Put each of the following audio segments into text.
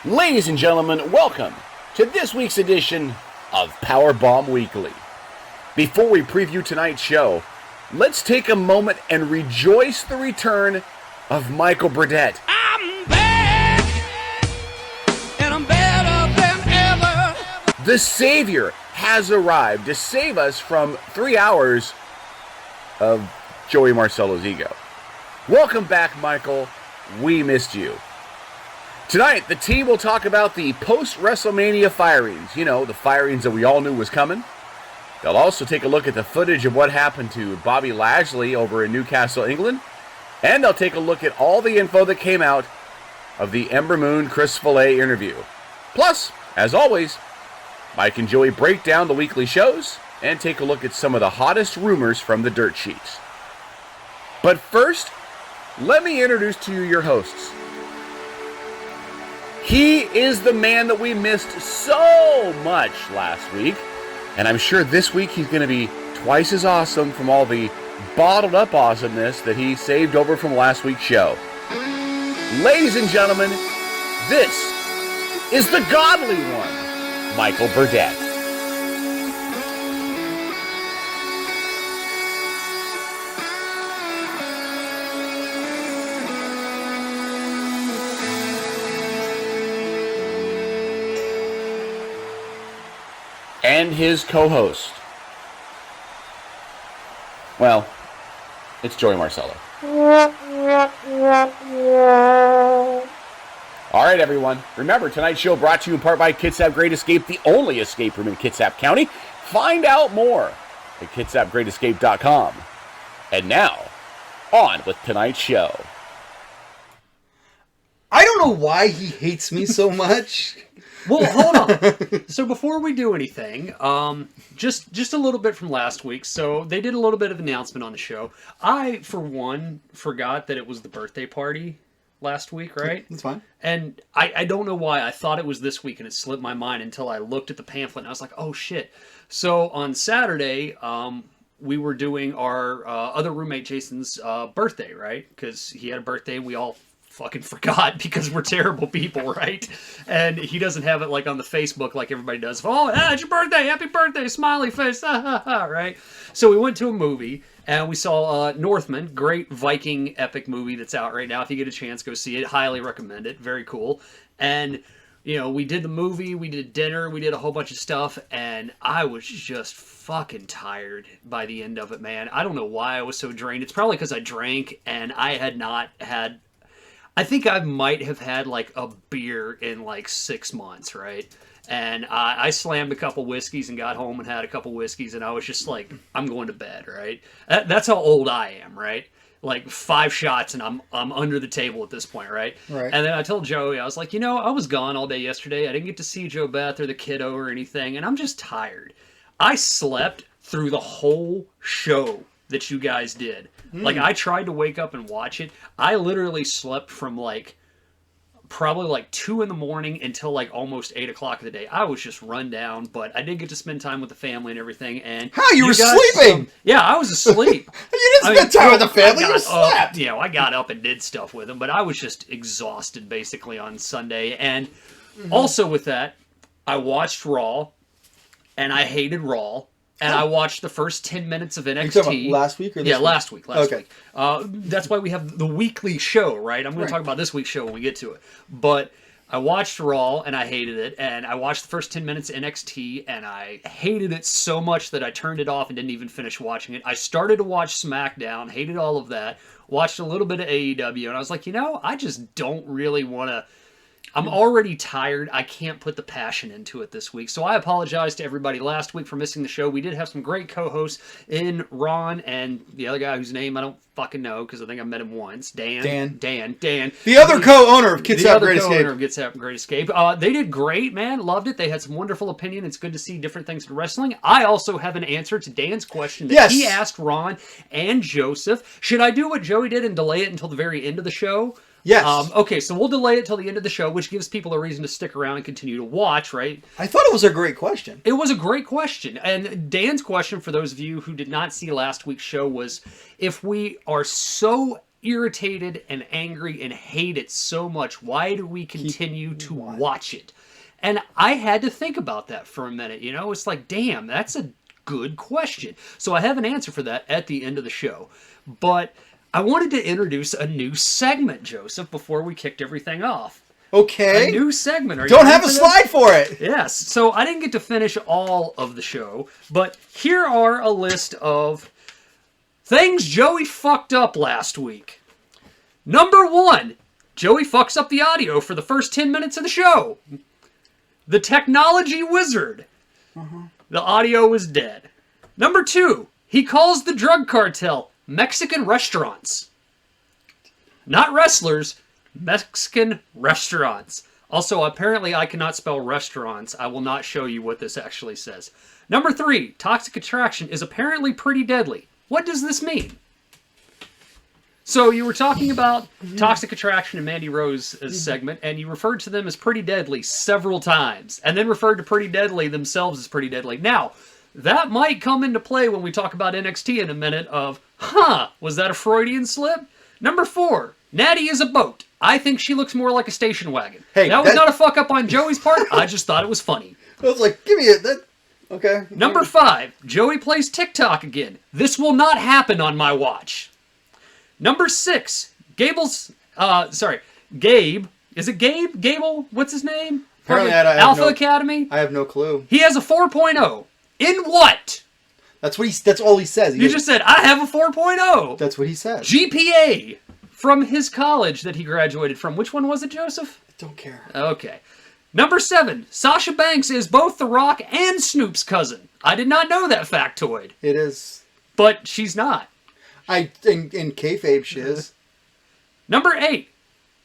Ladies and gentlemen, welcome to this week's edition of Powerbomb Weekly. Before we preview tonight's show, let's take a moment and rejoice the return of Michael Burdett. I'm back, and I'm better than ever. The Savior has arrived to save us from 3 hours of Joey Marcello's ego. Welcome back, Michael. We missed you. Tonight, the team will talk about the post-Wrestlemania firings. You know, the firings that we all knew was coming. They'll also take a look at the footage of what happened to Bobby Lashley over in Newcastle, England. And they'll take a look at all the info that came out of the Ember Moon Chris Fillet interview. Plus, as always, Mike and Joey break down the weekly shows and take a look at some of the hottest rumors from the dirt sheets. But first, let me introduce to you your hosts. He is the man that we missed so much last week, and I'm sure this week he's going to be twice as awesome from all the bottled up awesomeness that he saved over from last week's show. Ladies and gentlemen, this is the godly one, Michael Burdett. And his co-host. Well, it's Joey Marcello. Alright everyone, remember tonight's show brought to you in part by Kitsap Great Escape, the only escape room in Kitsap County. Find out more at kitsapgreatescape.com. And now, on with tonight's show. I don't know why he hates me so much. Well, hold on. So before we do anything, just a little bit from last week. So they did a little bit of announcement on the show. I, for one, forgot that it was the birthday party last week, right? That's fine. And I don't know why. I thought it was this week, and it slipped my mind until I looked at the pamphlet, and I was like, oh, shit. So on Saturday, we were doing our other roommate Jason's birthday, right? Because he had a birthday, and we all fucking forgot because we're terrible people, right? And he doesn't have it like on the Facebook like everybody does. Oh, it's your birthday, happy birthday, smiley face, right? So we went to a movie and we saw Northman, great Viking epic movie that's out right now. If you get a chance, go see it. Highly recommend it. Very cool. And you know, we did the movie, we did dinner, we did a whole bunch of stuff, and I was just fucking tired by the end of it, man. I don't know why I was so drained. It's probably because I drank and I had not had. I think I might have had like a beer in like 6 months, right? And I slammed a couple whiskeys and got home and had a couple whiskeys, and I was just like, I'm going to bed, right? That's how old I am, right? Like 5 shots and I'm under the table at this point, right? Right. And then I told Joey, I was like, you know, I was gone all day yesterday. I didn't get to see Joe Beth or the kiddo or anything, and I'm just tired. I slept through the whole show that you guys did. Like, I tried to wake up and watch it. I literally slept from, like, probably, like, 2 in the morning until, like, almost 8 o'clock of the day. I was just run down, but I did get to spend time with the family and everything, and... How? You were sleeping? Yeah, I was asleep. You didn't spend time with the family, you slept! You know, I got up and did stuff with them, but I was just exhausted, basically, on Sunday. And also with that, I watched Raw, and I hated Raw. And I watched the first 10 minutes of NXT. You're talking about last week or this week? Last week. Okay. That's why we have the weekly show, right? I'm going to talk about this week's show when we get to it. But I watched Raw, and I hated it. And I watched the first 10 minutes of NXT, and I hated it so much that I turned it off and didn't even finish watching it. I started to watch SmackDown, hated all of that, watched a little bit of AEW, and I was like, I just don't really want to... I'm already tired. I can't put the passion into it this week. So I apologize to everybody last week for missing the show. We did have some great co-hosts in Ron and the other guy whose name I don't fucking know because I think I met him once. Dan. The other co-owner of Kids Have Great Escape. The other co-owner of Kids Have Great Escape. They did great, man. Loved it. They had some wonderful opinion. It's good to see different things in wrestling. I also have an answer to Dan's question that he asked Ron and Joseph. Should I do what Joey did and delay it until the very end of the show? Yes. Okay, so we'll delay it till the end of the show, which gives people a reason to stick around and continue to watch, right? I thought it was a great question. It was a great question. And Dan's question, for those of you who did not see last week's show, was if we are so irritated and angry and hate it so much, why do we continue to watch it? And I had to think about that for a minute, It's like, damn, that's a good question. So I have an answer for that at the end of the show. But... I wanted to introduce a new segment, Joseph, before we kicked everything off. Okay. A new segment. Are you Don't have a slide for it. Yes. So I didn't get to finish all of the show, but here are a list of things Joey fucked up last week. Number 1, Joey fucks up the audio for the first 10 minutes of the show. The technology wizard. The audio was dead. Number 2, he calls the drug cartel Mexican restaurants. Not wrestlers, Mexican restaurants. Also, apparently I cannot spell restaurants. I will not show you what this actually says. Number 3, toxic attraction is apparently pretty deadly. What does this mean? So you were talking about toxic attraction in Mandy Rose's segment, and you referred to them as pretty deadly several times, and then referred to pretty deadly themselves as pretty deadly. Now, that might come into play when we talk about NXT in a minute of, was that a Freudian slip? Number 4, Natty is a boat. I think she looks more like a station wagon. Hey, that was not a fuck up on Joey's part. I just thought it was funny. I was like, give me it. Okay. Number 5, Joey plays TikTok again. This will not happen on my watch. Number 6, Gabe. Is it Gabe? Gable? What's his name? Apparently, Alpha Academy? I have no clue. He has a 4.0. In what? That's all he says. You just said, I have a 4.0. That's what he says. GPA from his college that he graduated from. Which one was it, Joseph? I don't care. Okay. Number 7, Sasha Banks is both The Rock and Snoop's cousin. I did not know that factoid. It is. But she's not. In kayfabe she is. Number 8,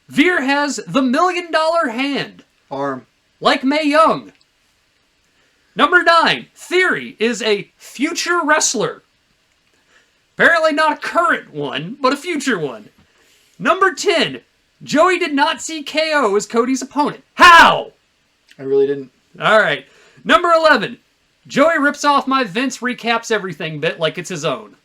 Veer has the $1 million hand. Arm. Like Mae Young. Number 9, Theory is a future wrestler. Apparently not a current one, but a future one. Number 10, Joey did not see KO as Cody's opponent. How? I really didn't. Alright. Number 11, Joey rips off my Vince recaps everything bit like it's his own.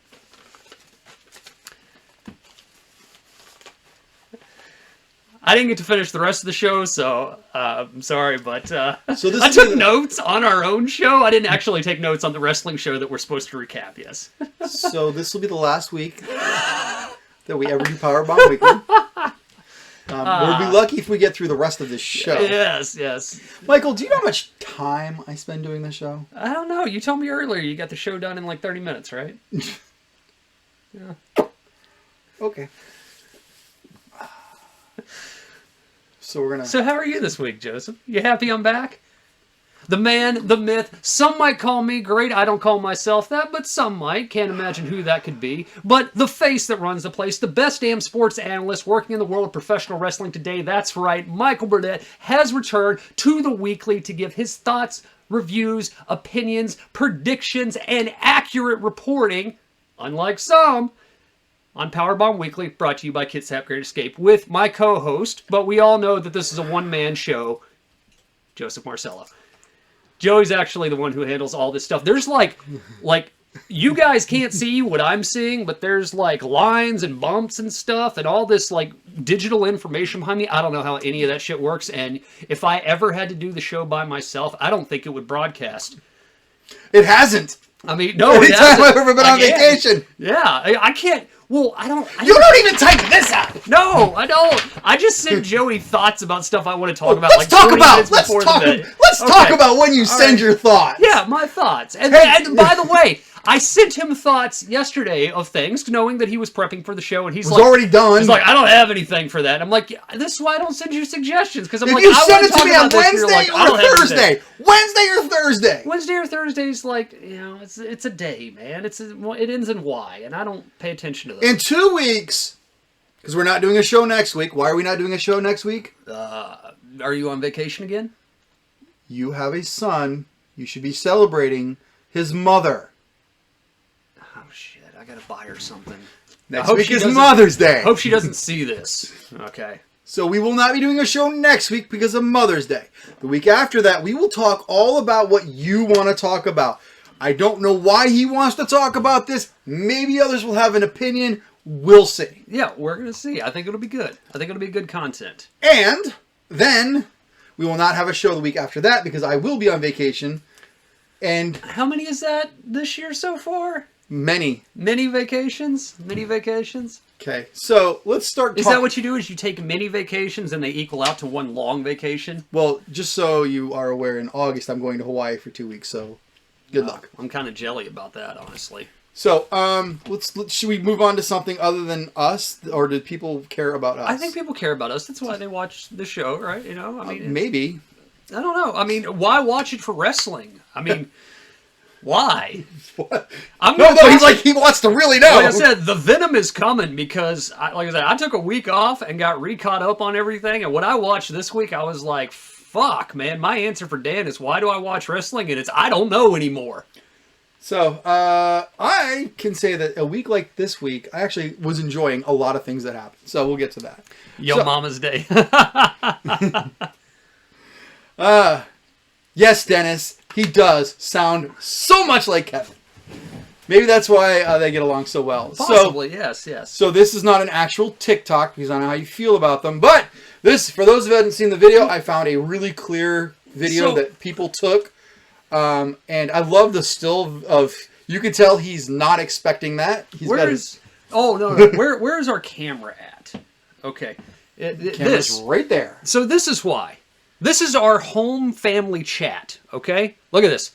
I didn't get to finish the rest of the show, so I'm sorry, but I took notes on our own show. I didn't actually take notes on the wrestling show that we're supposed to recap, yes. So this will be the last week that we ever do Powerbomb Weekly. We'll be lucky if we get through the rest of this show. Yes. Michael, do you know how much time I spend doing this show? I don't know. You told me earlier you got the show done in like 30 minutes, right? Yeah. Okay. So how are you this week, Joseph? You happy I'm back? The man, the myth. Some might call me great. I don't call myself that, but some might. Can't imagine who that could be. But the face that runs the place, the best damn sports analyst working in the world of professional wrestling today. That's right. Michael Burnett has returned to the weekly to give his thoughts, reviews, opinions, predictions, and accurate reporting, unlike some, on Powerbomb Weekly, brought to you by Kids Have Great Escape, with my co-host, but we all know that this is a one-man show, Joseph Marcello. Joey's actually the one who handles all this stuff. There's like, you guys can't see what I'm seeing, but there's like lines and bumps and stuff and all this like digital information behind me. I don't know how any of that shit works, and if I ever had to do the show by myself, I don't think it would broadcast. It hasn't. I mean, no, anytime I've ever been on vacation. Yeah, I can't. Well, You don't even type this out. No, I don't. I just send Joey thoughts about stuff I want to talk about. Let's talk about when you send your thoughts. Yeah, my thoughts. And by the way, I sent him thoughts yesterday of things, knowing that he was prepping for the show, and he's like, already done. He's like, I don't have anything for that. I'm like, yeah, this is why I don't send you suggestions, because I'm if like, you I send want it to me on Wednesday or Thursday, Wednesday or Thursday is like, it's a day, man. It ends in Y, and I don't pay attention to those. In 2 weeks, because we're not doing a show next week. Why are we not doing a show next week? Are you on vacation again? You have a son. You should be celebrating his mother. Oh shit! I gotta buy her something. Next week is Mother's Day. Hope she doesn't see this. Okay. So we will not be doing a show next week because of Mother's Day. The week after that, we will talk all about what you want to talk about. I don't know why he wants to talk about this. Maybe others will have an opinion. We'll see. Yeah, we're going to see. I think it'll be good. I think it'll be good content. And then we will not have a show the week after that because I will be on vacation. And how many is that this year so far? Many. Mini vacations? Mini vacations? Okay, so let's start. Is that what you do? Is you take mini vacations and they equal out to one long vacation? Well, just so you are aware, in August I'm going to Hawaii for 2 weeks. So, good luck. I'm kind of jelly about that, honestly. So, should we move on to something other than us, or did people care about us? I think people care about us. That's why they watch the show, right? I mean, maybe. I don't know. I mean, why watch it for wrestling? I mean. Why? What? No, he's like, he wants to really know. Like I said, the venom is coming because, like I said, I took a week off and got re-caught up on everything. And when I watched this week, I was like, fuck, man. My answer for Dan is, why do I watch wrestling? And it's, I don't know anymore. So, I can say that a week like this week, I actually was enjoying a lot of things that happened. So, we'll get to that. Mama's Day. Yes, Dennis, he does sound so much like Kevin. Maybe that's why they get along so well. Possibly, yes. So this is not an actual TikTok, because I don't know how you feel about them. But this, for those who haven't seen the video, I found a really clear video that people took. And I love the still of, you could tell he's not expecting that. Oh, no. Where is our camera at? Okay. The camera's right there. So this is why. This is our home family chat, okay? Look at this.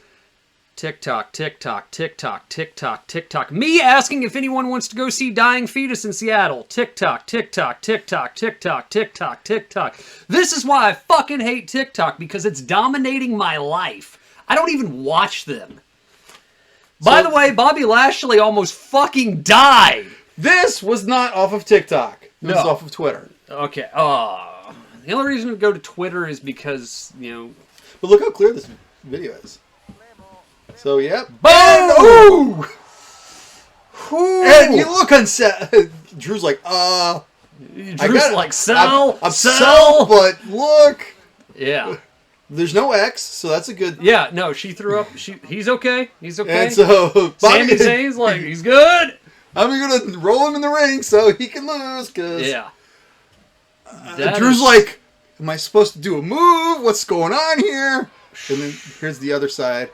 TikTok, TikTok, TikTok, TikTok, TikTok. Me asking if anyone wants to go see Dying Fetus in Seattle. TikTok, TikTok, TikTok, TikTok, TikTok, TikTok. This is why I fucking hate TikTok, because it's dominating my life. I don't even watch them. By the way, Bobby Lashley almost fucking died. This was not off of TikTok. It was off of Twitter. Okay. The only reason to go to Twitter is because, But look how clear this video is. So, yep. Boom! And you look unset. Drew's like, Drew's like, sell, but look. Yeah. There's no X, so that's a good... Yeah, no, she threw up. He's okay. He's okay. And so... Sami Zayn's like, he's good. I'm going to roll him in the ring so he can lose, because... Yeah. Drew's like, am I supposed to do a move? What's going on here? And then here's the other side.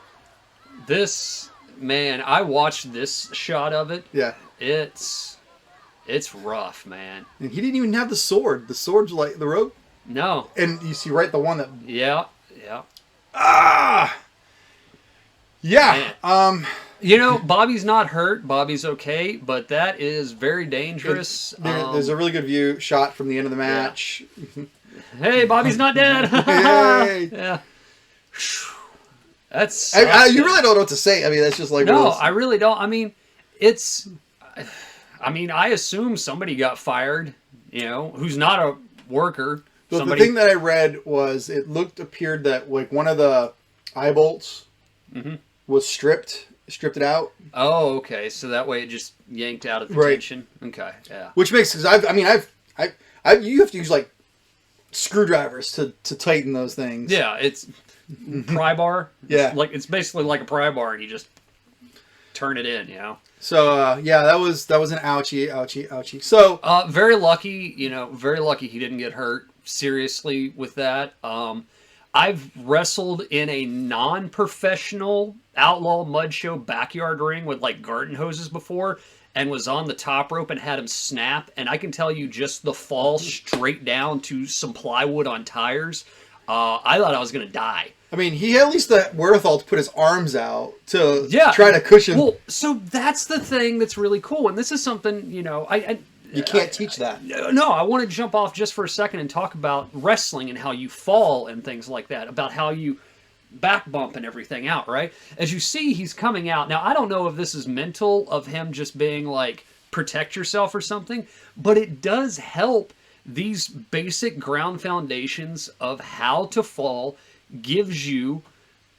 This, man, I watched this shot of it. Yeah. It's rough, man. And he didn't even have the sword. The sword's like the rope. No. And you see the one that... Yeah. Yeah. Man. Bobby's not hurt. Bobby's okay, but that is very dangerous. There's a really good shot from the end of the match. Yeah. Hey, Bobby's not dead. Hey. Yeah. That's. You really don't know what to say. I mean, that's just like. No, I really don't. I mean, I assume somebody got fired. Who's not a worker. But the thing that I read was appeared that like one of the eye bolts was stripped it out. Oh, okay. So that way it just yanked out of the tension. Okay, yeah. Which makes, because you have to use like screwdrivers to tighten those things. Yeah, it's pry bar. Yeah, it's basically like a pry bar, and you just turn it in. So that was an ouchie. So very lucky he didn't get hurt seriously with that. I've wrestled in a non-professional outlaw mud show backyard ring with like garden hoses before, and was on the top rope and had him snap. And I can tell you, just the fall straight down to some plywood on tires, I thought I was gonna die. I mean, he had at least the wherewithal to put his arms out to Yeah. try to cushion. Well, so that's the thing that's really cool, and this is something, you know, you can't teach that. No, I want to jump off just for a second and talk about wrestling and how you fall and things like that, about how you back bump and everything out, right? As you see, he's coming out. Now, I don't know if this is mental of him just being like, protect yourself or something, but it does help. These basic ground foundations of how to fall gives you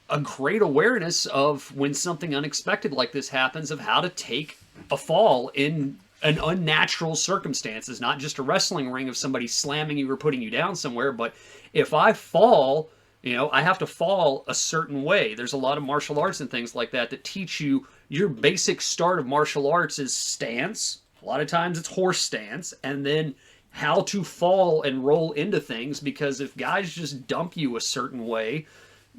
a great awareness of when something unexpected like this happens, of how to take a fall in an unnatural circumstances, not just a wrestling ring of somebody slamming you or putting you down somewhere, but if I fall, you know, I have to fall a certain way. There's a lot of martial arts and things like that that teach you your basic start of martial arts is stance. A lot of times it's horse stance, and then how to fall and roll into things, because if guys just dump you a certain way,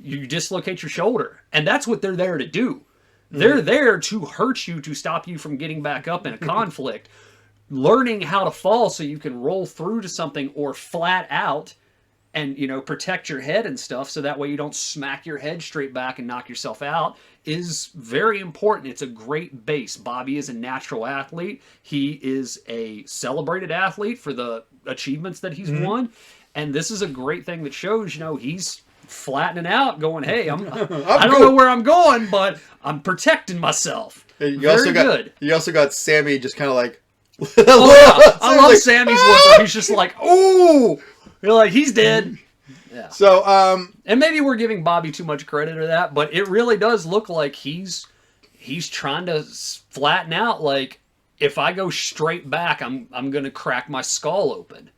you dislocate your shoulder. And that's what they're there to do. They're there to hurt you, to stop you from getting back up in a conflict. Learning how to fall so you can roll through to something or flat out and, you know, protect your head and stuff so that way you don't smack your head straight back and knock yourself out is very important. It's a great base. Bobby is a natural athlete. He is a celebrated athlete for the achievements that he's won. And this is a great thing that shows, you know, he's flattening out, going, hey, I don't know where I'm going, but I'm protecting myself. And good. You also got Sammy just kind of like... Oh, yeah. I love Sammy's look where he's just like, oh! You're like, he's dead. Yeah. So, and maybe we're giving Bobby too much credit to that, but it really does look like he's trying to flatten out. Like, if I go straight back, I'm going to crack my skull open.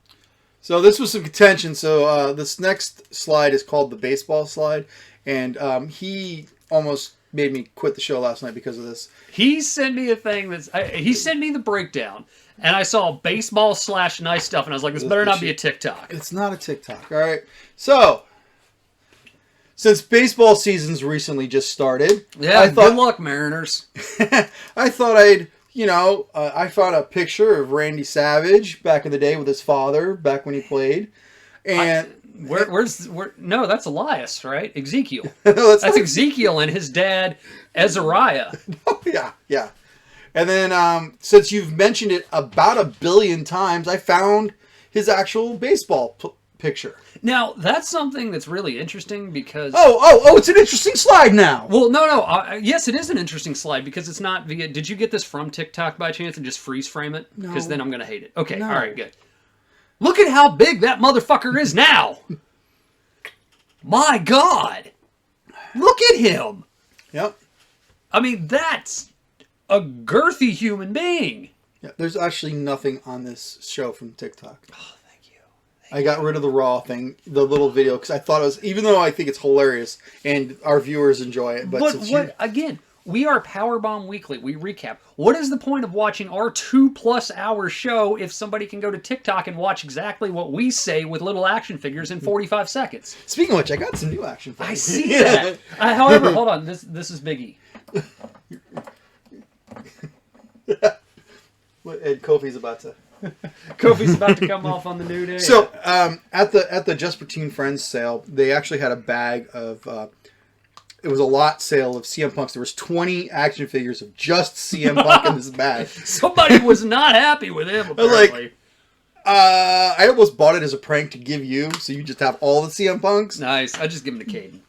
So this was some contention. So this next slide is called the baseball slide, and he almost made me quit the show last night because of this. He sent me a thing he sent me the breakdown, and I saw baseball / nice stuff, and I was like, this better not be a TikTok. It's not a TikTok. All right. So since baseball season's recently just started, Yeah, good luck, Mariners. I thought I'd, you know, I found a picture of Randy Savage back in the day with his father, back when he played. And no, that's Elias, right? Ezekiel. No, that's Ezekiel and his dad, Azariah. Oh, yeah. And then since you've mentioned it about 1 billion times, I found his actual baseball picture. Now, that's something that's really interesting because... Oh, it's an interesting slide now. Well, no. Yes, it is an interesting slide because it's not via... Did you get this from TikTok by chance and just freeze frame it? No. Because then I'm going to hate it. Okay, No. all right, good. Look at how big that motherfucker is now. My God. Look at him. Yep. I mean, that's a girthy human being. Yeah, there's actually nothing on this show from TikTok. Oh, thank you. I got rid of the raw thing, the little video, because I thought it was, even though I think it's hilarious and our viewers enjoy it. But again, we are Powerbomb Weekly. We recap. What is the point of watching our 2+ hour show if somebody can go to TikTok and watch exactly what we say with little action figures in 45 seconds? Speaking of which, I got some new action figures. I see that. However, hold on. This is Biggie. And Kofi's about to... Kofi's about to come off on the new day. So, at the Just for Teen Friends sale, they actually had a bag of... it was a lot sale of CM Punks. There was 20 action figures of just CM Punk in this bag. Somebody was not happy with him, apparently. I almost bought it as a prank to give you, so you just have all the CM Punks. Nice. I just give him to Caden.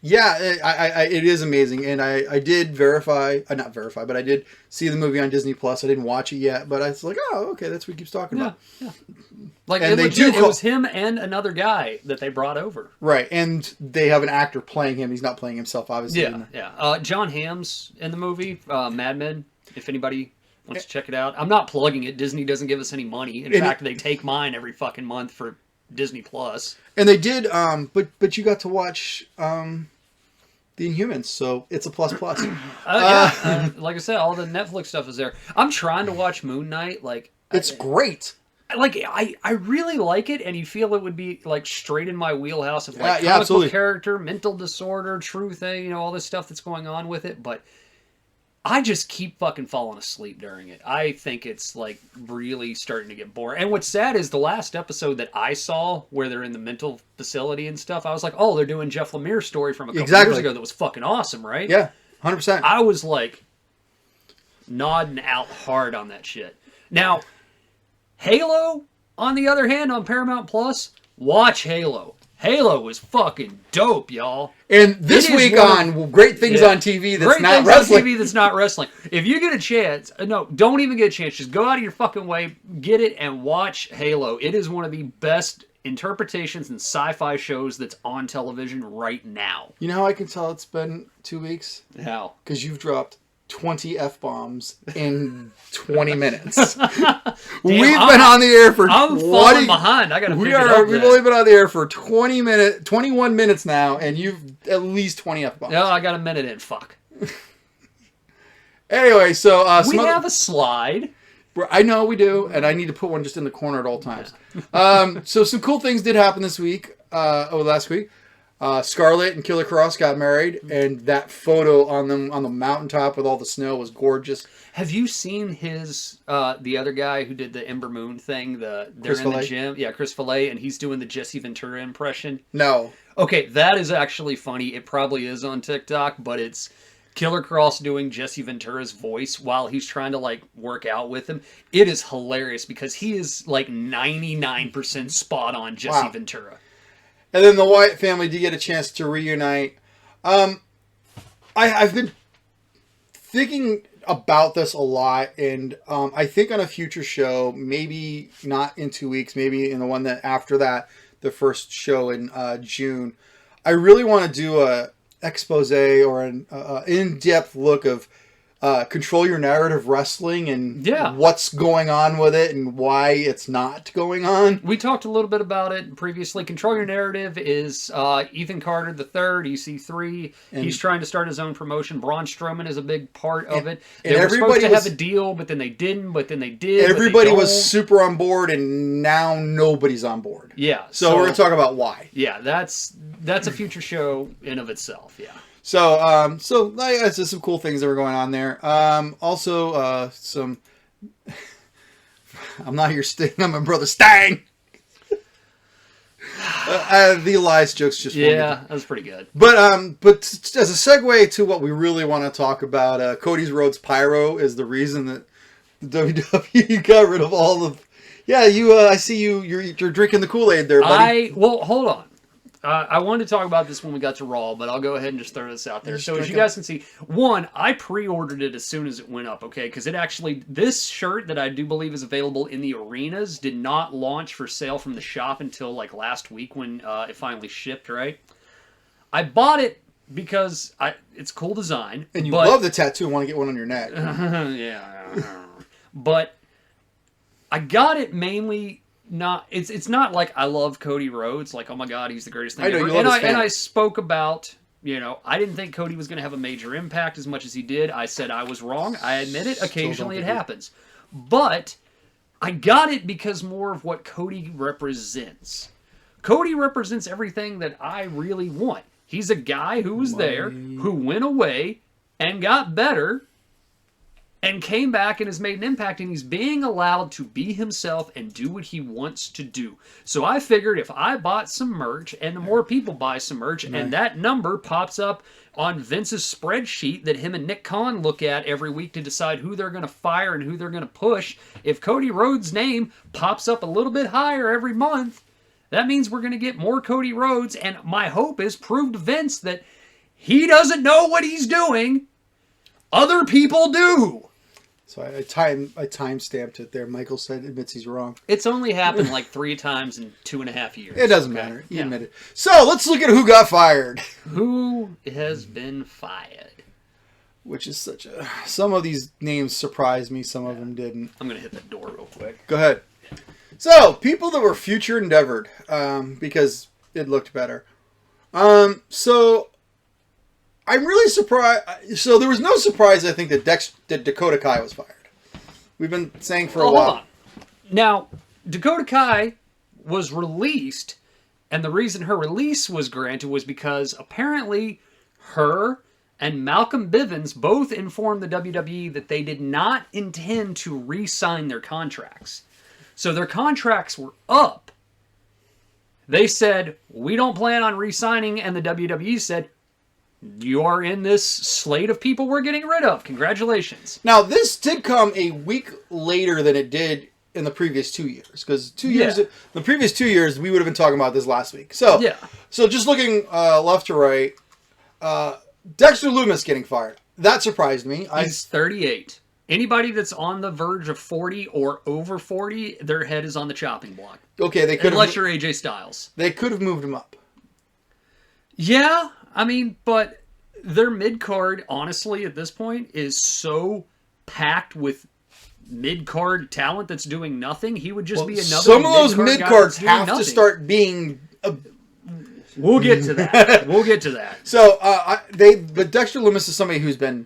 It is amazing, and I did not verify, but I did see the movie on Disney Plus. I didn't watch it yet, but I was like, oh, okay, that's what he keeps talking about. Yeah. Like, and it was him and another guy that they brought over. Right, and they have an actor playing him. He's not playing himself, obviously. Yeah. John Hamm's in the movie, Mad Men, if anybody wants to check it out. I'm not plugging it. Disney doesn't give us any money. In fact, they take mine every fucking month for Disney Plus. And they did, but you got to watch The Inhumans, so it's a plus. Like I said, all the Netflix stuff is there. I'm trying to watch Moon Knight. It's great. like I really like it, and you feel it would be like straight in my wheelhouse of like Yeah, comic absolutely. book character, mental disorder, true thing, you know, all this stuff that's going on with it. But I just keep fucking falling asleep during it. I think it's like really starting to get boring. And what's sad is the last episode that I saw where they're in the mental facility and stuff, I was like, oh, they're doing Jeff Lemire's story from a couple years ago that was fucking awesome, right? Yeah, 100%. I was like nodding out hard on that shit. Now, Halo, on the other hand, on Paramount Plus, watch Halo. Halo is fucking dope, y'all. And this week on Great Things on TV that's not wrestling. On TV that's not wrestling. If you get a chance, no, don't even get a chance. Just go out of your fucking way, get it, and watch Halo. It is one of the best interpretations and sci-fi shows that's on television right now. You know how I can tell it's been 2 weeks? How? Because you've dropped 20 F-bombs in 20 minutes. We've been on the air for I'm falling behind. I gotta pick it up. We've only been on the air for 21 minutes now, and you've at least 20 F-bombs. No, I got a minute in. Fuck. Anyway, so... we have a slide. I know we do, and I need to put one just in the corner at all times. So some cool things did happen this week, last week. Scarlett and Killer Cross got married, and that photo on the mountaintop with all the snow was gorgeous. Have you seen his the other guy who did the Ember Moon thing? They're in the gym. Yeah, Chris Fillet, and he's doing the Jesse Ventura impression. No. Okay, that is actually funny. It probably is on TikTok, but it's Killer Cross doing Jesse Ventura's voice while he's trying to like work out with him. It is hilarious because he is like 99% spot on Jesse Ventura. And then the Wyatt family did get a chance to reunite. I've been thinking about this a lot, and I think on a future show, maybe not in 2 weeks, maybe in the one that after that, the first show in June, I really want to do a expose or an in-depth look of Control Your Narrative Wrestling and what's going on with it and why it's not going on. We talked a little bit about it previously. Control Your Narrative is Ethan Carter III, EC3. He's trying to start his own promotion. Braun Strowman is a big part of it. They were supposed to have a deal, but then they didn't, but then they did. Everybody was super on board, and now nobody's on board. Yeah. So we're going to talk about why. Yeah, that's a future show in of itself, yeah. So, there's just some cool things that were going on there. Also, some... I'm not your Sting, I'm my brother Stang! The Elias joke's just funny. Yeah, that was pretty good. But as a segue to what we really want to talk about, Cody Rhodes Pyro is the reason that the WWE got rid of all of... Yeah, I see you're drinking the Kool-Aid there, buddy. Well, hold on. I wanted to talk about this when we got to Raw, but I'll go ahead and just throw this out there. So as you guys can see, one, I pre-ordered it as soon as it went up, okay? Because this shirt that I do believe is available in the arenas did not launch for sale from the shop until like last week when it finally shipped, right? I bought it because it's a cool design. And you love the tattoo and want to get one on your neck. Yeah. But I got it mainly... It's not like I love Cody Rhodes, like, oh my god, he's the greatest thing ever. And I spoke about, I didn't think Cody was going to have a major impact as much as he did. I said I was wrong. I admit it. Occasionally it happens. But I got it because more of what Cody represents. Cody represents everything that I really want. He's a guy who was there, who went away and got better, and came back and has made an impact, and he's being allowed to be himself and do what he wants to do. So I figured if I bought some merch, and the more people buy some merch, and that number pops up on Vince's spreadsheet that him and Nick Khan look at every week to decide who they're going to fire and who they're going to push, if Cody Rhodes' name pops up a little bit higher every month, that means we're going to get more Cody Rhodes, and my hope is prove to Vince that he doesn't know what he's doing. Other people do. So I time-stamped it there. Michael admits he's wrong. It's only happened like 3 times in 2.5 years. It doesn't matter. You admit it. So let's look at who got fired. Who has been fired? Which is some of these names surprised me. Some of them didn't. I'm going to hit that door real quick. Go ahead. So, people that were future endeavored, because it looked better. So... I'm really surprised. So there was no surprise, I think, that Dakota Kai was fired. We've been saying for a while. Hold on. Now, Dakota Kai was released, and the reason her release was granted was because apparently her and Malcolm Bivens both informed the WWE that they did not intend to re-sign their contracts. So their contracts were up. They said, we don't plan on re-signing, and the WWE said, you are in this slate of people we're getting rid of. Congratulations. Now, this did come a week later than it did in the previous 2 years. Because the previous 2 years, we would have been talking about this last week. So, so just looking left to right, Dexter Lumis getting fired. That surprised me. He's 38. Anybody that's on the verge of 40 or over 40, their head is on the chopping block. Okay, they could unless you're AJ Styles. They could have moved him up. Yeah, I mean, but their mid-card, honestly, at this point, is so packed with mid-card talent that's doing nothing. He would just be another some of those mid-cards have to start being... We'll get to that. We'll get to that. So, but Dexter Lumis is somebody who's been...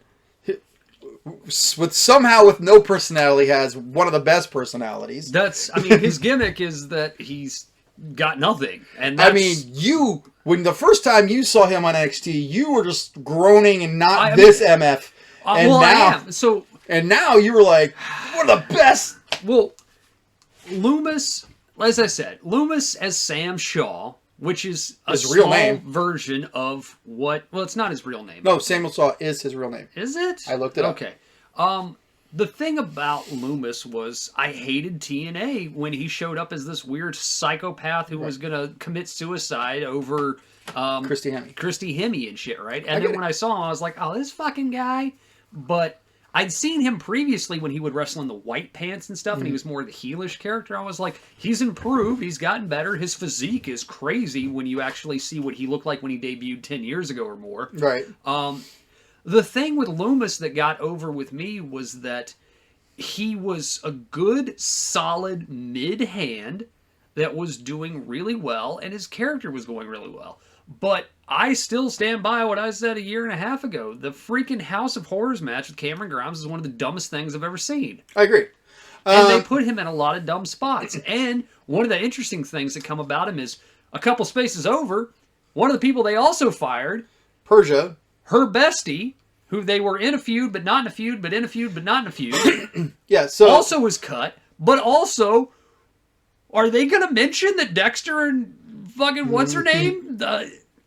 with no personality, has one of the best personalities. His gimmick is that he's got nothing. And when the first time you saw him on NXT, you were just groaning and MF. And now you were like, one of the best. Well, Lumis, as I said, Lumis as Sam Shaw, which is his real name version of what... Well, it's not his real name. No, Samuel Shaw is his real name. Is it? I looked it up. Okay. The thing about Lumis was I hated TNA when he showed up as this weird psychopath who was going to commit suicide over Christy Hemme and shit, right? And then when I saw him, I was like, oh, this fucking guy. But I'd seen him previously when he would wrestle in the white pants and stuff, and he was more the heelish character. I was like, he's improved. He's gotten better. His physique is crazy when you actually see what he looked like when he debuted 10 years ago or more. Right. The thing with Lumis that got over with me was that he was a good, solid mid-hand that was doing really well, and his character was going really well. But I still stand by what I said a year and a half ago. The freaking House of Horrors match with Cameron Grimes is one of the dumbest things I've ever seen. I agree. And they put him in a lot of dumb spots. And one of the interesting things that come about him is a couple spaces over, one of the people they also fired... Persia. Her bestie, who they were in a feud, but not in a feud, but in a feud, but not in a feud. Also was cut, but also, are they going to mention that Dexter and fucking, what's her name?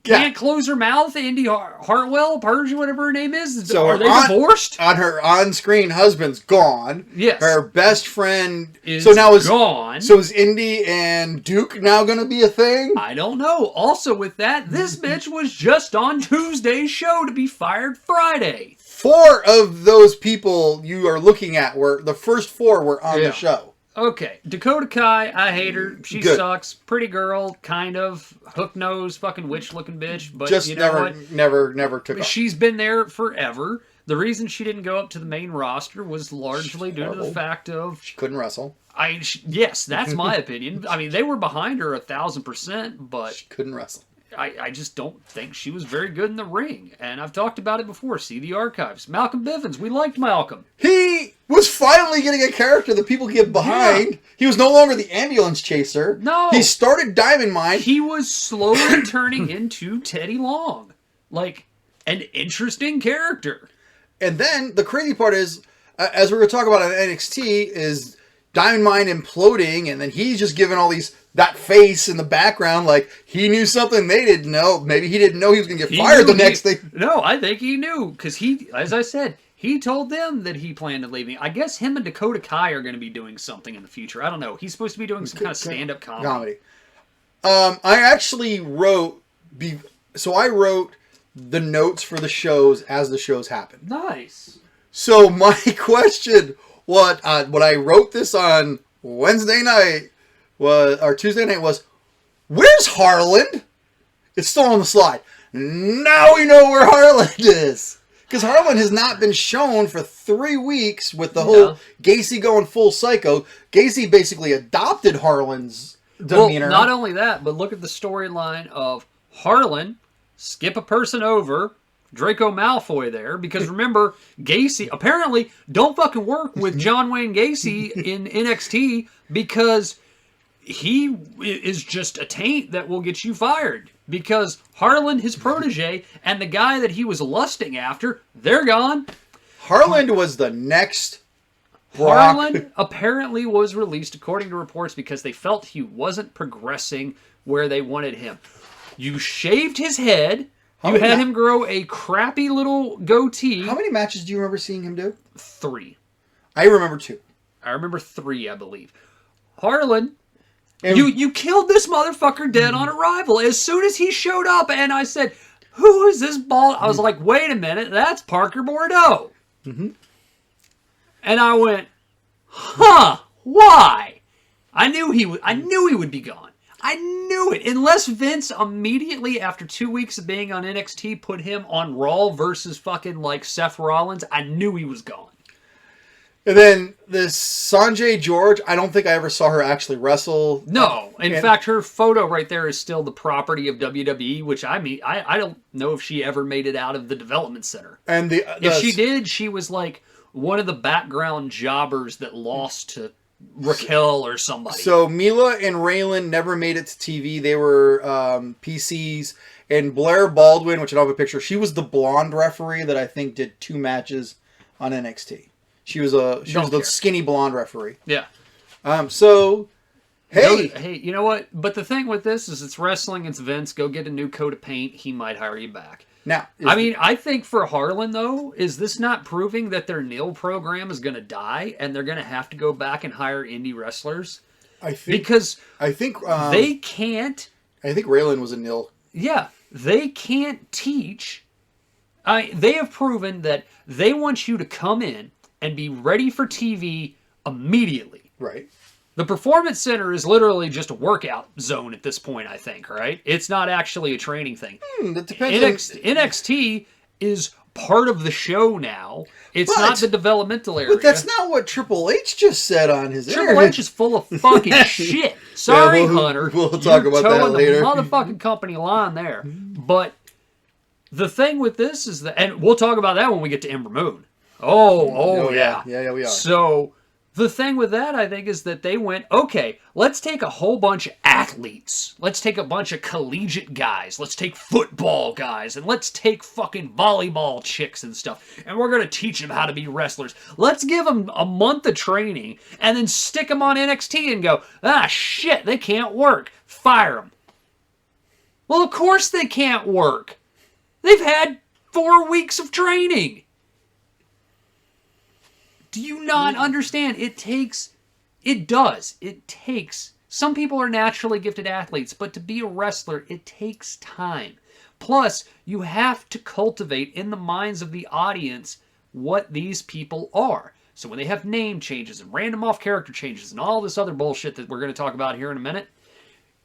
Can't close her mouth, Indy Hartwell, Persia, whatever her name is. So are they divorced? Her on-screen husband's gone. Yes. Her best friend is gone. So is Indy and Duke now going to be a thing? I don't know. Also with that, this bitch was just on Tuesday's show to be fired Friday. 4 of those people you are looking at the first 4 were on the show. Okay, Dakota Kai, I hate her. She sucks. Pretty girl, kind of. Hook nose, fucking witch-looking bitch. But just you know never took off. She's been there forever. The reason she didn't go up to the main roster was largely due to the fact of... She couldn't wrestle. Yes, that's my opinion. I mean, they were behind her 1,000%, but... She couldn't wrestle. I just don't think she was very good in the ring. And I've talked about it before. See the archives. Malcolm Bivens. We liked Malcolm. He was finally getting a character that people get behind. Yeah. He was no longer the ambulance chaser. No. He started Diamond Mine. He was slowly turning into Teddy Long. Like, an interesting character. And then the crazy part is, as we were talking about on NXT, is Diamond Mine imploding, and then he's just giving all that face in the background, like he knew something they didn't know. Maybe he didn't know he was going to get fired the next thing. No, I think he knew, because he, as I said, he told them that he planned on leaving. I guess him and Dakota Kai are going to be doing something in the future. I don't know. He's supposed to be doing some kind of stand-up comedy. I actually wrote, I wrote the notes for the shows as the shows happened. Nice. So my question, when I wrote this on Wednesday night, Tuesday night was, where's Harland? It's still on the slide. Now we know where Harland is. Because Harland has not been shown for 3 weeks with the whole Gacy going full psycho. Gacy basically adopted Harland's demeanor. Well, not only that, but look at the storyline of Harland, skip a person over, Draco Malfoy there, because remember, Gacy apparently don't fucking work with John Wayne Gacy in NXT because he is just a taint that will get you fired. Because Harlan, his protege, and the guy that he was lusting after, they're gone. Harlan was the next Brock. Harlan apparently was released, according to reports, because they felt he wasn't progressing where they wanted him. You shaved his head. You had him grow a crappy little goatee. How many matches do you remember seeing him do? 3. I remember 2. I remember 3, I believe. Harlan, you killed this motherfucker dead on arrival. As soon as he showed up, and I said, "Who is this bald?" I was like, "Wait a minute, that's Parker Bordeaux." Mm-hmm. And I went, "Huh? Why?" I knew he would be gone. I knew it. Unless Vince immediately after 2 weeks of being on NXT put him on Raw versus fucking like Seth Rollins, I knew he was gone. And then this Sanjay George, I don't think I ever saw her actually wrestle. No. In fact, her photo right there is still the property of WWE, which I don't know if she ever made it out of the development center. And if she did, she was like one of the background jobbers that lost to Raquel or somebody. So Mila and Raylan never made it to TV. They were PCs. And Blair Baldwin, which I don't have a picture, she was the blonde referee that I think did 2 matches on NXT. She was the skinny blonde referee. Yeah. So, hey. Hey, you know what? But the thing with this is it's wrestling, it's Vince. Go get a new coat of paint. He might hire you back. Now, I think for Harlan, though, is this not proving that their NIL program is going to die and they're going to have to go back and hire indie wrestlers? I think they can't. I think Raylan was a NIL. Yeah, they can't teach. They have proven that they want you to come in and be ready for TV immediately. Right. The Performance Center is literally just a workout zone at this point, I think, right? It's not actually a training thing. That depends NXT is part of the show now. It's not the developmental area. But that's not what Triple H just said on his interview. Triple H is full of fucking shit. Sorry, Hunter. We'll talk about that later. The motherfucking company line there. But the thing with this is that, and we'll talk about that when we get to Ember Moon. Oh yeah. Yeah, we are. So the thing with that, I think, is that they went, okay, let's take a whole bunch of athletes. Let's take a bunch of collegiate guys. Let's take football guys. And let's take fucking volleyball chicks and stuff. And we're going to teach them how to be wrestlers. Let's give them a month of training and then stick them on NXT and go, shit, they can't work. Fire them. Well, of course they can't work. They've had 4 weeks of training. Do you not understand? It takes, some people are naturally gifted athletes, but to be a wrestler, it takes time. Plus, you have to cultivate in the minds of the audience what these people are. So when they have name changes and random off-character changes and all this other bullshit that we're going to talk about here in a minute,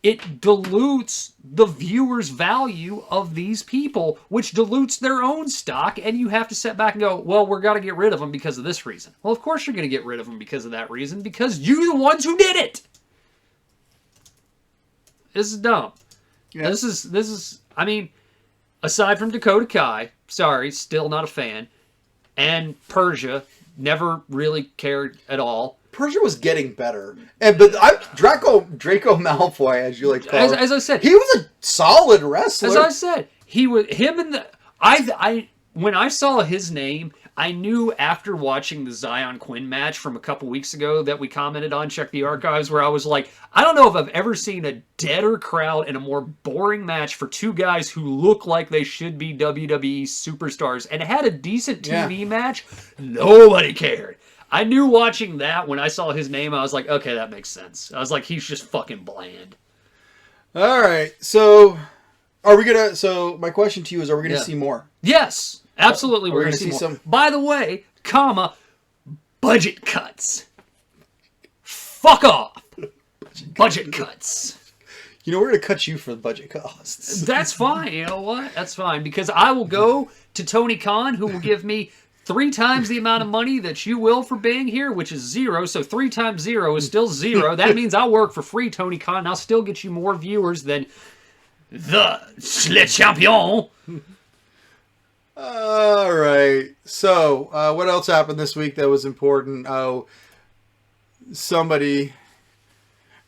it dilutes the viewer's value of these people, which dilutes their own stock, and you have to sit back and go, well, we're got to get rid of them because of this reason. Well, of course you're going to get rid of them because of that reason, because you're the ones who did it! This is dumb. Yeah. This is, I mean, aside from Dakota Kai, sorry, still not a fan, and Persia, never really cared at all. Persia was getting better, but Draco Malfoy, as you like to call him, as I said, he was a solid wrestler. As I said, he was when I saw his name, I knew after watching the Zion Quinn match from a couple weeks ago that we commented on, check the archives, where I was like, I don't know if I've ever seen a deader crowd and a more boring match for 2 guys who look like they should be WWE superstars and had a decent TV match. Nobody cared. I knew watching that when I saw his name, I was like, okay, that makes sense. I was like, he's just fucking bland. All right, so my question to you is, are we gonna see more? Yes, absolutely. We're gonna see more. Some. By the way, budget cuts. Fuck off. Budget cuts. You know, we're gonna cut you for the budget costs. That's fine. You know what? That's fine, because I will go to Tony Khan, who will give me 3 times the amount of money that you will for being here, which is 0. So 3 times 0 is still 0. That means I'll work for free, Tony Khan, and I'll still get you more viewers than the Le Champion. All right. So, what else happened this week that was important? Oh, somebody...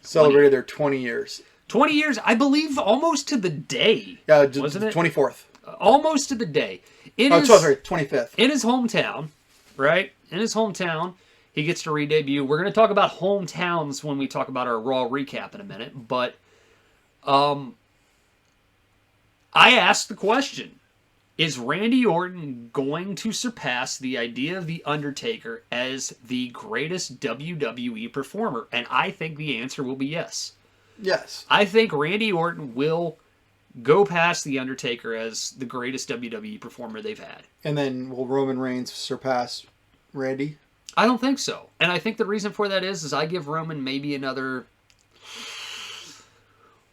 celebrated their 20 years. 20 years, I believe, almost to the day. Yeah, wasn't it? 24th. Almost to the day. Sorry, 25th. In his hometown, right? In his hometown, he gets to re-debut. We're going to talk about hometowns when we talk about our Raw recap in a minute, but I asked the question, is Randy Orton going to surpass the idea of The Undertaker as the greatest WWE performer? And I think the answer will be yes. Yes. I think Randy Orton will go past The Undertaker as the greatest WWE performer they've had. And then will Roman Reigns surpass Randy? I don't think so. And I think the reason for that is I give Roman maybe another,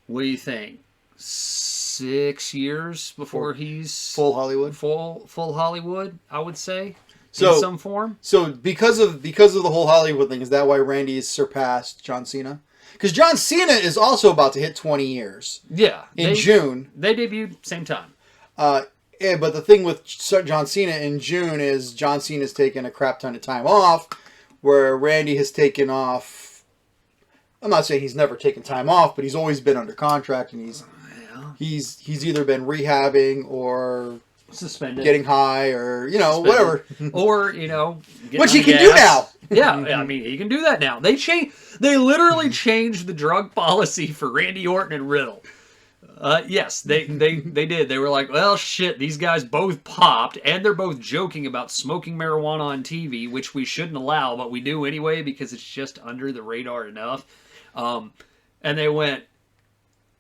what do you think, 6 years before he's full Hollywood? Full Hollywood, I would say, so, in some form. So because of the whole Hollywood thing, is that why Randy has surpassed John Cena? Because John Cena is also about to hit 20 years. Yeah. In June. They debuted same time. Yeah, but the thing with John Cena in June is John Cena's taken a crap ton of time off, where Randy has taken off. I'm not saying he's never taken time off, but he's always been under contract, and he's either been rehabbing or suspended, getting high, or whatever, or which he can do now. Yeah, I mean he can do that now. They literally changed the drug policy for Randy Orton and Riddle. Yes, they did. They were like, well, shit, these guys both popped, and they're both joking about smoking marijuana on TV, which we shouldn't allow, but we do anyway because it's just under the radar enough. And they went,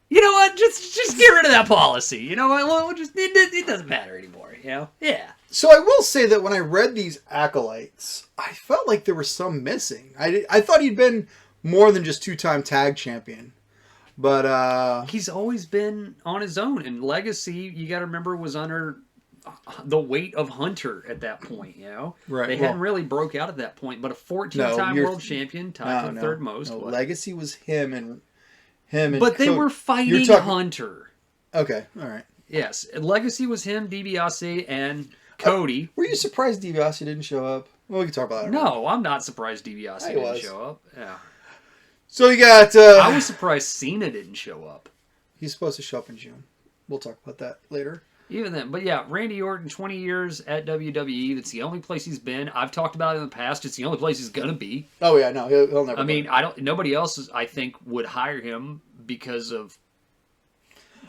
you know what? Just get rid of that policy. You know what? Well, it doesn't matter anymore. Yeah. So I will say that when I read these acolytes, I felt like there was some missing. I thought he'd been more than just 2-time tag champion. But he's always been on his own, and Legacy, you got to remember, was under the weight of Hunter at that point. Right? They hadn't really broke out at that point, but a 14-time world champion, tied for third most. Legacy was him and but they were fighting Hunter. Okay, all right. Yes, Legacy was him, DiBiase, and Cody. Were you surprised DiBiase didn't show up? Well, we can talk about that. No, I'm not surprised DiBiase didn't show up. Yeah. So you got... I was surprised Cena didn't show up. He's supposed to show up in June. We'll talk about that later. Even then. But yeah, Randy Orton, 20 years at WWE. That's the only place he's been. I've talked about it in the past. It's the only place he's going to be. Oh, yeah, no. He'll never nobody else, I think, would hire him because of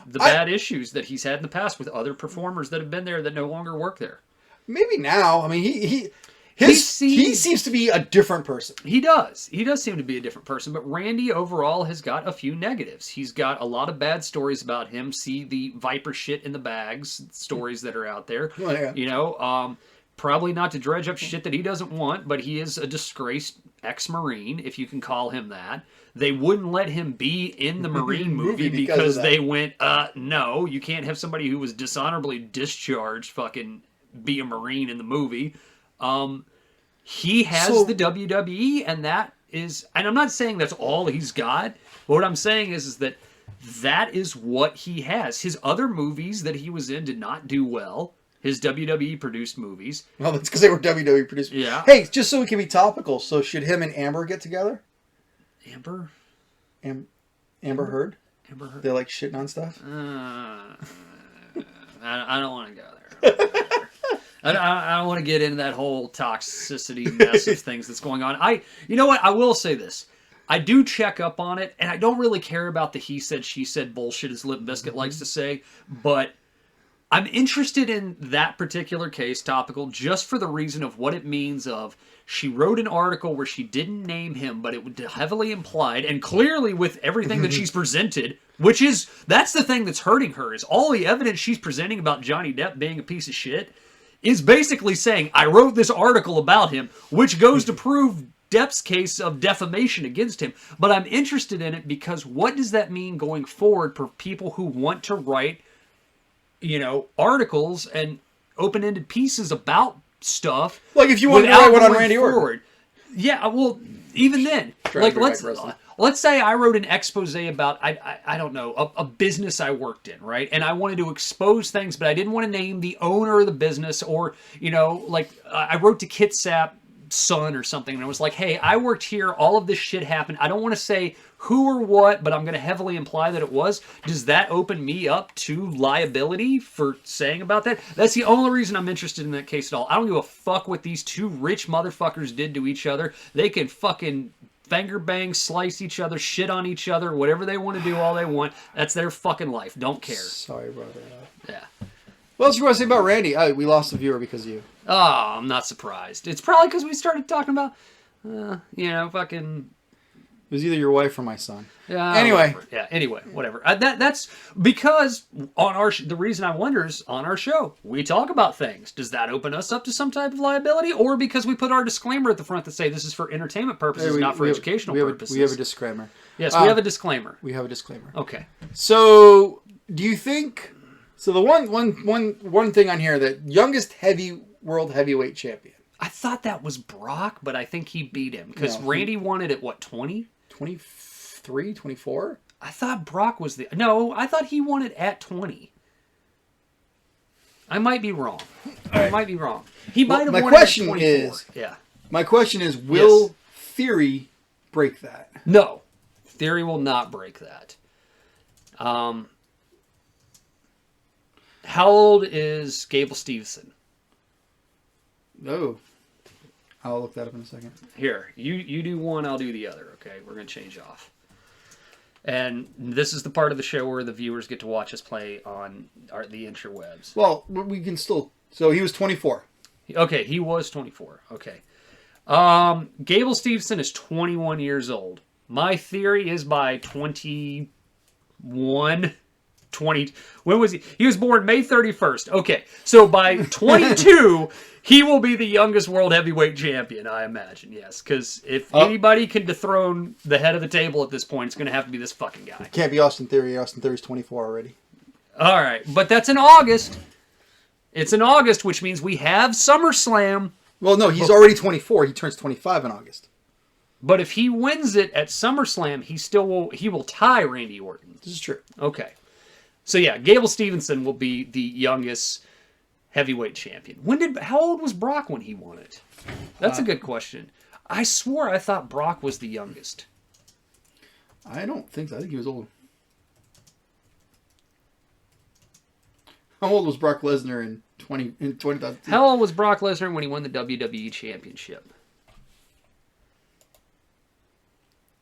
the bad issues that he's had in the past with other performers that have been there that no longer work there. Maybe now. I mean, he seems to be a different person. He does. He does seem to be a different person. But Randy overall has got a few negatives. He's got a lot of bad stories about him. See the Viper shit in the bags stories that are out there. Oh, yeah. Probably not to dredge up shit that he doesn't want, but he is a disgraced ex-Marine, if you can call him that. They wouldn't let him be in the Marine movie because they went, no, you can't have somebody who was dishonorably discharged fucking be a Marine in the movie. He has the WWE, and that is, and I'm not saying that's all he's got, but what I'm saying is that is what he has. His other movies that he was in did not do well. His WWE produced movies. Well, that's because they were WWE produced. Yeah. Hey, just so we can be topical, so should him and Amber get together? Amber Heard? Amber Heard. They like shitting on stuff? I don't want to go there. I don't want to get into that whole toxicity mess of things that's going on. You know what? I will say this. I do check up on it, and I don't really care about the he said, she said bullshit, as Limp Bizkit likes to say, but I'm interested in that particular case, topical, just for the reason of what it means of she wrote an article where she didn't name him, but it would heavily implied, and clearly with everything that she's presented, that's the thing that's hurting her, is all the evidence she's presenting about Johnny Depp being a piece of shit is basically saying, I wrote this article about him, which goes to prove Depp's case of defamation against him. But I'm interested in it because what does that mean going forward for people who want to write, articles and open-ended pieces about stuff? Like if you want to write one on Randy Orton. Yeah, well, even then. Let's say I wrote an expose about, I don't know, a business I worked in, right? And I wanted to expose things, but I didn't want to name the owner of the business or, I wrote to Kitsap son or something, and I was like, hey, I worked here, all of this shit happened. I don't want to say who or what, but I'm going to heavily imply that it was. Does that open me up to liability for saying about that? That's the only reason I'm interested in that case at all. I don't give a fuck what these two rich motherfuckers did to each other. They can fucking finger bang, slice each other, shit on each other, whatever they want to do, all they want. That's their fucking life. Don't care. Sorry about that. Yeah. What else you want to say about Randy? We lost a viewer because of you. Oh, I'm not surprised. It's probably because we started talking about, fucking... It was either your wife or my son. Yeah. Anyway. Whatever. Yeah. Anyway, whatever. That's because on the reason I wonder is on our show we talk about things. Does that open us up to some type of liability, or because we put our disclaimer at the front that say this is for entertainment purposes, not for educational purposes? We have a disclaimer. Yes, we have a disclaimer. We have a disclaimer. Okay. So, do you think? So the one thing on here, that youngest world heavyweight champion. I thought that was Brock, but I think he beat him because Randy won it at what, 20? 23, 24? I thought Brock was I thought he won it at 20. I might be wrong. I might be wrong. He might have won it at 24. My question is, will Theory break that? No. Theory will not break that. How old is Gable Steveson? Oh. I'll look that up in a second. Here, you do one, I'll do the other, okay? We're going to change off. And this is the part of the show where the viewers get to watch us play on the interwebs. Well, we can still... So he was 24. Okay, he was 24. Okay. Gable Steveson is 21 years old. My theory is by 20... When was he? He was born May 31st. Okay, so by 22, he will be the youngest world heavyweight champion, I imagine. Yes, because if anybody can dethrone the head of the table at this point, it's going to have to be this fucking guy. Can't be Austin Theory. Austin Theory's 24 already. All right, but that's in August. It's in August, which means we have SummerSlam. Well, no, he's already 24. He turns 25 in August. But if he wins it at SummerSlam, he will tie Randy Orton. This is true. Okay. So yeah, Gable Steveson will be the youngest heavyweight champion. How old was Brock when he won it? That's a good question. I swore I thought Brock was the youngest. I don't think so. I think he was old. How old was Brock Lesnar in 20,000? How old was Brock Lesnar when he won the WWE Championship?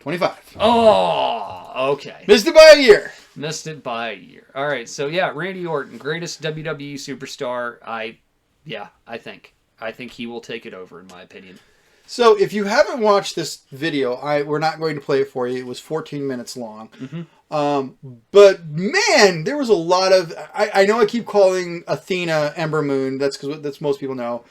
25. Oh, okay. Missed it by a year. Missed it by a year. All right, so yeah, Randy Orton, greatest WWE superstar. I think he will take it over, in my opinion. So if you haven't watched this video, we're not going to play it for you. It was 14 minutes long. Mm-hmm. But man, there was a lot of... I know I keep calling Athena Ember Moon. That's because that's most people know.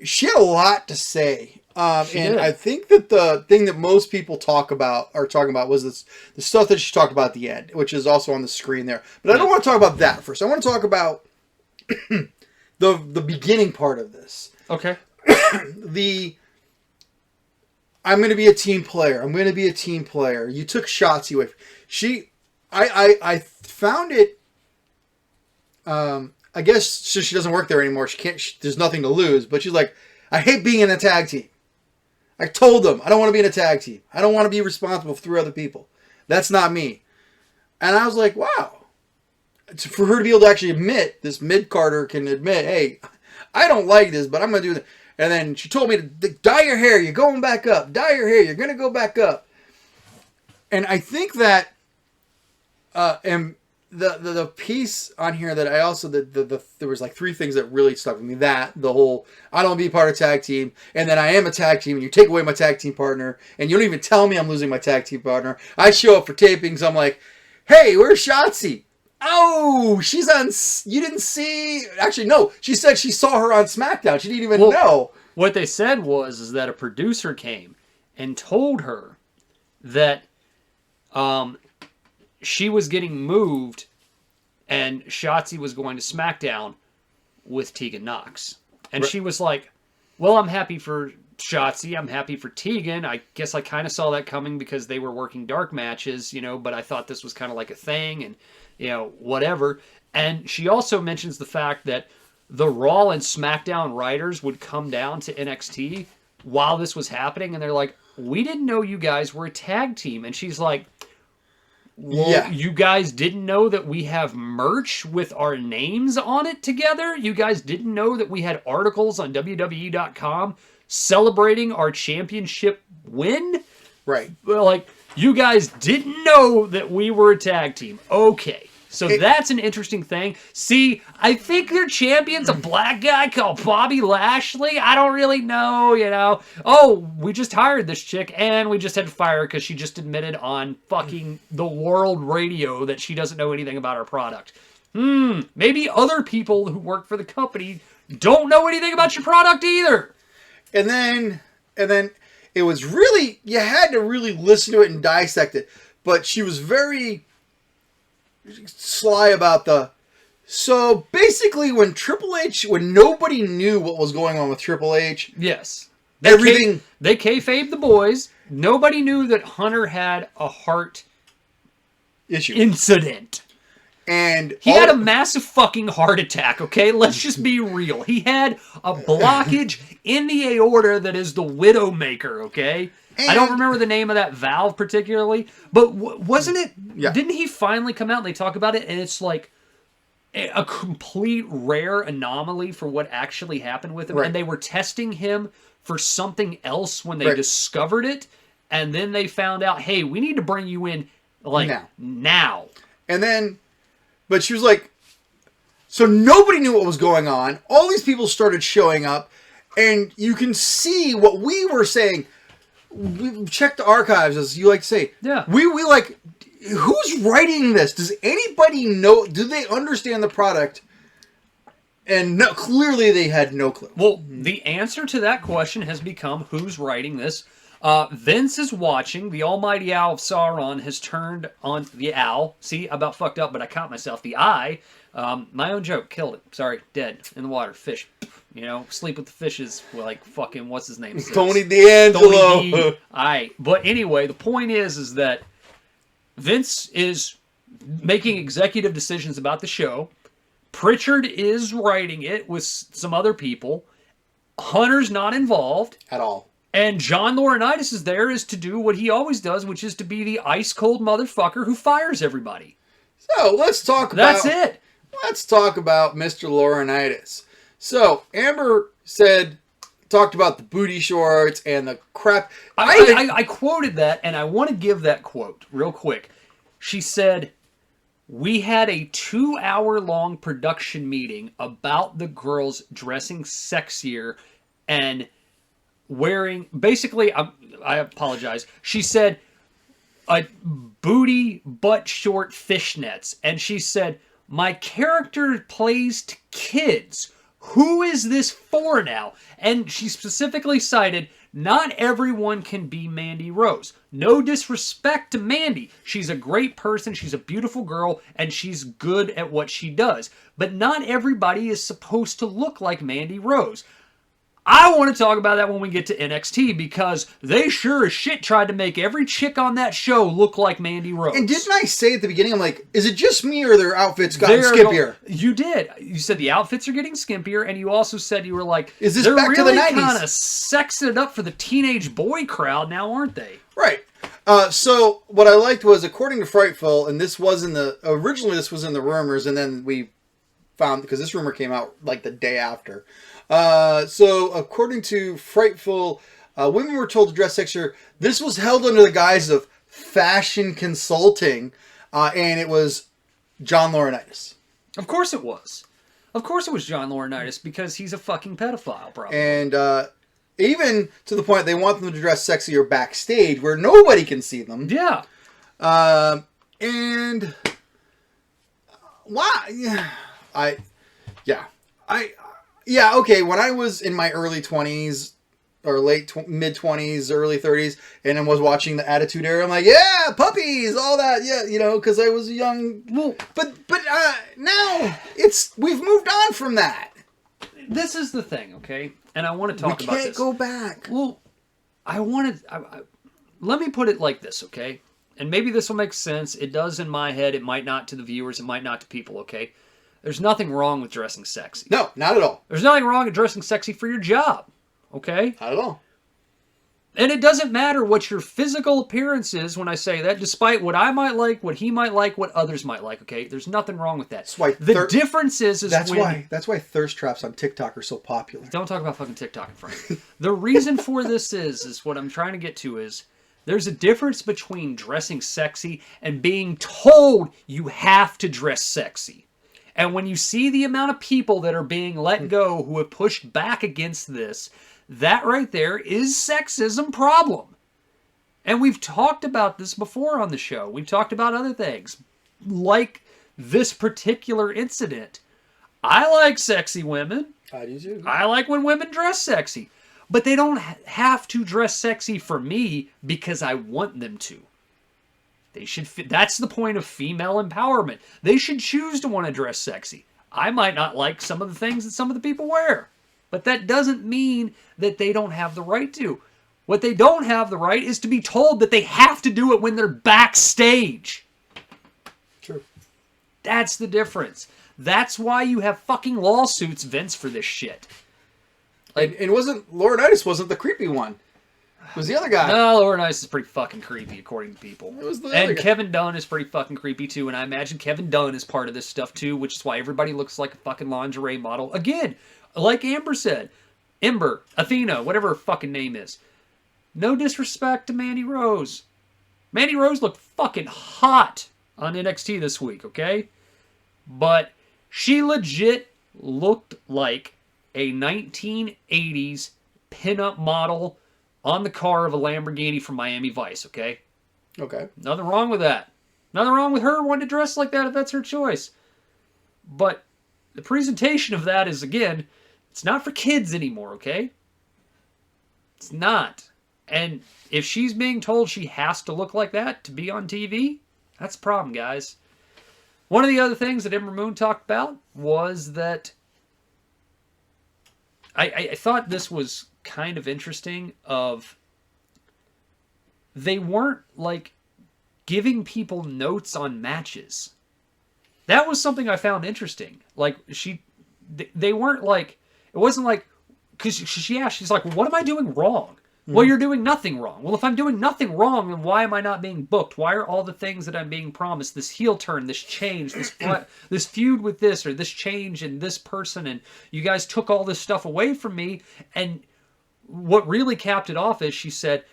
She had a lot to say. And I think that the thing that most people are talking about was the stuff that she talked about at the end, which is also on the screen there. But I don't want to talk about that first. I want to talk about the beginning part of this. Okay. I'm going to be a team player. I'm going to be a team player. You took Shotzi away. I found it. I guess since she doesn't work there anymore, there's nothing to lose. But she's like, I hate being in a tag team. I told them I don't want to be in a tag team. I don't want to be responsible for 3 other people. That's not me. And I was like, wow. For her to be able to actually admit, this mid-carder can admit, hey, I don't like this, but I'm going to do this. And then she told me to dye your hair. You're going back up. Dye your hair. You're going to go back up. And I think that, and the piece on here that I also, there was like 3 things that really stuck with me. The whole, I don't want to be part of a tag team. And then I am a tag team and you take away my tag team partner. And you don't even tell me I'm losing my tag team partner. I show up for tapings. I'm like, hey, where's Shotzi? Oh, she's on... You didn't see... Actually, no. She said she saw her on SmackDown. She didn't even know. What they said was that a producer came and told her that she was getting moved and Shotzi was going to SmackDown with Tegan Nox. And she was like, well, I'm happy for Shotzi. I'm happy for Tegan. I guess I kind of saw that coming because they were working dark matches, but I thought this was kind of like a thing and... whatever. And she also mentions the fact that the Raw and SmackDown writers would come down to NXT while this was happening, and they're like, we didn't know you guys were a tag team. And she's like, well, Yeah. you guys didn't know that we have merch with our names on it together? You guys didn't know that we had articles on WWE.com celebrating our championship win? Right. Well, like, you guys didn't know that we were a tag team. Okay. So that's an interesting thing. See, I think their champion's a black guy called Bobby Lashley. I don't really know, you know. Oh, we just hired this chick, and we just had to fire her because she just admitted on fucking the world radio that she doesn't know anything about our product. Maybe other people who work for the company don't know anything about your product either. And then it was really, you had to really listen to it and dissect it. But she was very sly about so basically when nobody knew what was going on with Triple H. Yes. Everything. They kayfabed the boys. Nobody knew that Hunter had a heart Issue. incident. And He had a massive fucking heart attack, okay? Let's just be real. He had a blockage in the aorta that is the Widowmaker, okay? I don't remember the name of that valve particularly, but wasn't it... Yeah. Didn't he finally come out and they talk about it, and it's like a complete rare anomaly for what actually happened with him, Right. and they were testing him for something else when they discovered it, and then they found out, hey, we need to bring you in, like, now. And then... But she was like, so nobody knew what was going on. All these people started showing up, and you can see what we were saying. We checked the archives, as you like to say. Yeah. We like, who's writing this? Does anybody know? Do they understand the product? And no, clearly they had no clue. Well, the answer to that question has become who's writing this. Vince is watching. The almighty owl of Sauron has turned on the owl. See, I about fucked up, but I caught myself. The eye. My own joke. Killed it. Sorry. Dead. In the water. Fish. You know, sleep with the fishes. Like fucking, what's his name? Tony D'Angelo. Tony D. Alright. But anyway, the point is that Vince is making executive decisions about the show. Pritchard is writing it with some other people. Hunter's not involved. At all. And John Laurinaitis is there to do what he always does, which is to be the ice-cold motherfucker who fires everybody. So, let's talk about... That's it. Let's talk about Mr. Laurinaitis. So, Amber talked about the booty shorts and the crap. I quoted that, and I want to give that quote real quick. She said, we had a 2-hour-long production meeting about the girls dressing sexier and wearing, basically, I apologize. She said, a booty butt short fishnets. And she said, my character plays to kids. Who is this for now? And she specifically cited, not everyone can be Mandy Rose. No disrespect to Mandy. She's a great person, she's a beautiful girl, and she's good at what she does. But not everybody is supposed to look like Mandy Rose. I want to talk about that when we get to NXT, because they sure as shit tried to make every chick on that show look like Mandy Rose. And didn't I say at the beginning, I'm like, is it just me or their outfits gotten skimpier? You did. You said the outfits are getting skimpier, and you also said you were like, is this they're back really to the 90s? kind of sexing it up for the teenage boy crowd now, aren't they? Right. So what I liked was, according to Frightful, and this was originally this was in the rumors, and then we found, because this rumor came out like the day after. So according to Frightful, women were told to dress sexier. This was held under the guise of fashion consulting, and it was John Laurinaitis. Of course it was. Of course it was John Laurinaitis, because he's a fucking pedophile, probably. And even to the point they want them to dress sexier backstage where nobody can see them. Yeah. And why? Okay, when I was in my early 20s, or mid-20s, early 30s, and I was watching the Attitude Era, I'm like, yeah, puppies, all that, yeah, you know, because I was young. Well, but now, we've moved on from that. This is the thing, okay? And I want to talk about this. We can't go back. Well, let me put it like this, okay? And maybe this will make sense. It does in my head. It might not to the viewers. It might not to people, okay? There's nothing wrong with dressing sexy. No, not at all. There's nothing wrong with dressing sexy for your job. Okay? Not at all. And it doesn't matter what your physical appearance is when I say that, despite what I might like, what he might like, what others might like, okay? There's nothing wrong with that. That's why the difference is that's why thirst traps on TikTok are so popular. Don't talk about fucking TikTok in front of me. The reason for this is what I'm trying to get to is there's a difference between dressing sexy and being told you have to dress sexy. And when you see the amount of people that are being let go who have pushed back against this, that right there is sexism problem. And we've talked about this before on the show. We've talked about other things, like this particular incident. I like sexy women. I do too. I like when women dress sexy. But they don't have to dress sexy for me because I want them to. They should. That's the point of female empowerment. They should choose to want to dress sexy. I might not like some of the things that some of the people wear. But that doesn't mean that they don't have the right to. What they don't have the right is to be told that they have to do it when they're backstage. True. That's the difference. That's why you have fucking lawsuits, Vince, for this shit. Like, and Laurinaitis wasn't the creepy one. It was the other guy. No, Laurinaitis is pretty fucking creepy, according to people. It was the and other guy. Kevin Dunn is pretty fucking creepy, too. And I imagine Kevin Dunn is part of this stuff, too, which is why everybody looks like a fucking lingerie model. Again, like Amber said, Ember, Athena, whatever her fucking name is. No disrespect to Mandy Rose. Mandy Rose looked fucking hot on NXT this week, okay? But she legit looked like a 1980s pinup model on the car of a Lamborghini from Miami Vice, okay? Okay. Nothing wrong with that. Nothing wrong with her wanting to dress like that if that's her choice. But the presentation of that is, again, it's not for kids anymore, okay? It's not. And if she's being told she has to look like that to be on TV, that's a problem, guys. One of the other things that Ember Moon talked about was that I thought this was kind of interesting of they weren't like giving people notes on matches. That was something I found interesting. Like they weren't like, it wasn't like, because she asked, she's like, well, what am I doing wrong? Well, you're doing nothing wrong. Well, if I'm doing nothing wrong, then why am I not being booked? Why are all the things that I'm being promised, this heel turn, this change, this feud with this, or this change in this person, and you guys took all this stuff away from me? And what really capped it off is she said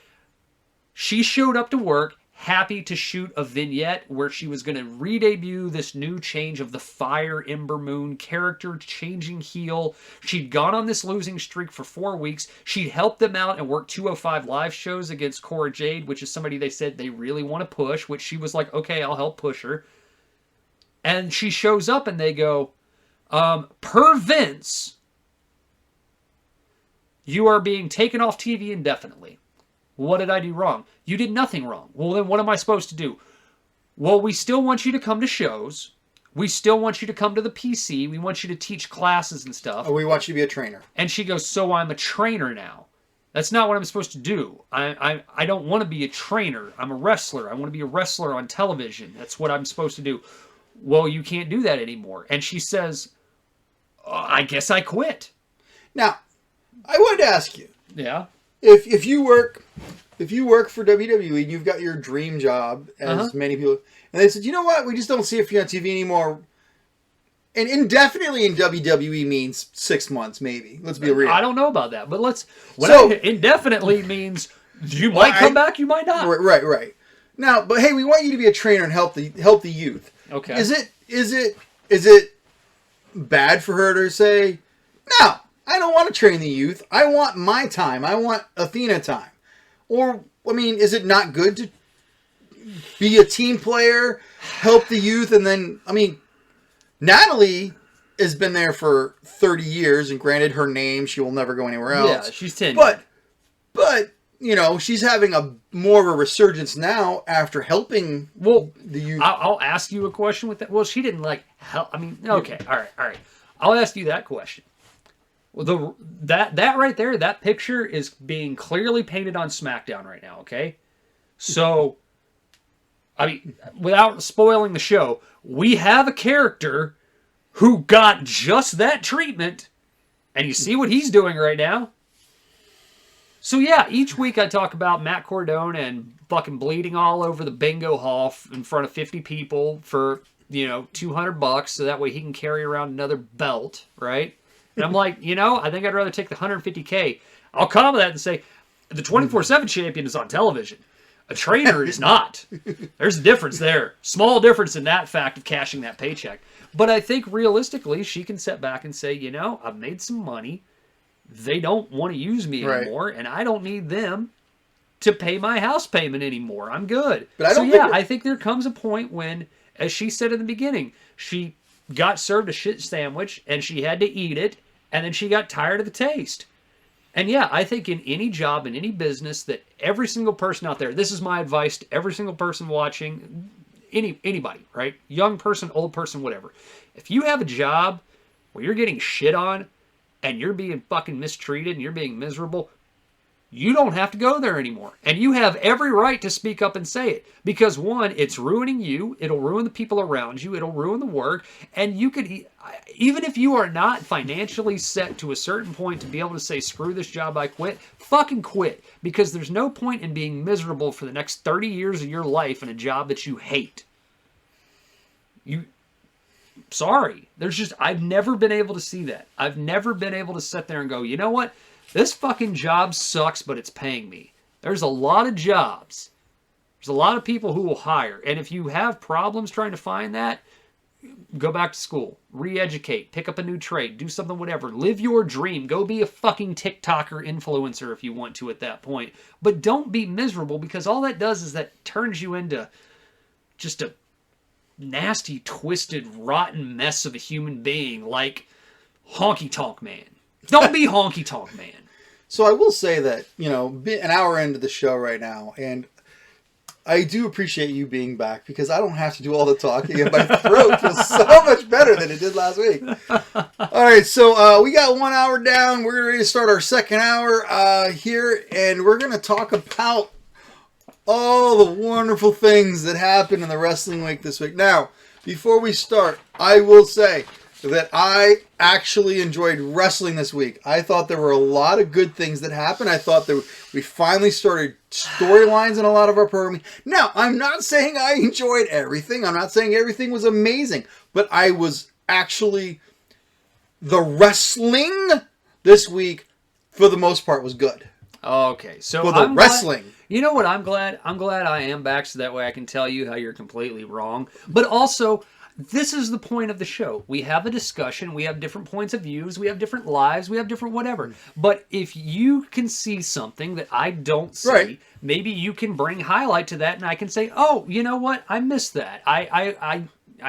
she showed up to work happy to shoot a vignette where she was going to re-debut this new change of the Fire Ember Moon character, changing heel. She'd gone on this losing streak for 4 weeks. She'd helped them out and worked 205 live shows against Cora Jade, which is somebody they said they really want to push, which she was like, okay, I'll help push her. And she shows up and they go, per Vince, you are being taken off TV indefinitely. What did I do wrong? You did nothing wrong. Well, then what am I supposed to do? Well, we still want you to come to shows. We still want you to come to the PC. We want you to teach classes and stuff. Oh, we want you to be a trainer. And she goes, so I'm a trainer now. That's not what I'm supposed to do. I don't want to be a trainer. I'm a wrestler. I want to be a wrestler on television. That's what I'm supposed to do. Well, you can't do that anymore. And she says, I guess I quit. Now, I wanted to ask you. Yeah. If you work for WWE and you've got your dream job, as many people, and they said, you know what, we just don't see it for you on TV anymore. And indefinitely in WWE means 6 months, maybe. Let's be real. I don't know about that, but indefinitely means you might come back, you might not. Right. Now, but hey, we want you to be a trainer and help the youth. Okay. Is it bad for her to say, no, I don't want to train the youth. I want my time. I want Athena time. Or, I mean, is it not good to be a team player, help the youth, and then, I mean, Natalie has been there for 30 years, and granted her name, she will never go anywhere else. Yeah, she's 10. But you know, she's having more of a resurgence now after helping the youth. I'll ask you a question with that. Well, she didn't help. I mean, okay, all right. I'll ask you that question. Well, that right there, that picture is being clearly painted on SmackDown right now, okay? So, I mean, without spoiling the show, we have a character who got just that treatment, and you see what he's doing right now. So yeah, each week I talk about Matt Cordone and fucking bleeding all over the bingo hall in front of 50 people for, $200, so that way he can carry around another belt, right? And I'm like, I think I'd rather take the $150K. I'll comment that and say, the 24/7 champion is on television. A trainer is not. There's a difference there. Small difference in that fact of cashing that paycheck. But I think realistically, she can sit back and say, I've made some money. They don't want to use me anymore, and I don't need them to pay my house payment anymore. I'm good. But I think there comes a point when, as she said in the beginning, she got served a shit sandwich, and she had to eat it, and then she got tired of the taste. And yeah, I think in any job, in any business, that every single person out there, this is my advice to every single person watching, anybody, right? Young person, old person, whatever. If you have a job where you're getting shit on, and you're being fucking mistreated, and you're being miserable, you don't have to go there anymore. And you have every right to speak up and say it. Because one, it's ruining you. It'll ruin the people around you. It'll ruin the work. And you could, even if you are not financially set to a certain point to be able to say, screw this job, I quit, fucking quit. Because there's no point in being miserable for the next 30 years of your life in a job that you hate. Sorry. I've never been able to see that. I've never been able to sit there and go, you know what? This fucking job sucks, but it's paying me. There's a lot of jobs. There's a lot of people who will hire. And if you have problems trying to find that, go back to school. Re-educate. Pick up a new trade. Do something, whatever. Live your dream. Go be a fucking TikToker influencer if you want to at that point. But don't be miserable, because all that does is that turns you into just a nasty, twisted, rotten mess of a human being like Honky Tonk Man. Don't be Honky Tonk Man. So I will say that, an hour into the show right now, and I do appreciate you being back, because I don't have to do all the talking, and my throat feels so much better than it did last week. All right, so we got 1 hour down. We're ready to start our second hour here, and we're going to talk about all the wonderful things that happened in the wrestling week this week. Now, before we start, I will say that I actually enjoyed wrestling this week. I thought there were a lot of good things that happened. I thought that we finally started storylines in a lot of our programming. Now, I'm not saying I enjoyed everything. I'm not saying everything was amazing. But I was actually... The wrestling this week, for the most part, was good. Okay, so for the wrestling. You know what? I'm glad I am back, so that way I can tell you how you're completely wrong. But also, this is the point of the show. We have a discussion. We have different points of views. We have different lives. We have different whatever. But if you can see something that I don't see, maybe you can bring highlight to that, and I can say, oh, you know what? I missed that. I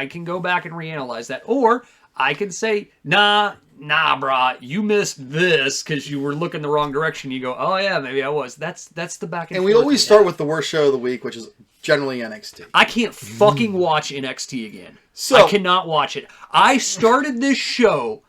can go back and reanalyze that. Or I can say, nah, brah, you missed this because you were looking the wrong direction. You go, oh yeah, maybe I was. That's the back and forth. And we always start with the worst show of the week, which is generally NXT. I can't fucking watch NXT again. I cannot watch it. I started this show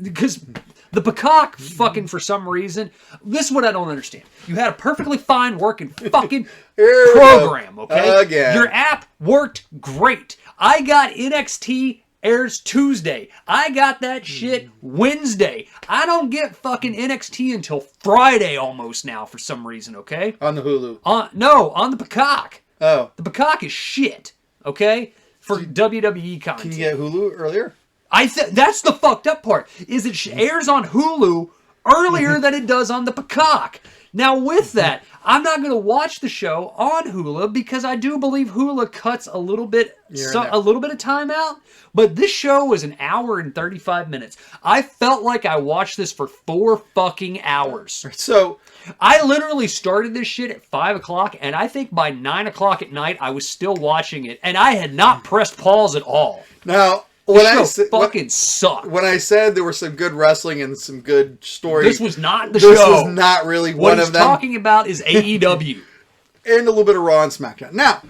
because the Peacock fucking, for some reason, this is what I don't understand. You had a perfectly fine working fucking program, okay? Again. Your app worked great. I got NXT airs Tuesday. I got that shit Wednesday. I don't get fucking NXT until Friday almost now for some reason, okay? On the Hulu. No, on the Peacock. Oh. The Peacock is shit, okay? For WWE content. Can you get Hulu earlier? That's the fucked up part, is it airs on Hulu earlier than it does on the Peacock. Now with that, I'm not going to watch the show on Hulu because I do believe Hulu cuts a little bit of time out. But this show was an hour and 35 minutes. I felt like I watched this for 4 fucking hours. So I literally started this shit at 5 o'clock, and I think by 9 o'clock at night I was still watching it, and I had not pressed pause at all. Now, fucking sucked. When I said there was some good wrestling and some good stories, this was not the show. This was not really one of them. What he's talking about is AEW. And a little bit of Raw and SmackDown. Now,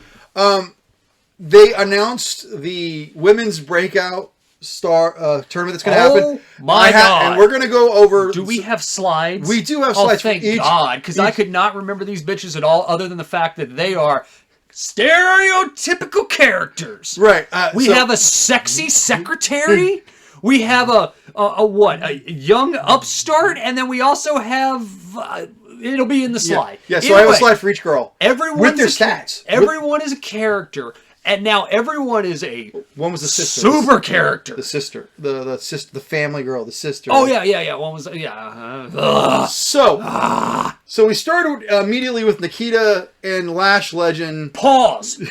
they announced the women's breakout star tournament that's going to happen. Oh my God. And we're going to go over... Do we have slides? We do have slides. Oh, thank God, because I could not remember these bitches at all, other than the fact that they are stereotypical characters. Right. We have a sexy secretary. We have a young upstart, and then we also have. It'll be in the slide. Yeah. So I have a slide for each girl. Everyone's with their stats. Everyone is a character, and now everyone is a one was the sister, super character. The sister, the sister, the family girl, the sister. Oh yeah. One was So we started immediately with Nikita and Lash Legend. Pause.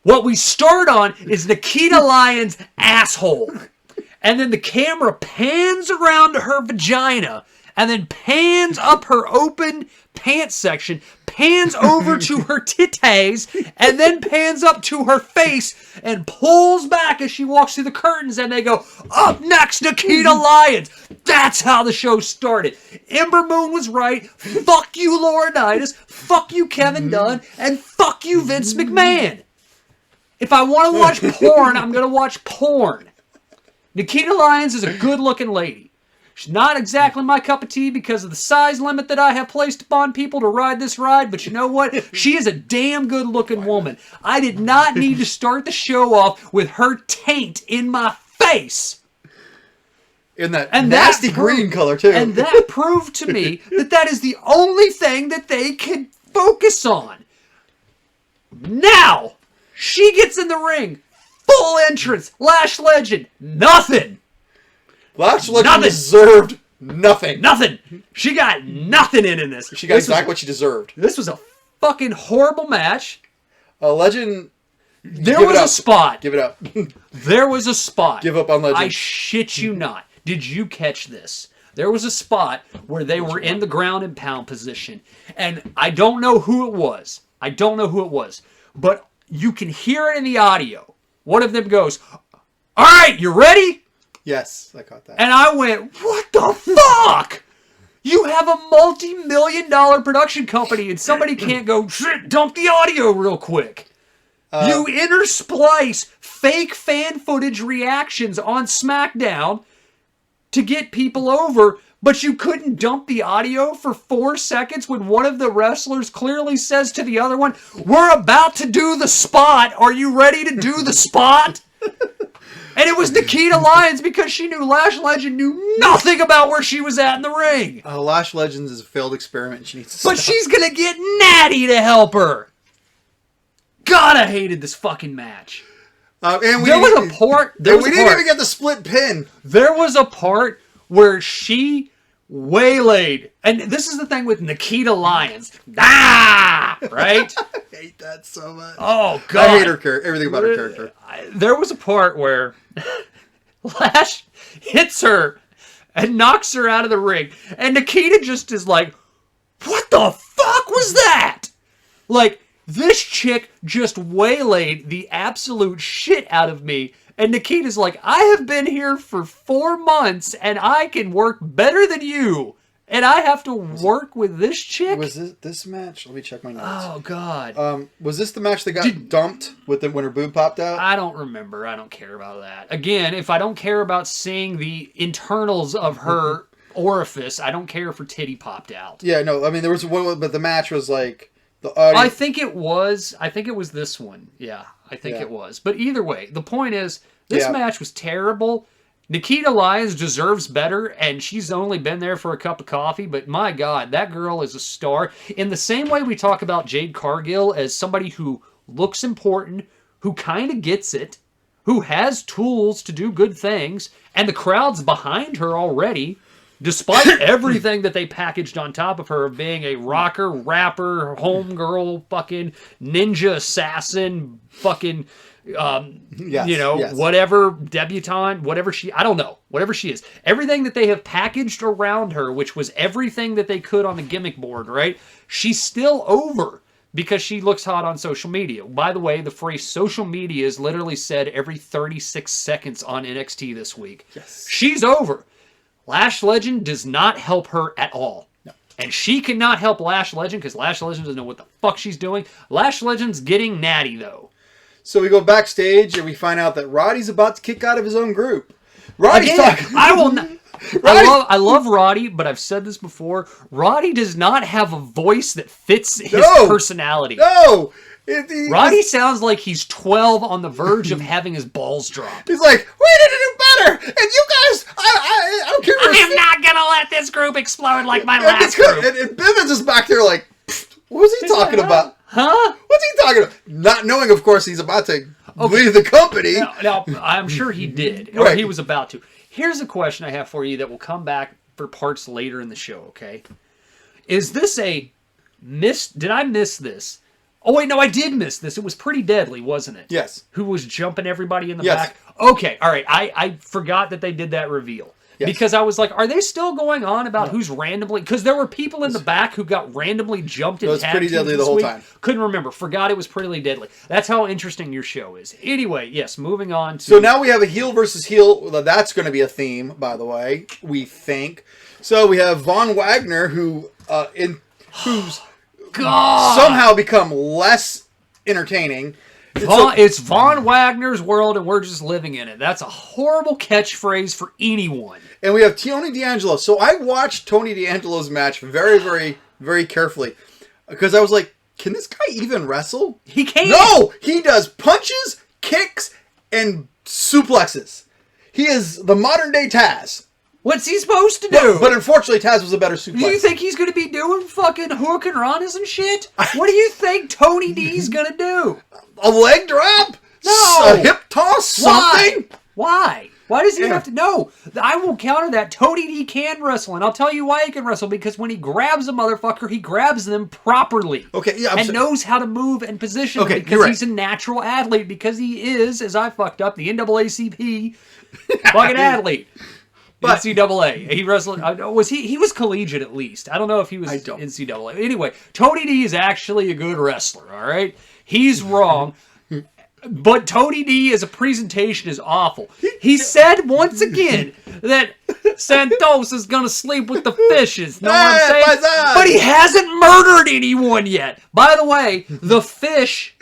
What we start on is Nikita Lyons' asshole, and then the camera pans around to her vagina. And then pans up her open pants section, pans over to her titties, and then pans up to her face and pulls back as she walks through the curtains, and they go, up next, Nikita Lyons. That's how the show started. Ember Moon was right. Fuck you, Laurinaitis. Fuck you, Kevin Dunn. And fuck you, Vince McMahon. If I want to watch porn, I'm going to watch porn. Nikita Lyons is a good-looking lady. She's not exactly my cup of tea because of the size limit that I have placed upon people to ride this ride, but you know what? She is a damn good-looking woman. I did not need to start the show off with her taint in my face. In that nasty green color, too. And that proved to me that is the only thing that they can focus on. Now, she gets in the ring. Full entrance. Lash Legend. Nothing. Lash Legend deserved nothing. Nothing. She got nothing in this. She got exactly what she deserved. This was a fucking horrible match. Legend. There was a spot. Give it up. There was a spot. Give up on Legend. I shit you not. Did you catch this? There was a spot where they were in the ground and pound position. And I don't know who it was. But you can hear it in the audio. One of them goes, all right, you ready? Yes, I caught that. And I went, what the fuck? You have a multi-million-dollar production company and somebody can't go, shit, dump the audio real quick. You intersplice fake fan footage reactions on SmackDown to get people over, but you couldn't dump the audio for 4 seconds when one of the wrestlers clearly says to the other one, we're about to do the spot. Are you ready to do the spot? And it was Nikita Lyons because she knew Lash Legend knew nothing about where she was at in the ring. Lash Legends is a failed experiment. She needs to But stop. she's going to get Natty to help her. God, I hated this fucking match. There was a part... We didn't even get the split pin. There was a part where she waylaid. And this is the thing with Nikita Lyons. Right? I hate that so much. Oh, God. I hate her character. Everything about her character. There was a part where Lash hits her and knocks her out of the ring. And Nikita just is like, what the fuck was that? Like, this chick just waylaid the absolute shit out of me. And Nikita's like, I have been here for 4 months and I can work better than you. And I have to work with this chick? Was this match? Let me check my notes. Oh, God. Was this the match that got dumped when her boob popped out? I don't remember. I don't care about that. Again, if I don't care about seeing the internals of her orifice, I don't care if her titty popped out. Yeah, no. I mean, there was one, but the match was like the audio. I think it was this one. Yeah, I think it was. But either way, the point is, this match was terrible. Nikita Lyons deserves better, and she's only been there for a cup of coffee, but my God, that girl is a star. In the same way we talk about Jade Cargill as somebody who looks important, who kind of gets it, who has tools to do good things, and the crowd's behind her already, despite everything that they packaged on top of her of being a rocker, rapper, homegirl, fucking ninja assassin, fucking... whatever debutante, whatever she is, everything that they have packaged around her, which was everything that they could on the gimmick board, right? She's still over because she looks hot on social media. By the way, the phrase social media is literally said every 36 seconds on NXT this week. Yes. She's over. Lash Legend does not help her at all. No. And she cannot help Lash Legend because Lash Legend doesn't know what the fuck she's doing. Lash Legend's getting natty, though. So we go backstage and we find out that Roddy's about to kick out of his own group. Roddy's talking. I will not. Right? I love Roddy, but I've said this before. Roddy does not have a voice that fits his personality. No. Roddy sounds like he's 12 on the verge of having his balls dropped. He's like, we need to do better, and you guys, I don't care. I am not gonna let this group explode like my last group. And Bivens is back there like, what was he talking about? Huh? What's he talking about? Not knowing, of course, he's about to leave the company. Now, I'm sure he did, or Right. he was about to. Here's a question I have for you that will come back for parts later in the show, okay? Is this a miss? Did I miss this? Oh, wait, no, I did miss this. It was Pretty Deadly, wasn't it? Yes. Who was jumping everybody in the Yes. back? Okay, all right. I forgot that they did that reveal. Yes. Because I was like, are they still going on about who's randomly... Because there were people in the back who got randomly jumped in It was tag Pretty teams Deadly this the whole week. time. Couldn't remember. Forgot it was Pretty Deadly. That's how interesting your show is. Anyway, yes, moving on to... So now we have a heel versus heel. Well, that's going to be a theme, by the way, we think. So we have Von Wagner, who's God! somehow become less entertaining. It's Von Wagner's world, and we're just living in it. That's a horrible catchphrase for anyone. And we have Tony D'Angelo. So I watched Tony D'Angelo's match very, very, very carefully. Because I was like, can this guy even wrestle? He can't. No! He does punches, kicks, and suplexes. He is the modern day Taz. What's he supposed to do? But unfortunately, Taz was a better suplex. Do you think he's going to be doing fucking hook and runners and shit? What do you think Tony D's going to do? A leg drop? No. A hip toss? Something? Why? Why does he have to? No, I will counter that. Tony D can wrestle, and I'll tell you why he can wrestle. Because when he grabs a motherfucker, he grabs them properly. Okay, yeah, and knows how to move and position them Okay, because you're right. he's a natural athlete. Because he is, as I fucked up, the NAACP fucking athlete. But- NCAA. He wrestled. Was he? He was collegiate at least. I don't know if he was NCAA. Anyway, Tony D is actually a good wrestler. All right, he's wrong. But Tony D as a presentation is awful. He said once again that Santos is going to sleep with the fishes. Know what I'm saying? Paisan! But he hasn't murdered anyone yet. By the way, the fish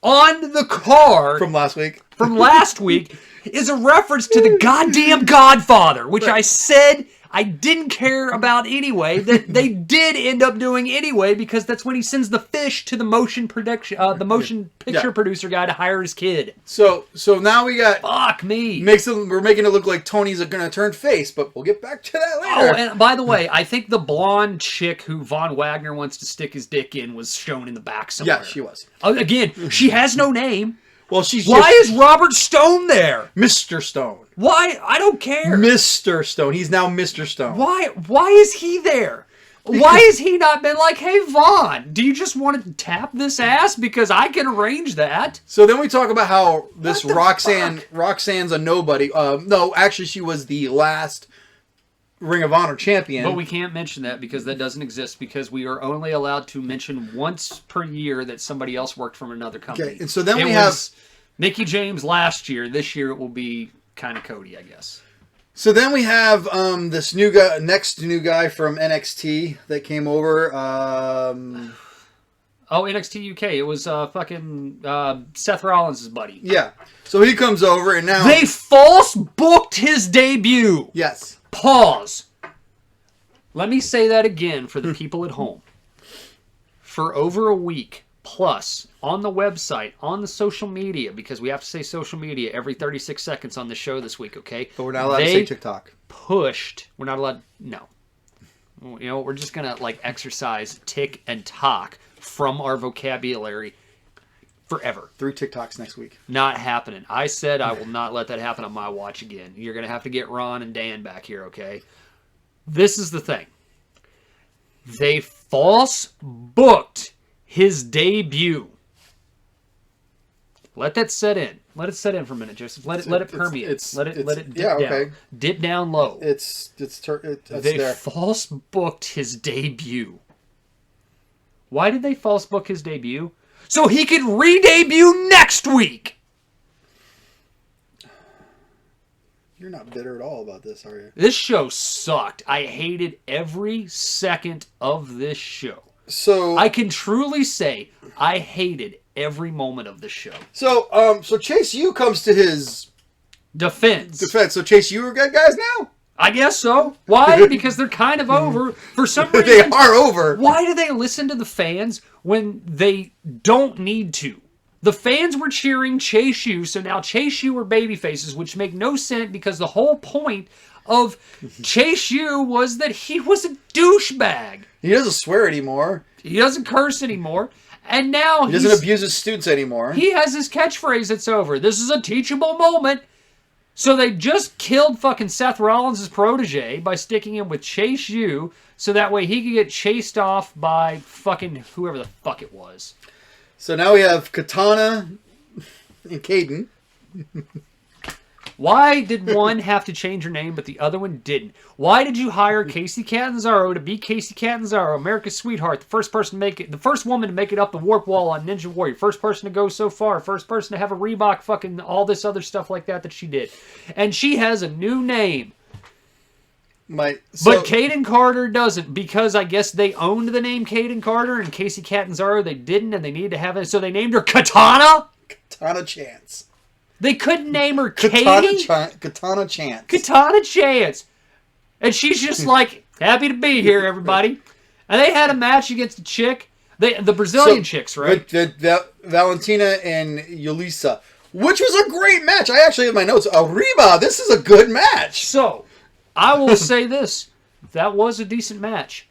on the car From last week. from last week is a reference to the goddamn Godfather, which I said I didn't care about anyway, that they did end up doing anyway, because that's when he sends the fish to the motion production, the motion picture producer guy to hire his kid. So now we got... Fuck me. We're making it look like Tony's going to turn face, but we'll get back to that later. Oh, and by the way, I think the blonde chick who Von Wagner wants to stick his dick in was shown in the back somewhere. Yeah, she was. Again, she has no name. Well, she's Why is Robert Stone there? Mr. Stone. Why? I don't care. Mr. Stone. He's now Mr. Stone. Why is he there? Why has he not been like, hey, Vaughn, do you just want to tap this ass? Because I can arrange that. So then we talk about how this What the Roxanne's a nobody. No, actually, she was the last Ring of Honor champion. But we can't mention that because that doesn't exist, because we are only allowed to mention once per year that somebody else worked from another company. Okay, and so then we was Mickey James last year. This year it will be kind of Cody, I guess. So then we have this new guy from NXT that came over. NXT UK. It was fucking Seth Rollins' buddy. Yeah. So he comes over and now They false booked his debut. Yes. Pause. Let me say that again for the people at home. For over a week plus on the website, on the social media, because we have to say social media every 36 seconds on the show this week, okay? But we're not allowed to say TikTok. We're not allowed. No. You know, we're just going to exercise tick and talk from our vocabulary forever. 3 TikToks next week. Not happening. I said I will not let that happen on my watch again. You're going to have to get Ron and Dan back here, okay? This is the thing. They false booked his debut. Let that set in. Let it set in for a minute, Joseph. Let it permeate. Let it dip down. Okay. Dip down low. It's They there. false booked his debut. Why did they false book his debut? So he could re-debut next week. You're not bitter at all about this, are you? This show sucked. I hated every second of this show. So I can truly say I hated every moment of the show. So Chase U comes to his Defense. defense. So Chase U are good guys now? I guess so. Why? Because they're kind of over. For some reason, They are over. Why do they listen to the fans when they don't need to? The fans were cheering Chase U, so now Chase U are baby faces, which make no sense because the whole point of Chase U was that he was a douchebag. He doesn't swear anymore. He doesn't curse anymore. And now He doesn't abuse his students anymore. he has his catchphrase that's over. This is a teachable moment. So they just killed fucking Seth Rollins' protege by sticking him with Chase U so that way he could get chased off by fucking whoever the fuck it was. So now we have Katana and Caden. Why did one have to change her name but the other one didn't? Why did you hire Casey Catanzaro to be Casey Catanzaro, America's sweetheart, the first person to make it, the first woman to make it up the warp wall on Ninja Warrior, first person to go so far, first person to have a Reebok, fucking all this other stuff like that she did. And she has a new name. But Caden Carter doesn't, because I guess they owned the name Caden Carter and Casey Catanzaro they didn't, and they needed to have it, so they named her Katana? Katana Chance. They couldn't name her Katie? Katana Chance. Katana Chance. And she's just like, happy to be here, everybody. And they had a match against a chick, the Brazilian chicks, right? Valentina and Yulisa, which was a great match. I actually have my notes. Arriba, this is a good match. So, I will say this. That was a decent match.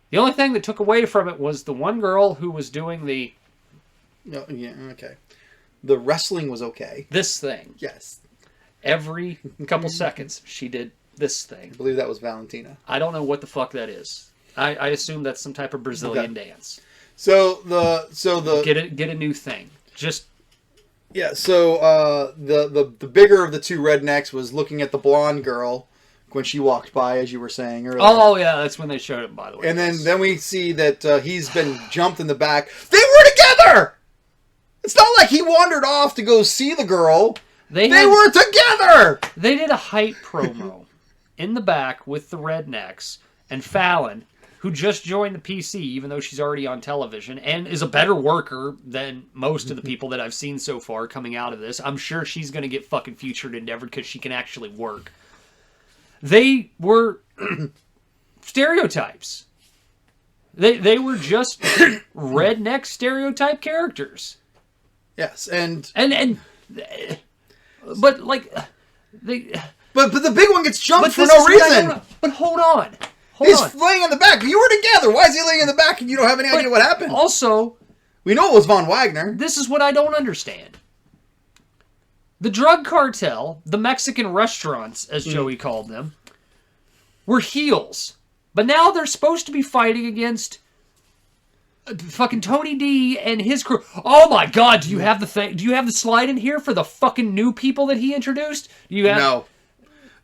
The only thing that took away from it was the one girl who was doing the... No, yeah, okay. The wrestling was okay. This thing. Yes. Every couple seconds, she did this thing. I believe that was Valentina. I don't know what the fuck that is. I assume that's some type of Brazilian dance. So get a new thing. Just yeah. So the bigger of the two rednecks was looking at the blonde girl when she walked by, as you were saying earlier. Oh yeah, that's when they showed it. By the way, and then we see that he's been jumped in the back. They were together. It's not like he wandered off to go see the girl. They were together. They did a hype promo in the back with the rednecks and Fallon, who just joined the PC, even though she's already on television, and is a better worker than most of the people that I've seen so far coming out of this. I'm sure she's going to get fucking featured Endeavor because she can actually work. They were stereotypes. They were just redneck stereotype characters. Yes, but like they. But the big one gets jumped for no reason. But hold on. He's laying in the back. You were together. Why is he laying in the back and you don't have any idea what happened? Also, we know it was Von Wagner. This is what I don't understand. The drug cartel, the Mexican restaurants, as Joey called them, were heels. But now they're supposed to be fighting against fucking Tony D and his crew. Oh my God! Do you have the thing? Do you have the slide in here for the fucking new people that he introduced? Do you have?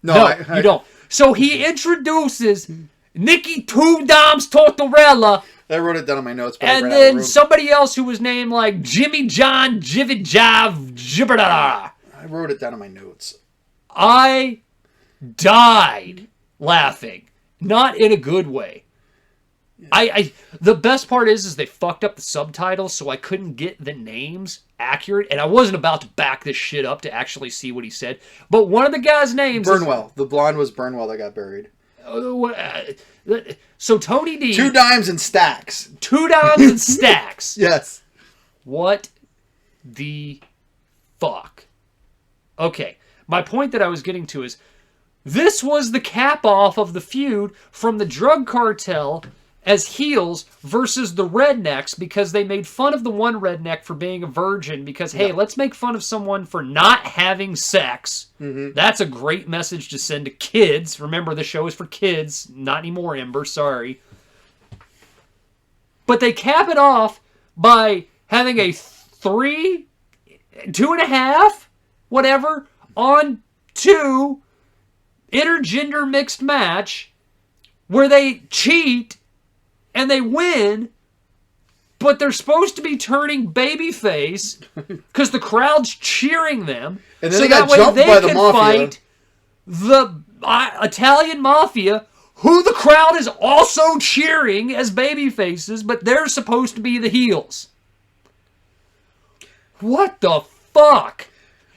No, you don't. So he introduces Nikki Two Doms Tortorella. I wrote it down on my notes. But and then somebody else who was named like Jimmy John Jivit Jav Jibbada. I wrote it down on my notes. I died laughing, not in a good way. The best part is they fucked up the subtitles, so I couldn't get the names accurate, and I wasn't about to back this shit up to actually see what he said. But one of the guys' names Burnwell. The blonde was Burnwell that got buried. So Tony D. 2 dimes and stacks. 2 dimes and stacks. Yes. What the fuck? Okay, my point that I was getting to is this was the cap off of the feud from the drug cartel as heels versus the rednecks because they made fun of the one redneck for being a virgin because, hey, let's make fun of someone for not having sex. Mm-hmm. That's a great message to send to kids. Remember, the show is for kids. Not anymore, Ember. Sorry. But they cap it off by having a 3, 2.5, whatever, on 2 intergender mixed match where they cheat and they win, but they're supposed to be turning babyface because the crowd's cheering them. And then so they got jumped by the mafia. Fight the Italian mafia, who the crowd is also cheering as babyfaces, but they're supposed to be the heels. What the fuck?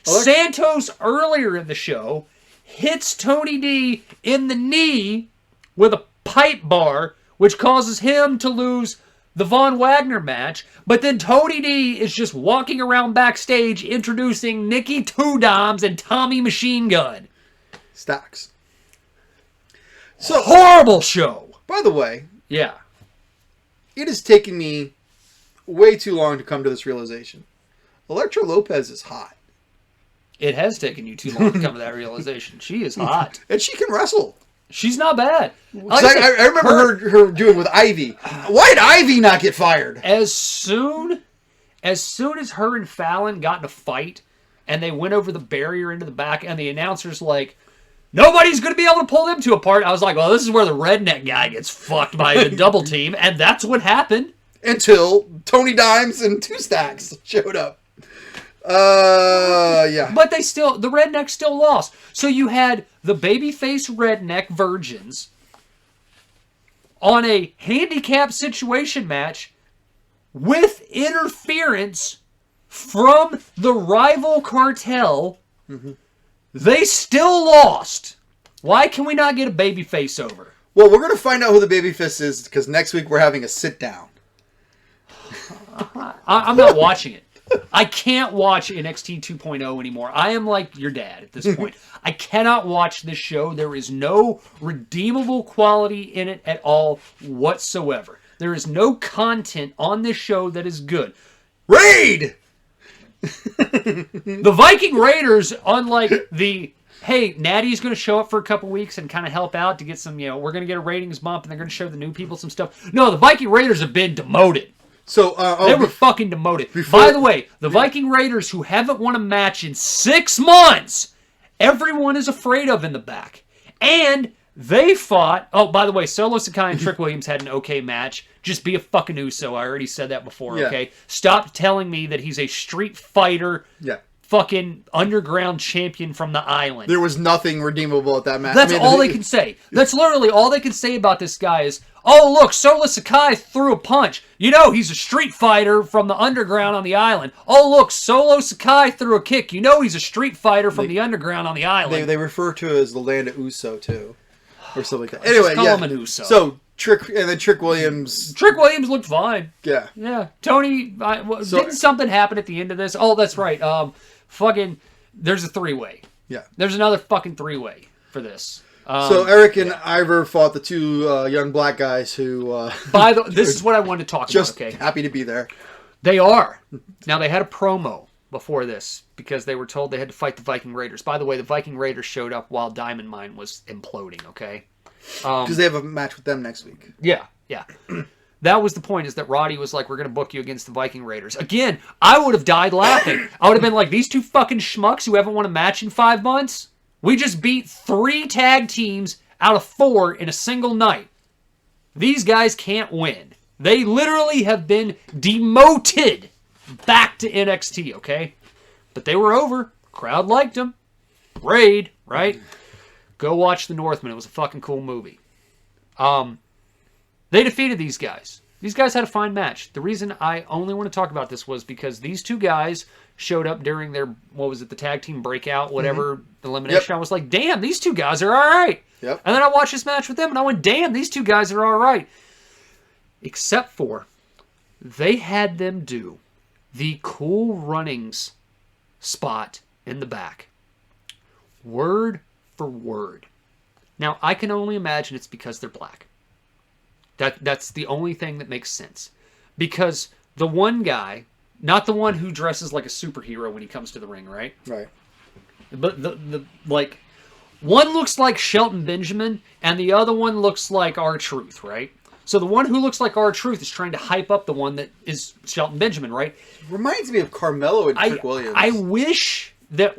Santos earlier in the show, hits Tony D in the knee with a pipe bar, which causes him to lose the Von Wagner match. But then Tony D is just walking around backstage introducing Nikki Two Doms and Tommy Machine Gun. Stacks. So Horrible show. By the way, Yeah. it has taken me way too long to come to this realization. Elektra Lopez is hot. It has taken you too long to come to that realization. She is hot. And she can wrestle. She's not bad. Like I remember her doing with Ivy. Why did Ivy not get fired? As soon as her and Fallon got in a fight and they went over the barrier into the back and the announcer's like, nobody's going to be able to pull them two apart. I was like, well, this is where the redneck guy gets fucked by the double team. And that's what happened. Until Tony Dimes and Two Stacks showed up. Yeah. But the redneck still lost. So you had the babyface redneck virgins on a handicap situation match with interference from the rival cartel. Mm-hmm. They still lost. Why can we not get a babyface over? Well, we're going to find out who the babyface is because next week we're having a sit down. I'm not watching it. I can't watch NXT 2.0 anymore. I am like your dad at this point. I cannot watch this show. There is no redeemable quality in it at all whatsoever. There is no content on this show that is good. Raid! The Viking Raiders, unlike the, hey, Natty's going to show up for a couple weeks and kind of help out to get some, we're going to get a ratings bump and they're going to show the new people some stuff. No, the Viking Raiders have been demoted. So they were fucking demoted. By the way, the Viking Raiders, who haven't won a match in 6 months, everyone is afraid of in the back. And they fought... Oh, by the way, Solo Sakai and Trick Williams had an okay match. Just be a fucking Uso. I already said that before, okay? Stop telling me that he's a Street Fighter fucking underground champion from the island. There was nothing redeemable at that match. That's all they can say. That's literally all they can say about this guy is, oh, look, Solo Sakai threw a punch. He's a Street Fighter from the underground on the island. Oh, look, Solo Sakai threw a kick. He's a Street Fighter from the underground on the island. They refer to it as the land of Uso, too. Or something like that. Anyway, call him an Uso. So, Trick Williams... Trick Williams looked fine. Yeah. Yeah. Tony, didn't something happen at the end of this? Oh, that's right. There's a 3-way. Yeah. There's another fucking 3-way for this. So Eric and Ivor fought the two young black guys who... this is what I wanted to talk about, okay? Happy to be there. They are. Now, they had a promo before this because they were told they had to fight the Viking Raiders. By the way, the Viking Raiders showed up while Diamond Mine was imploding, okay? Because they have a match with them next week. Yeah. That was the point, is that Roddy was like, we're going to book you against the Viking Raiders. Again, I would have died laughing. I would have been like, these two fucking schmucks who haven't won a match in 5 months? We just beat 3 tag teams out of 4 in a single night. These guys can't win. They literally have been demoted back to NXT, okay? But they were over. Crowd liked them. Raid, right? Go watch The Northman. It was a fucking cool movie. They defeated these guys. These guys had a fine match. The reason I only want to talk about this was because these two guys showed up during their, the tag team breakout, whatever, elimination. Yep. I was like, damn, these two guys are all right. Yep. And then I watched this match with them, and I went, damn, these two guys are all right. Except for they had them do the Cool Runnings spot in the back. Word for word. Now, I can only imagine it's because they're black. That's the only thing that makes sense. Because the one guy, not the one who dresses like a superhero when he comes to the ring, right? Right. But the one looks like Shelton Benjamin, and the other one looks like R-Truth, right? So the one who looks like R-Truth is trying to hype up the one that is Shelton Benjamin, right? Reminds me of Carmelo and Trick Williams. I wish that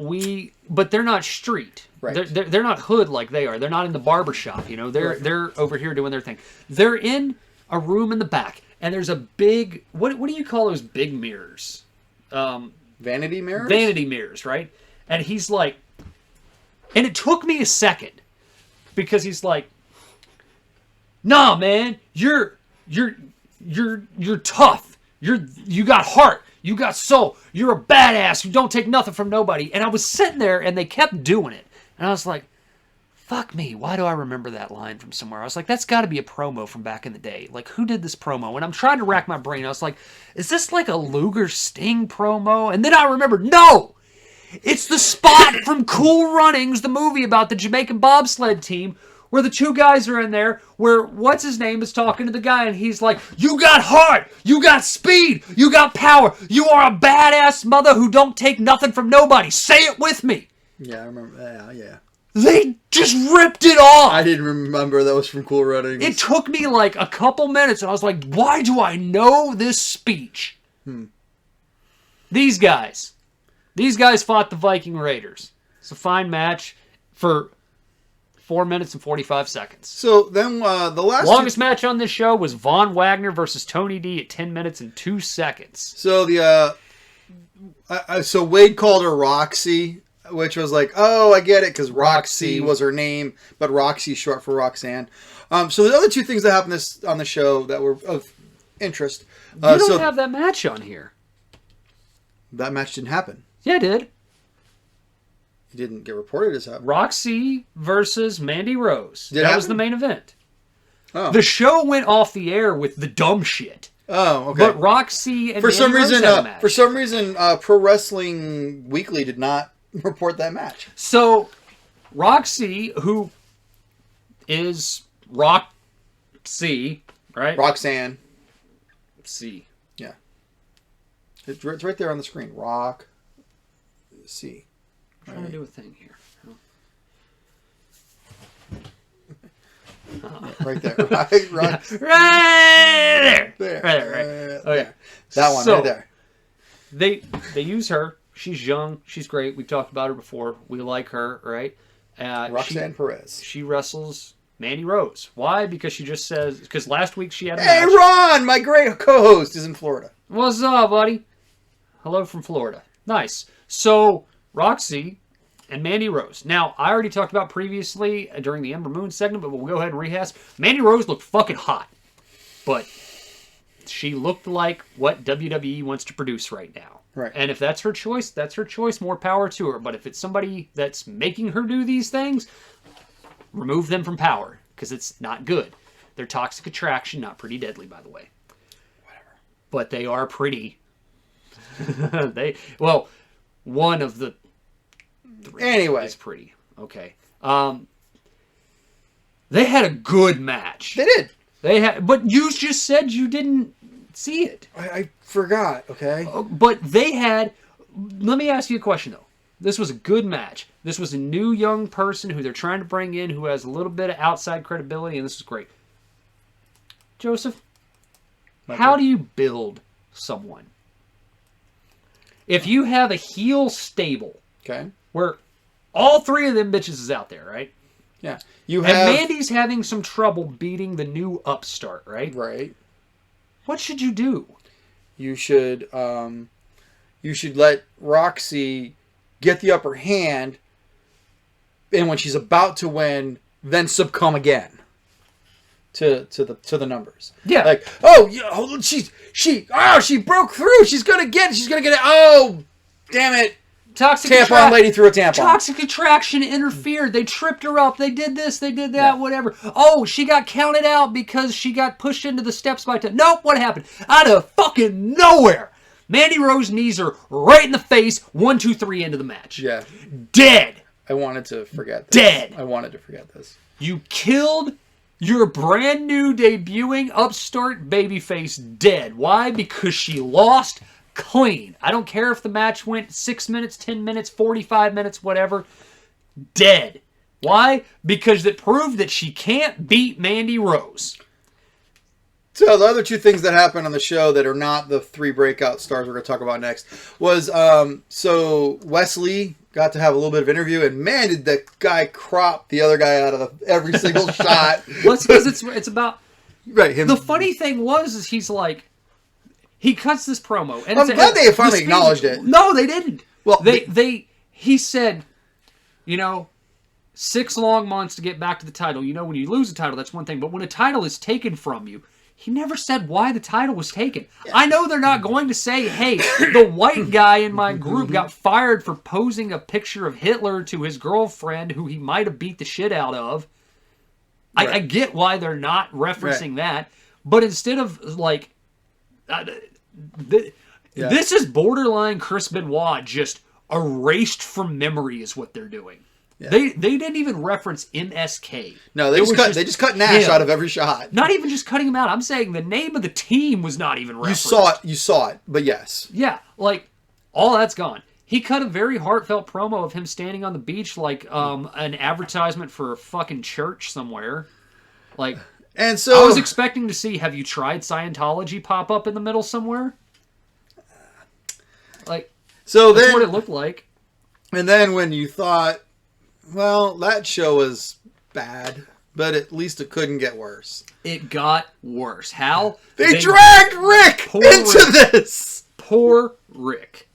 but they're not street. Right. They're not hood like they are. They're not in the barbershop, They're over here doing their thing. They're in a room in the back, and there's a big, what do you call those big mirrors? Vanity mirrors? Vanity mirrors, right? And he's like, and it took me a second, because he's like, nah, man, you're tough. You got heart. You got soul. You're a badass who don't take nothing from nobody. And I was sitting there, and they kept doing it. And I was like, fuck me, why do I remember that line from somewhere? I was like, that's got to be a promo from back in the day. Like, who did this promo? And I'm trying to rack my brain. I was like, is this like a Luger Sting promo? And then I remembered, no! It's the spot from Cool Runnings, the movie about the Jamaican bobsled team, where the two guys are in there, where what's-his-name is talking to the guy, and he's like, you got heart, you got speed, you got power, you are a badass mother who don't take nothing from nobody. Say it with me. Yeah, I remember. Yeah. They just ripped it off. I didn't remember that was from Cool Runnings. It took me like a couple minutes, and I was like, why do I know this speech? These guys fought the Viking Raiders. It's a fine match for 4 minutes and 45 seconds. So then the longest match on this show was Von Wagner versus Tony D at 10 minutes and 2 seconds. So so Wade called her Roxy, which was like, oh, I get it, because Roxy was her name, but Roxy short for Roxanne. So the other two things that happened on the show that were of interest. You don't have that match on here. That match didn't happen. Yeah, it did. It didn't get reported as happening. Roxy versus Mandy Rose. Did it that was happen? the main event. Oh. The show went off the air with the dumb shit. Oh, okay. But Roxy and Mandy Rose had a match. For some reason, Pro Wrestling Weekly did not report that match. So, Roxy, who is Roxy, right? Roxanne. C. Yeah. It's right there on the screen. Rock. C. I'm trying to do a thing here. Right there. Right. Right there. There. Right there. Right. Okay. That one right there. They use her. She's young. She's great. We've talked about her before. We like her, right? Roxanne Perez. She wrestles Mandy Rose. Why? Because she just says... Because last week she had a Hey, match. Ron! My great co-host is in Florida. What's up, buddy? Hello from Florida. Nice. So, Roxy and Mandy Rose. Now, I already talked about previously during the Ember Moon segment, but we'll go ahead and rehash. Mandy Rose looked fucking hot. But she looked like what WWE wants to produce right now. Right. And if that's her choice, that's her choice. More power to her. But if it's somebody that's making her do these things, remove them from power. Because it's not good. They're toxic attraction, not pretty deadly, by the way. Whatever. But they are pretty. One of the three is pretty. Okay. They had a good match. They did. But you just said you didn't see it. I forgot, okay? But they had... Let me ask you a question, though. This was a good match. This was a new young person who they're trying to bring in who has a little bit of outside credibility, and this is great. Joseph, how do you build someone? If you have a heel stable, okay, where all three of them bitches is out there, right? Yeah. And Mandy's having some trouble beating the new upstart, right? Right. What should you do? You should let Roxy get the upper hand, and when she's about to win, then succumb again to the numbers. Yeah. Like, she broke through. She's gonna get it. Oh, damn it. Tampon lady threw a tampon. Toxic attraction interfered. They tripped her up. They did this. They did that. Whatever. Oh, she got counted out because she got pushed into the steps by... Nope. What happened? Out of fucking nowhere. Mandy Rose knees her right in the face. 1, 2, 3 into the match. Yeah. Dead. I wanted to forget this. Dead. I wanted to forget this. You killed your brand new debuting upstart babyface dead. Why? Because she lost clean. I don't care if the match went 6 minutes, 10 minutes, 45 minutes, whatever. Dead. Why? Because it proved that she can't beat Mandy Rose. So the other two things that happened on the show that are not the three breakout stars we're going to talk about next was, so Wesley got to have a little bit of interview, and man, did that guy crop the other guy out of every single shot. Well, it's because it's about... Right. Him. The funny thing is he's like... He cuts this promo. And I'm glad they finally acknowledged it. No, they didn't. Well, he said, 6 long months to get back to the title. When you lose a title, that's one thing. But when a title is taken from you, He never said why the title was taken. I know they're not going to say, hey, the white guy in my group got fired for posing a picture of Hitler to his girlfriend who he might have beat the shit out of. Right. I get why they're not referencing that. But instead of, like, this is borderline Chris Benoit just erased from memory is what they're doing. Yeah. They didn't even reference MSK. No, they just cut Nash out of every shot. Not even just cutting him out. I'm saying the name of the team was not even referenced. You saw it, but yes. Yeah, like, all that's gone. He cut a very heartfelt promo of him standing on the beach like an advertisement for a fucking church somewhere. Like, and so I was expecting to see, have you tried Scientology pop up in the middle somewhere? Like, so that's then, what it looked like. And then when you thought, well, that show was bad, but at least it couldn't get worse. It got worse. How? They dragged Rick into this! Poor Rick.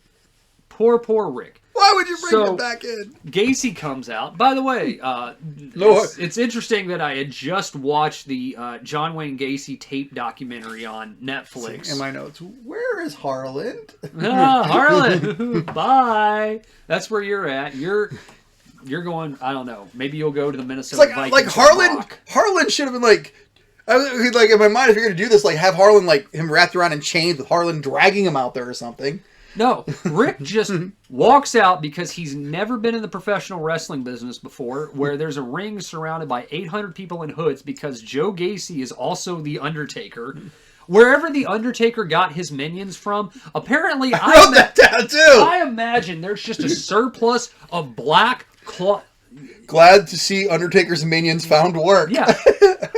Poor Rick. Why would you bring him back in? Gacy comes out. By the way, it's interesting that I had just watched the John Wayne Gacy tape documentary on Netflix. In my notes, where is Harlan? Harlan! Bye! That's where you're at. You're going, I don't know, maybe you'll go to the Minnesota Vikings. Like Harlan should have been like, in my mind, if you're going to do this, like have Harlan, like him wrapped around in chains with Harlan dragging him out there or something. No, Rick just walks out because he's never been in the professional wrestling business before, where there's a ring surrounded by 800 people in hoods because Joe Gacy is also the Undertaker. Wherever the Undertaker got his minions from, apparently I wrote that down too. I imagine there's just a surplus of black cloth. Glad to see Undertaker's minions found work. Yeah.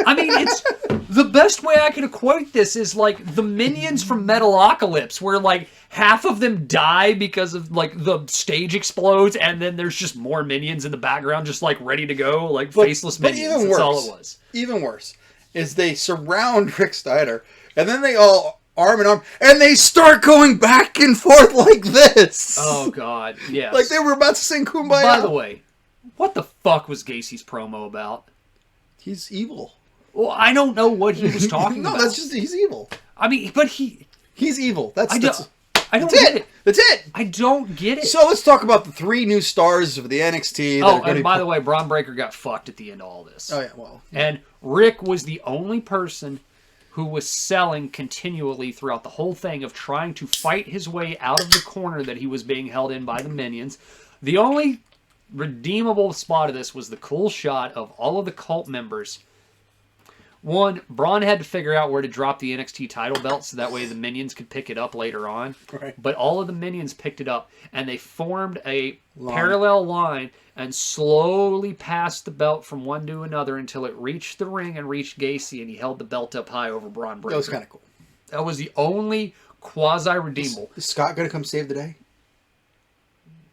I mean, it's the best way I can equate this is like the minions from Metalocalypse, where like half of them die because of like the stage explodes, and then there's just more minions in the background, just like ready to go, like faceless minions. That's all it was. Even worse is they surround Rick Steiner, and then they all arm in arm, and they start going back and forth like this. Oh God, yes. Like they were about to sing Kumbaya. By the way, what the fuck was Gacy's promo about? He's evil. Well, I don't know what he was talking about. No, that's just, he's evil. I mean, but he's evil. I don't get it. That's it. I don't get it. So let's talk about the 3 new stars of the NXT. Oh, and by the way, Braun Breaker got fucked at the end of all this. Oh, yeah, well. Yeah. And Rick was the only person who was selling continually throughout the whole thing of trying to fight his way out of the corner that he was being held in by the minions. The only redeemable spot of this was the cool shot of all of the cult members. One, Braun had to figure out where to drop the NXT title belt so that way the minions could pick it up later on. Right. But all of the minions picked it up, and they formed a parallel line and slowly passed the belt from one to another until it reached the ring and reached Gacy, and he held the belt up high over Braun Breaker. That was kind of cool. That was the only quasi-redeemable. Is Scott going to come save the day?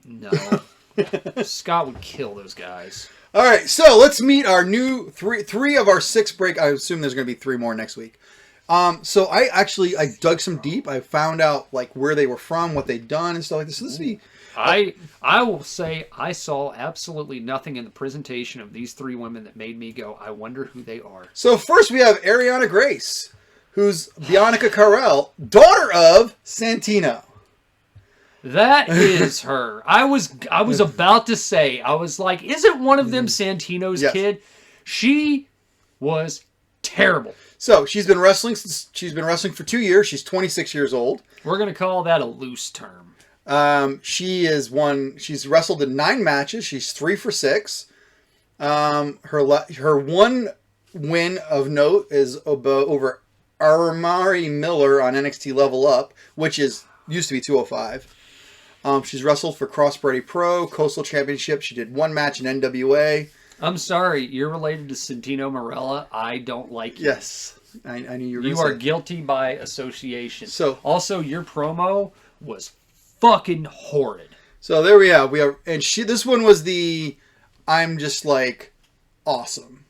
No. Scott would kill those guys. All right, so let's meet our new three of our 6 break. I assume there's going to be 3 more next week. So I dug some deep. I found out like where they were from, what they'd done, and stuff like this. So this will be. I will say I saw absolutely nothing in the presentation of these 3 women that made me go, I wonder who they are. So first we have Ariana Grace, who's Bianca Carell, daughter of Santino. That is her. I was about to say, I was like, isn't one of them Santino's kid? She was terrible. So she's been wrestling for 2 years. She's 26 years old. We're gonna call that a loose term. She's wrestled in 9 matches. She's 3 for 6. Her one win of note is over Amari Miller on NXT Level Up, which used to be 205. She's wrestled for Crossbody Pro, Coastal Championship. She did 1 match in NWA. I'm sorry, you're related to Santino Marella. I don't like you. Yes, I knew you were going to say. You are guilty by association. So, also, your promo was fucking horrid. So there we have. This one was the I'm just like awesome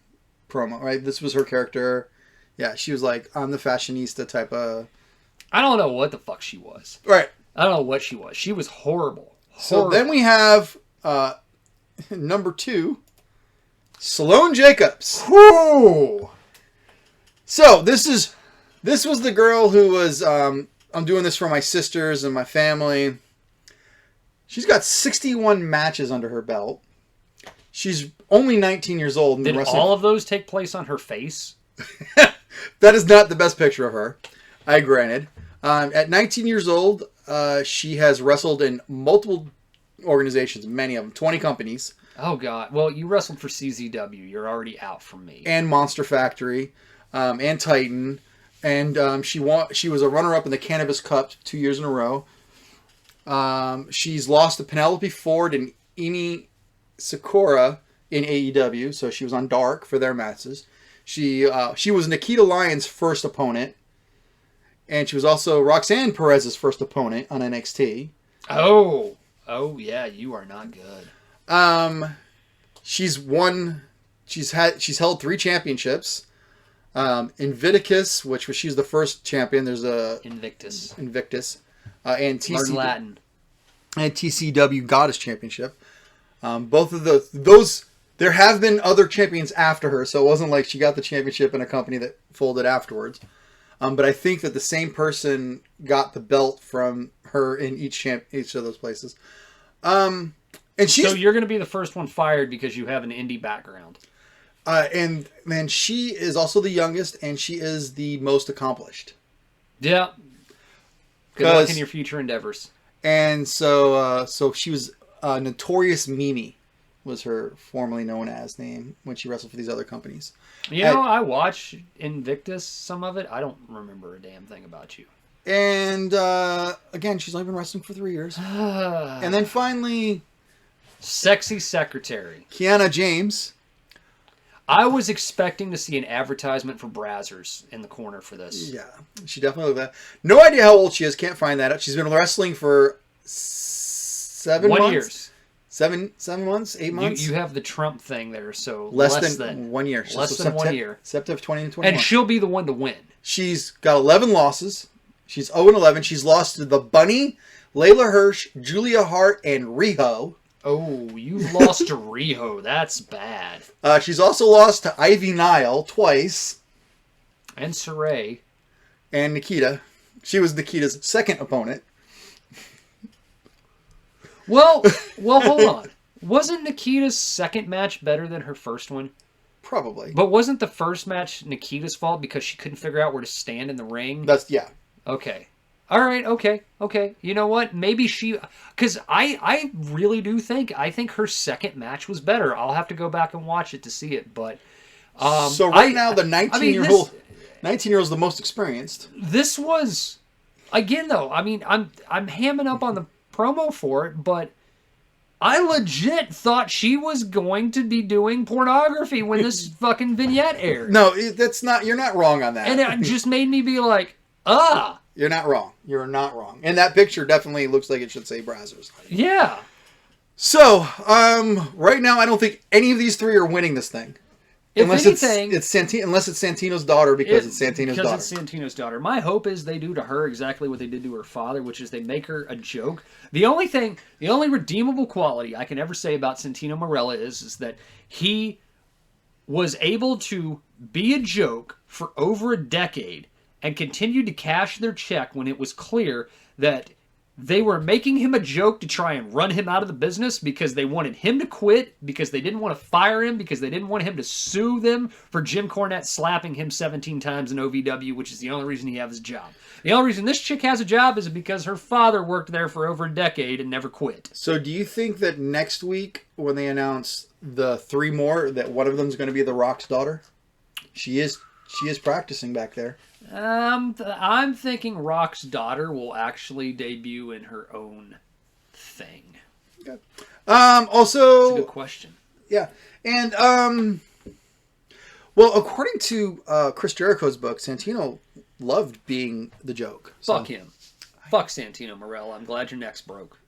promo, right? This was her character. Yeah, she was like, I'm the fashionista type of. I don't know what the fuck she was. Right. I don't know what she was. She was horrible. So then we have number 2, Sloane Jacobs. Whew. So this is This was the girl who was, I'm doing this for my sisters and my family. She's got 61 matches under her belt. She's only 19 years old. And Did all of those take place on her face? That is not the best picture of her, I granted. At 19 years old, she has wrestled in multiple organizations, many of them, 20 companies. Oh, God. Well, you wrestled for CZW. You're already out from me. And Monster Factory, and Titan. And she was a runner-up in the Cannabis Cup 2 years in a row. She's lost to Penelope Ford and Emi Sakura in AEW, so she was on Dark for their matches. She was Nikita Lyons' first opponent, and she was also Roxanne Perez's first opponent on NXT. Oh yeah, you are not good. She's held 3 championships. Invictus, she's the first champion. There's a Invictus, and Learn TCW, Latin. and TCW Goddess Championship. Both of those. There have been other champions after her, so it wasn't like she got the championship in a company that folded afterwards. But I think that the same person got the belt from her in each of those places. And So you're going to be the first one fired because you have an indie background. And man, she is also the youngest, and she is the most accomplished. Yeah. Good luck in your future endeavors. And so she was Notorious Mimi, was her formerly known as name when she wrestled for these other companies. I watch Invictus, some of it. I don't remember a damn thing about you. And again, she's only been wrestling for 3 years. And then finally, Sexy Secretary. Kiana James. I was expecting to see an advertisement for Brazzers in the corner for this. Yeah, she definitely looked that. No idea how old she is. Can't find that out. She's been wrestling for 7 months. 1 year. 7 months, 8 months. You have the Trump thing there, so less than 1 year. Less than 1 year. September 2021. And she'll be the one to win. She's got 11 losses. She's 0-11. She's lost to the Bunny, Layla Hirsch, Julia Hart, and Riho. Oh, you've lost to Riho. That's bad. She's also lost to Ivy Nile twice. And Saray. And Nikita. She was Nikita's second opponent. Well, hold on. Wasn't Nikita's second match better than her first one? Probably. But wasn't the first match Nikita's fault because she couldn't figure out where to stand in the ring? Yeah. Okay. All right, okay. You know what? Maybe she... Because I really do think... I think her second match was better. I'll have to go back and watch it to see it, but... so now the 19-year-old... 19-year-old is the most experienced. This was... Again, though, I mean, I'm hamming up on the promo for it, but... I legit thought she was going to be doing pornography when this fucking vignette aired. No, that's not... You're not wrong on that. And it just made me be like, You're not wrong. You're not wrong. And that picture definitely looks like it should say Brazzers. Yeah. So, right now I don't think any of these 3 are winning this thing. Unless it's Santino's daughter because it's Santino's daughter. Because it's Santino's daughter. My hope is they do to her exactly what they did to her father, which is they make her a joke. The only redeemable quality I can ever say about Santino Marella is that he was able to be a joke for over a decade and continued to cash their check when it was clear that they were making him a joke to try and run him out of the business because they wanted him to quit, because they didn't want to fire him, because they didn't want him to sue them for Jim Cornette slapping him 17 times in OVW, which is the only reason he has his job. The only reason this chick has a job is because her father worked there for over a decade and never quit. So do you think that next week when they announce the 3 more, that one of them is going to be The Rock's daughter? She is practicing back there. I'm thinking Rock's daughter will actually debut in her own thing. Okay. Also, that's a good question. Yeah, and well, according to Chris Jericho's book, Santino loved being the joke. Fuck him. Fuck Santino Marella. I'm glad your neck's broke.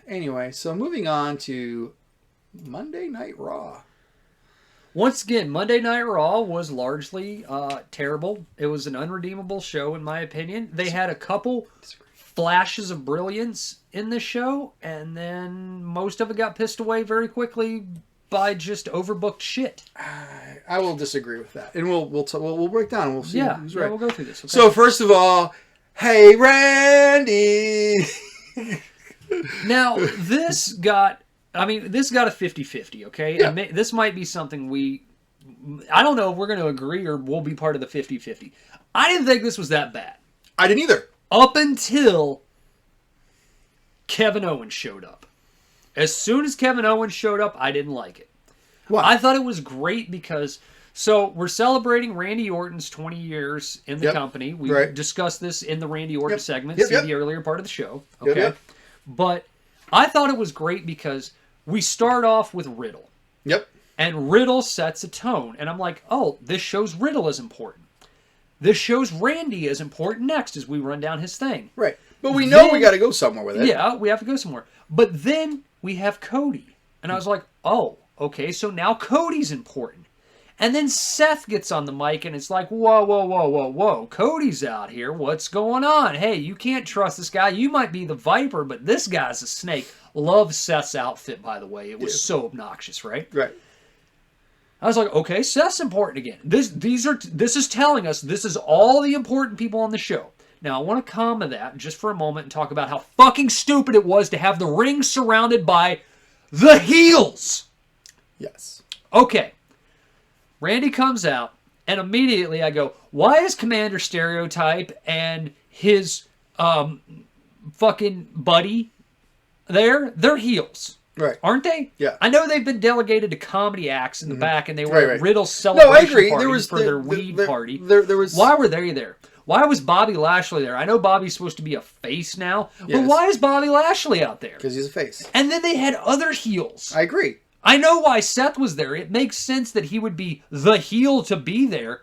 Anyway, so moving on to Monday Night Raw. Once again, Monday Night Raw was largely terrible. It was an unredeemable show, in my opinion. They had a couple flashes of brilliance in the show, and then most of it got pissed away very quickly by just overbooked shit. I will disagree with that, and we'll break down. And we'll see who's right. Yeah, we'll go through this. Okay? So first of all, hey Randy. Now this got a 50-50. Okay, Yeah. And this might be something I don't know if we're going to agree or we'll be part of the 50-50. I didn't think this was that bad. I didn't either. Up until Kevin Owens showed up. As soon as Kevin Owens showed up, I didn't like it. Why? I thought it was great because... So, we're celebrating Randy Orton's 20 years in the company. We discussed this in the Randy Orton segment. See the earlier part of the show. Okay? But I thought it was great because we start off with Riddle. Yep. And Riddle sets a tone. And I'm like, oh, this shows Riddle is important. This shows Randy is important next as we run down his thing. Right. But we know we got to go somewhere with it. Yeah, we have to go somewhere. But then we have Cody. And I was like, oh, okay, so now Cody's important. And then Seth gets on the mic and it's like, whoa. Cody's out here. What's going on? Hey, you can't trust this guy. You might be the Viper, but this guy's a snake. Love Seth's outfit, by the way. It was so obnoxious, right? Right. I was like, okay, Seth's important again. This is telling us this is all the important people on the show. Now, I want to comment that just for a moment and talk about how fucking stupid it was to have the ring surrounded by the heels. Yes. Okay. Randy comes out, and immediately I go, why is Commander Stereotype and his fucking buddy there? They're heels. Right. Aren't they? Yeah. I know they've been delegated to comedy acts in the back, and they were at Riddle's celebration I agree. party for their weed party. There was... Why were they there? Why was Bobby Lashley there? I know Bobby's supposed to be a face now, Yes. but why is Bobby Lashley out there? Because he's a face. And then they had other heels. I agree. I know why Seth was there. It makes sense that he would be the heel to be there.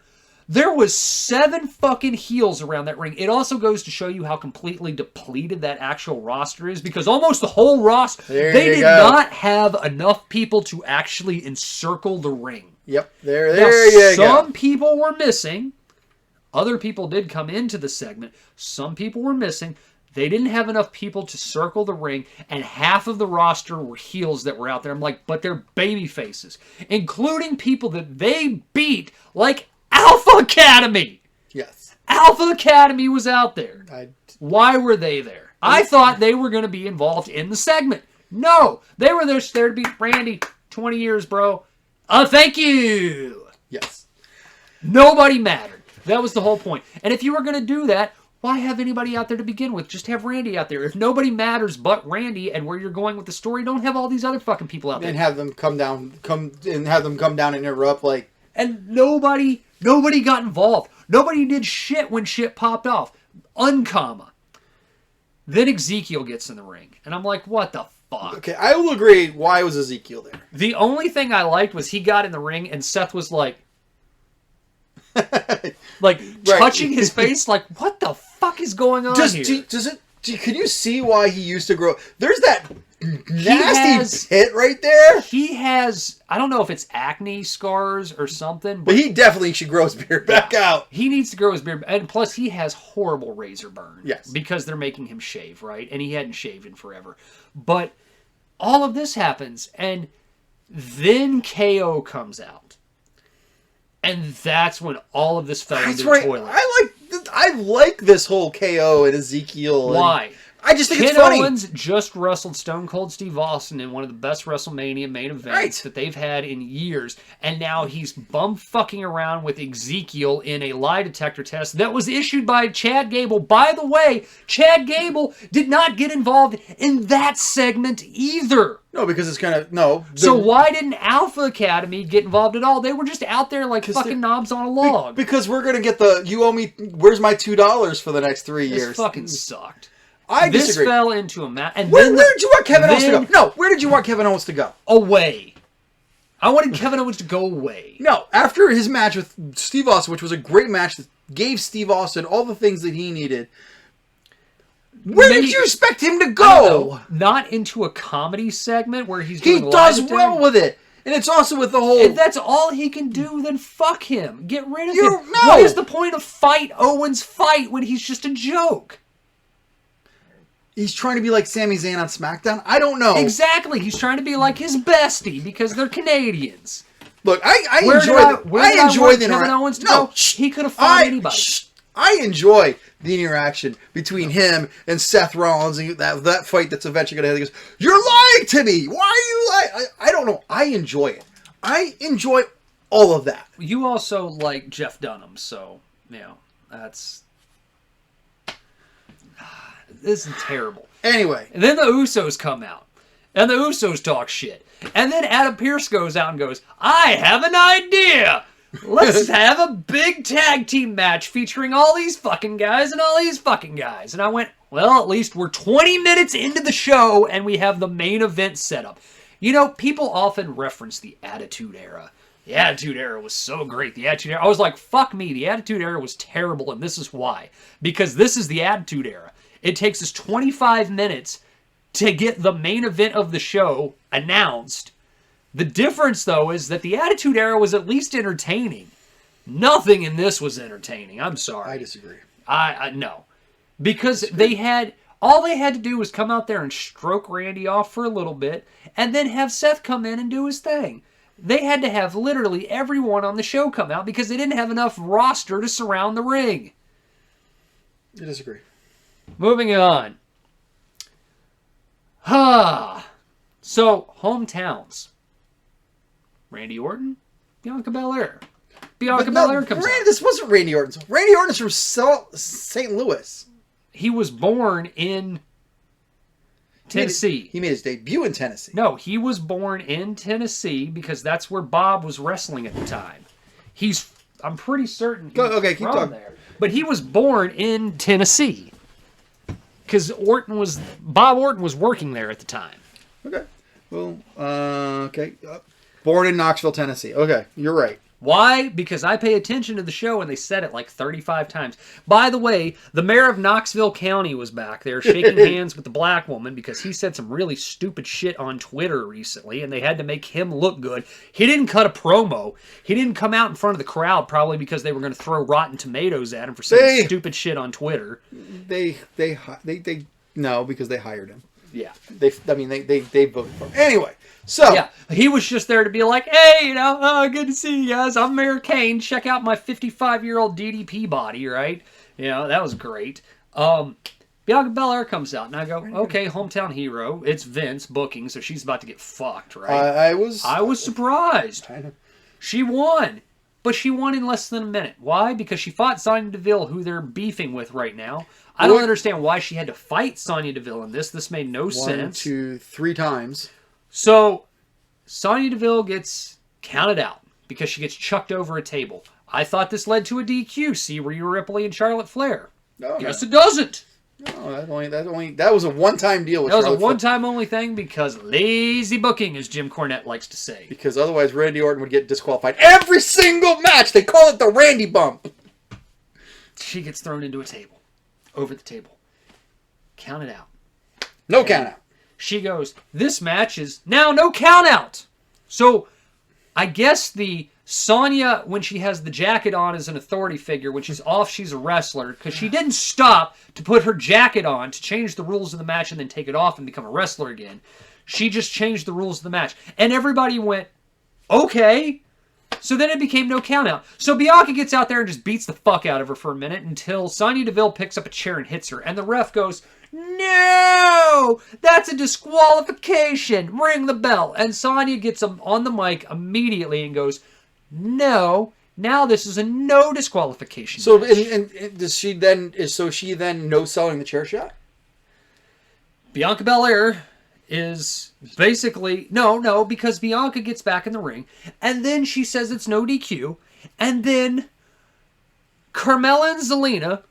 There was 7 fucking heels around that ring. It also goes to show you how completely depleted that actual roster is because almost the whole roster, they did not have enough people to actually encircle the ring. Yep. There you go. Some people were missing. Other people did come into the segment. Some people were missing. They didn't have enough people to circle the ring, and half of the roster were heels that were out there. I'm like, but they're baby faces, including people that they beat, like Alpha Academy. Yes. Alpha Academy was out there. Why were they there? I thought they were going to be involved in the segment. No, they were there to beat Randy. 20 years, bro. Thank you. Yes. Nobody mattered. That was the whole point. And if you were going to do that, why have anybody out there to begin with? Just have Randy out there. If nobody matters but Randy and where you're going with the story, don't have all these other fucking people out there. And have them come down and interrupt like. And nobody got involved. Nobody did shit when shit popped off. Uncomma. Then Ezekiel gets in the ring. And I'm like, what the fuck? Okay, I will agree. Why was Ezekiel there? The only thing I liked was he got in the ring and Seth was like, touching his face, like, what the fuck is going on here? Can you see why he used to grow? There's that nasty pit right there. He has, I don't know if it's acne scars or something, but he definitely should grow his beard back out. He needs to grow his beard, and plus he has horrible razor burn. Yes. Because they're making him shave, right? And he hadn't shaved in forever. But all of this happens, and then KO comes out. And that's when all of this fell into the toilet. I like this whole KO and Ezekiel. Why? I just think it's funny. Ken Owens just wrestled Stone Cold Steve Austin in one of the best WrestleMania main events that they've had in years. And now he's bum-fucking around with Ezekiel in a lie detector test that was issued by Chad Gable. By the way, Chad Gable did not get involved in that segment either. No, because it's kind of... No. So why didn't Alpha Academy get involved at all? They were just out there like fucking knobs on a log. Because we're going to get the, you owe me, where's my $2 for the next 3 years? This fucking sucked. I disagree. This fell into a match. Where did you want Kevin Owens to go? No, where did you want Kevin Owens to go? Away. I wanted Kevin Owens to go away. No, after his match with Steve Austin, which was a great match that gave Steve Austin all the things that he needed, where did you expect him to go? Not into a comedy segment where he's doing He does well with it. And it's also with the whole... If that's all he can do, then fuck him. Get rid of him. No. What is the point of Owens fight when he's just a joke? He's trying to be like Sami Zayn on SmackDown. I don't know. Exactly. He's trying to be like his bestie because they're Canadians. Look, I Where enjoy. I enjoy the Kevin interaction. Owens to go? He could have fought anybody. I enjoy the interaction between him and Seth Rollins and that fight that's eventually going to happen. He goes, "You're lying to me. Why are you lying?" I don't know. I enjoy it. I enjoy all of that. You also like Jeff Dunham, so that's this is terrible. Anyway, And then the Usos come out, and the Usos talk shit, and then Adam Pearce goes out and goes, "I have an idea. Let's have a big tag team match featuring all these fucking guys and all these fucking guys." And I went, well, at least we're 20 minutes into the show and we have the main event set up. You know, people often reference the Attitude Era. The Attitude Era was so great. The Attitude Era. I was like, fuck me. The Attitude Era was terrible, and this is why. Because this is the Attitude Era. It takes us 25 minutes to get the main event of the show announced. The difference, though, is that the Attitude Era was at least entertaining. Nothing in this was entertaining. I'm sorry. I disagree. I no. Because all they had to do was come out there and stroke Randy off for a little bit, and then have Seth come in and do his thing. They had to have literally everyone on the show come out because they didn't have enough roster to surround the ring. I disagree. Moving on. So, hometowns. Randy Orton, Bianca Belair. Bianca Belair comes out. This wasn't Randy Orton. Randy Orton's from St. Louis. He was born in Tennessee. He made his debut in Tennessee. No, he was born in Tennessee because that's where Bob was wrestling at the time. I'm pretty certain he's keep from talking. there. But he was born in Tennessee because Bob Orton was working there at the time. Okay. Well, okay. Born in Knoxville, Tennessee. Okay, you're right. Why? Because I pay attention to the show and they said it like 35 times. By the way, the mayor of Knoxville County was back there shaking hands with the black woman because he said some really stupid shit on Twitter recently and they had to make him look good. He didn't cut a promo. He didn't come out in front of the crowd probably because they were going to throw rotten tomatoes at him for saying stupid shit on Twitter. No, because they hired him. Yeah. They voted for him. Anyway, so. Yeah, he was just there to be like, hey, good to see you guys. I'm Mayor Kane. Check out my 55-year-old DDP body, right? That was great. Bianca Belair comes out, and I go, okay, hometown hero. It's Vince booking, so she's about to get fucked, right? I was surprised. She won. But she won in less than a minute. Why? Because she fought Sonya Deville, who they're beefing with right now. I don't understand why she had to fight Sonya Deville in this. This made no sense. 1, 2, 3 times. So, Sonya Deville gets counted out because she gets chucked over a table. I thought this led to a DQ. See Rhea Ripley and Charlotte Flair. No, Guess it doesn't. No, that was a one-time deal with That was Charlotte a one-time only thing because lazy booking, as Jim Cornette likes to say. Because otherwise Randy Orton would get disqualified every single match. They call it the Randy bump. She gets thrown into a table. Over the table. Counted out. No count out. She goes, this match is now no count out. So, I guess the Sonya, when she has the jacket on as an authority figure, when she's off, she's a wrestler, because she didn't stop to put her jacket on to change the rules of the match and then take it off and become a wrestler again. She just changed the rules of the match. And everybody went, okay. So then it became no count out. So Bianca gets out there and just beats the fuck out of her for a minute until Sonya Deville picks up a chair and hits her. And the ref goes, no, that's a disqualification. Ring the bell. And Sonya gets on the mic immediately and goes, no, now this is a no disqualification. So and does she then no selling the chair shot? Bianca Belair is basically no, because Bianca gets back in the ring and then she says it's no DQ, and then Carmella and Zelina,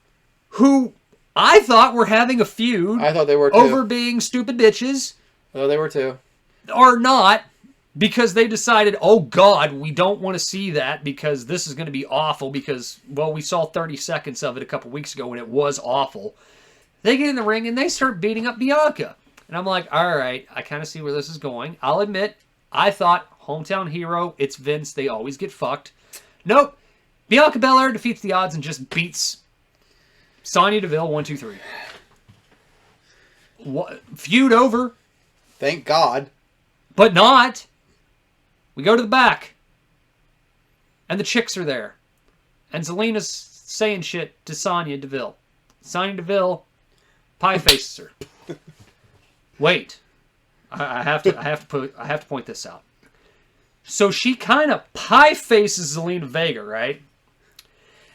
who I thought were having a feud, I thought they were too. Over being stupid bitches. Oh, they were too. Are not, because they decided, oh God, we don't want to see that because this is going to be awful because, well, we saw 30 seconds of it a couple weeks ago and it was awful. They get in the ring and they start beating up Bianca. And I'm like, all right, I kind of see where this is going. I'll admit, I thought, hometown hero, it's Vince, they always get fucked. Nope. Bianca Belair defeats the odds and just beats Sonya Deville 1, 2, 3. Feud over. Thank God. But not. We go to the back. And the chicks are there. And Zelina's saying shit to Sonya Deville. Sonya Deville pie faces her. Wait. I have to point this out. So she kind of pie faces Zelina Vega, right?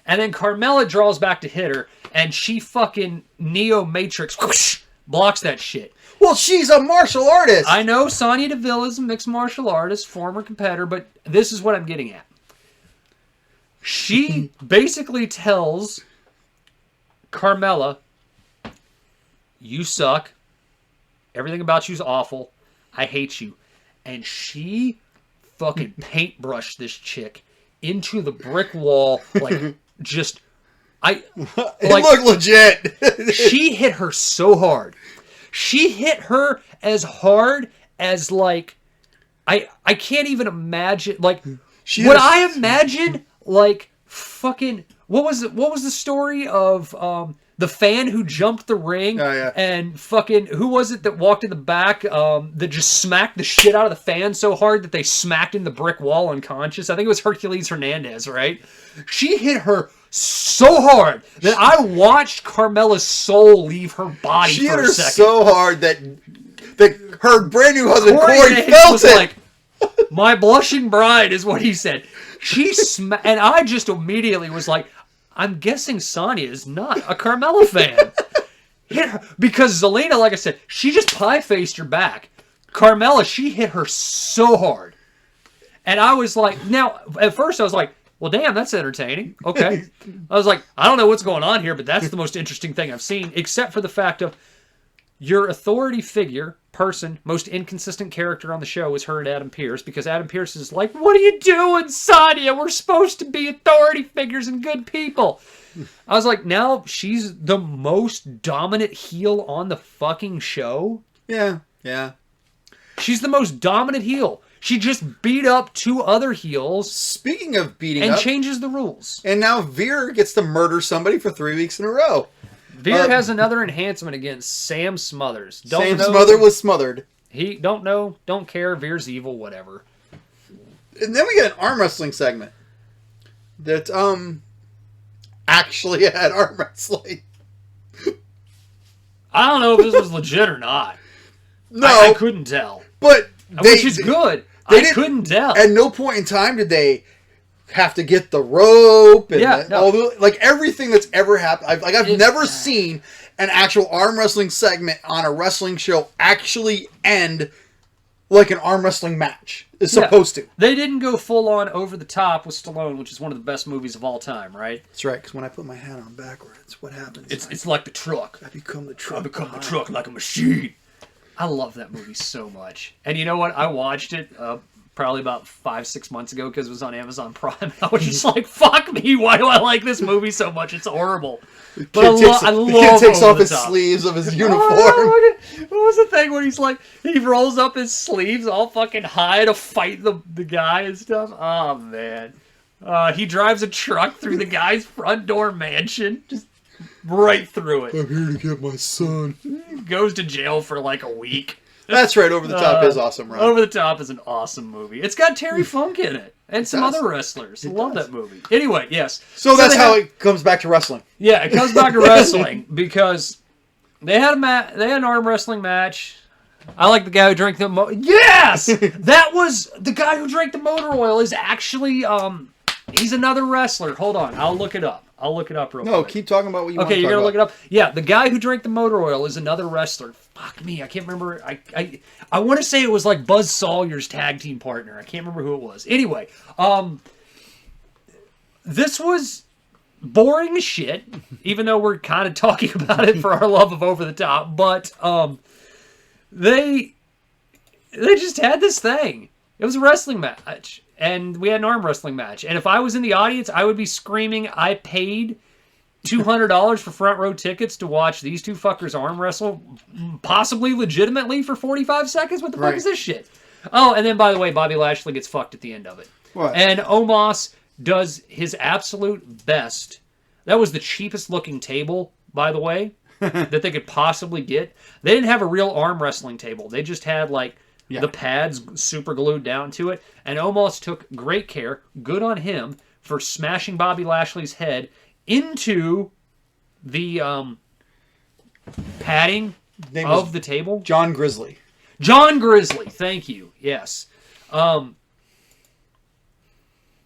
And then Carmella draws back to hit her, and she fucking Neo Matrix whoosh, blocks that shit. Well, she's a martial artist. I know Sonya Deville is a mixed martial artist, former competitor, but this is what I'm getting at. She basically tells Carmella, you suck. Everything about you's awful. I hate you. And she fucking paintbrushed this chick into the brick wall, like, just... It looked legit. She hit her so hard. She hit her as hard as, like... I can't even imagine, like... I imagine, like, fucking... What was the story of... the fan who jumped the ring and fucking... Who was it that walked in the back that just smacked the shit out of the fan so hard that they smacked in the brick wall unconscious? I think it was Hercules Hernandez, right? She hit her so hard that I watched Carmella's soul leave her body for a second. She hit her so hard that her brand new husband, Corey felt it. Like, my blushing bride is what he said. And I just immediately was like, I'm guessing Sonya is not a Carmella fan. Because Zelina, like I said, she just pie-faced her back. Carmella, she hit her so hard. And I was like, now, at first I was like, well, damn, that's entertaining. Okay. I was like, I don't know what's going on here, but that's the most interesting thing I've seen, except for the fact of your authority figure, person, most inconsistent character on the show is her and Adam Pearce, because Adam Pearce is like, what are you doing, Sonya? We're supposed to be authority figures and good people. I was like, now she's the most dominant heel on the fucking show? Yeah. She's the most dominant heel. She just beat up two other heels. Speaking of beating up. And changes the rules. And now Veer gets to murder somebody for 3 weeks in a row. Veer has another enhancement against Sam Smothers. Sam Smothers was smothered. He don't know, don't care. Veer's evil, whatever. And then we get an arm wrestling segment that actually had arm wrestling. I don't know if this was legit or not. No, I couldn't tell. But which is good. I couldn't tell. At no point in time did they have to get the rope and like everything that's ever happened. I've never seen an actual arm wrestling segment on a wrestling show actually end like an arm wrestling match is supposed to. They didn't go full on over the top with Stallone, which is one of the best movies of all time, right? That's right, because when I put my hat on backwards, what happens? It's like the truck. I become the truck. I become the truck like a machine. I love that movie so much. And you know what? I watched it probably about 5-6 months ago because it was on Amazon Prime. And I was just like, fuck me, why do I like this movie so much? It's horrible. But I love the kid takes off his sleeves of his uniform. What was the thing where he's like, he rolls up his sleeves all fucking high to fight the guy and stuff? Oh, man. He drives a truck through the guy's front door mansion. Just right through it. I'm here to get my son. Goes to jail for like a week. That's right. Over the Top is awesome, right? Over the Top is an awesome movie. It's got Terry Funk in it. And some other wrestlers. I love that movie. Anyway, yes. So that's how it comes back to wrestling. Yeah, it comes back to wrestling because they had an arm wrestling match. I like the guy who drank the Yes! That was the guy who drank the motor oil is actually he's another wrestler. Hold on, I'll look it up. I'll look it up real quick. No, keep talking about what you want to talk about. Okay, you're going to look it up? Yeah, the guy who drank the motor oil is another wrestler. Fuck me, I can't remember. I want to say it was like Buzz Sawyer's tag team partner. I can't remember who it was. Anyway, this was boring as shit, even though we're kind of talking about it for our love of Over the Top. But they just had this thing. It was a wrestling match. And we had an arm wrestling match. And if I was in the audience, I would be screaming, I paid $200 for front row tickets to watch these two fuckers arm wrestle, possibly legitimately for 45 seconds? What the fuck is this shit? Oh, and then, by the way, Bobby Lashley gets fucked at the end of it. What? And Omos does his absolute best. That was the cheapest looking table, by the way. that they could possibly get. They didn't have a real arm wrestling table. They just had like the pads super glued down to it. And Omos took great care, good on him, for smashing Bobby Lashley's head into the padding of the table. John Grizzly. John Grizzly, thank you. Yes.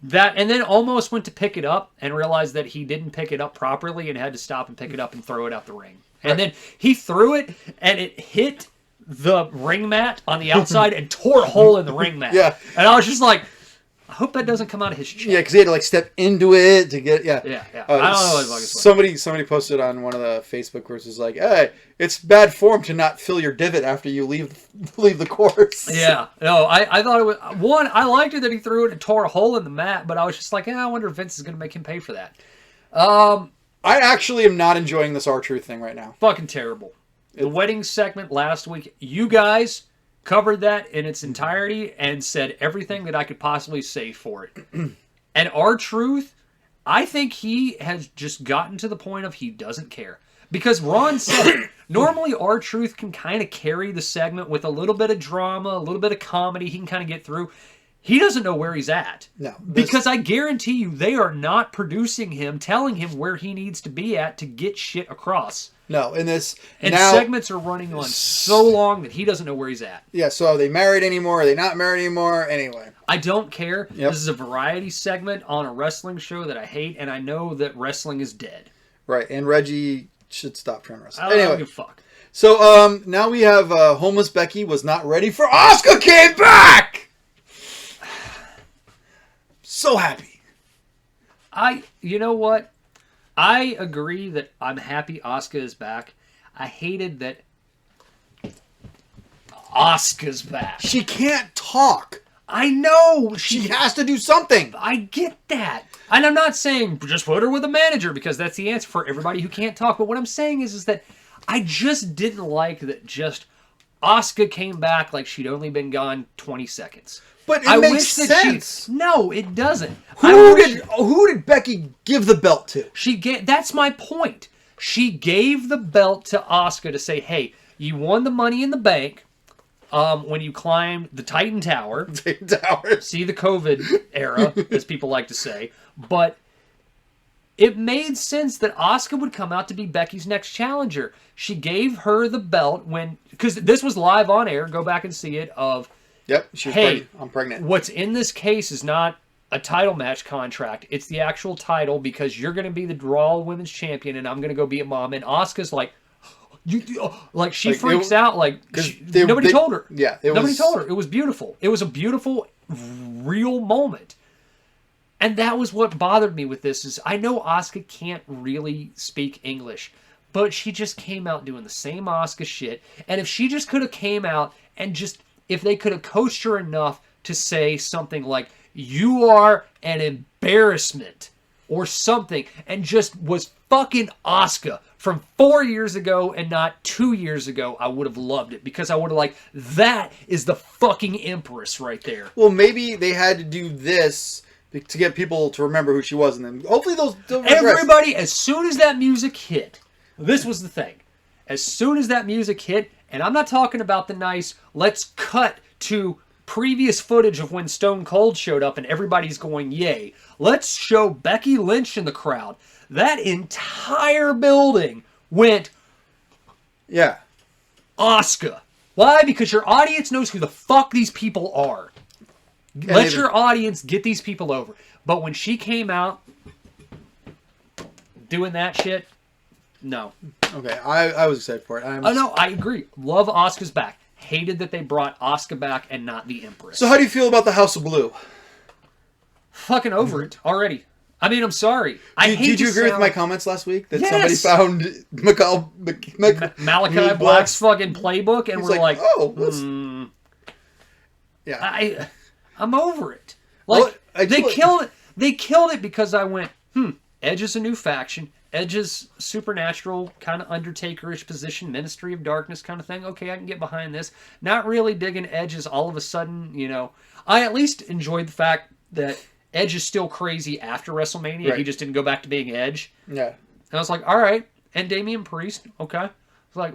That, and then almost went to pick it up and realized that he didn't pick it up properly and had to stop and pick it up and throw it out the ring. And then he threw it and it hit the ring mat on the outside and tore a hole in the ring mat. Yeah. And I was just like, I hope that doesn't come out of his chest. Yeah, because he had to like step into it to get. Yeah. Yeah. I don't know what the fuck it's Somebody posted on one of the Facebook groups was like, "Hey, it's bad form to not fill your divot after you leave the course." Yeah. No, I thought it was one. I liked it that he threw it and tore a hole in the mat, but I was just like, I wonder if Vince is going to make him pay for that. I actually am not enjoying this R-Truth thing right now. Fucking terrible. The wedding segment last week, you guys covered that in its entirety and said everything that I could possibly say for it. And R-Truth, I think he has just gotten to the point of he doesn't care. Because Ron said, normally R-Truth can kind of carry the segment with a little bit of drama, a little bit of comedy, he can kind of get through. He doesn't know where he's at. No. Because I guarantee you, they are not producing him, telling him where he needs to be at to get shit across. No, and now, segments are running on so long that he doesn't know where he's at. Yeah, so are they married anymore? Are they not married anymore? Anyway. I don't care. Yep. This is a variety segment on a wrestling show that I hate, and I know that wrestling is dead. Right, and Reggie should stop trying to wrestle. I don't Anyway. give a fuck. So, now we have Homeless Becky was not ready for Asuka came back! So happy. You know what? I agree that I'm happy Asuka is back. I hated that Asuka's back. She can't talk. I know. She has to do something. I get that. And I'm not saying just put her with a manager because that's the answer for everybody who can't talk. But what I'm saying is that I just didn't like that just Asuka came back like she'd only been gone 20 seconds. But it makes sense. No, it doesn't. Who did Becky give the belt to? That's my point. She gave the belt to Asuka to say, hey, you won the Money in the Bank when you climbed the Titan Tower. Titan Tower. See the COVID era, as people like to say. But it made sense that Asuka would come out to be Becky's next challenger. She gave her the belt because this was live on air. Go back and see it Yep, she was I'm pregnant. What's in this case is not a title match contract. It's the actual title because you're going to be the Raw Women's Champion and I'm going to go be a mom. And Asuka's like, she freaks out nobody told her. Yeah, nobody told her. It was beautiful. It was a beautiful, real moment. And that was what bothered me with this is I know Asuka can't really speak English, but she just came out doing the same Asuka shit. And if she just could have came out and if they could have coached her enough to say something like, you are an embarrassment or something, and just was fucking Asuka from 4 years ago and not 2 years ago, I would have loved it because I would have that is the fucking Empress right there. Well, maybe they had to do this to get people to remember who she was, and then hopefully they'll everybody, as soon as that music hit, this was the thing. As soon as that music hit, and I'm not talking about the nice, let's cut to previous footage of when Stone Cold showed up and everybody's going, yay. Let's show Becky Lynch in the crowd. That entire building went, yeah, Asuka. Why? Because your audience knows who the fuck these people are. Let your audience get these people over. But when she came out doing that shit, no. Okay, I was excited for it. No, I agree. Love Asuka's back. Hated that they brought Asuka back and not the Empress. So how do you feel about the House of Blue? Fucking over it already. I mean, I'm sorry. Did you agree with my comments last week that somebody found Malachi Black's fucking playbook and we're like, oh, what's... yeah. I'm over it. They killed it because I went, Edge is a new faction. Edge's supernatural, kind of Undertaker-ish position, Ministry of Darkness kind of thing. Okay, I can get behind this. Not really digging Edge's all of a sudden, I at least enjoyed the fact that Edge is still crazy after WrestleMania. Right. He just didn't go back to being Edge. Yeah. And I was like, all right. And Damian Priest, okay. It's like,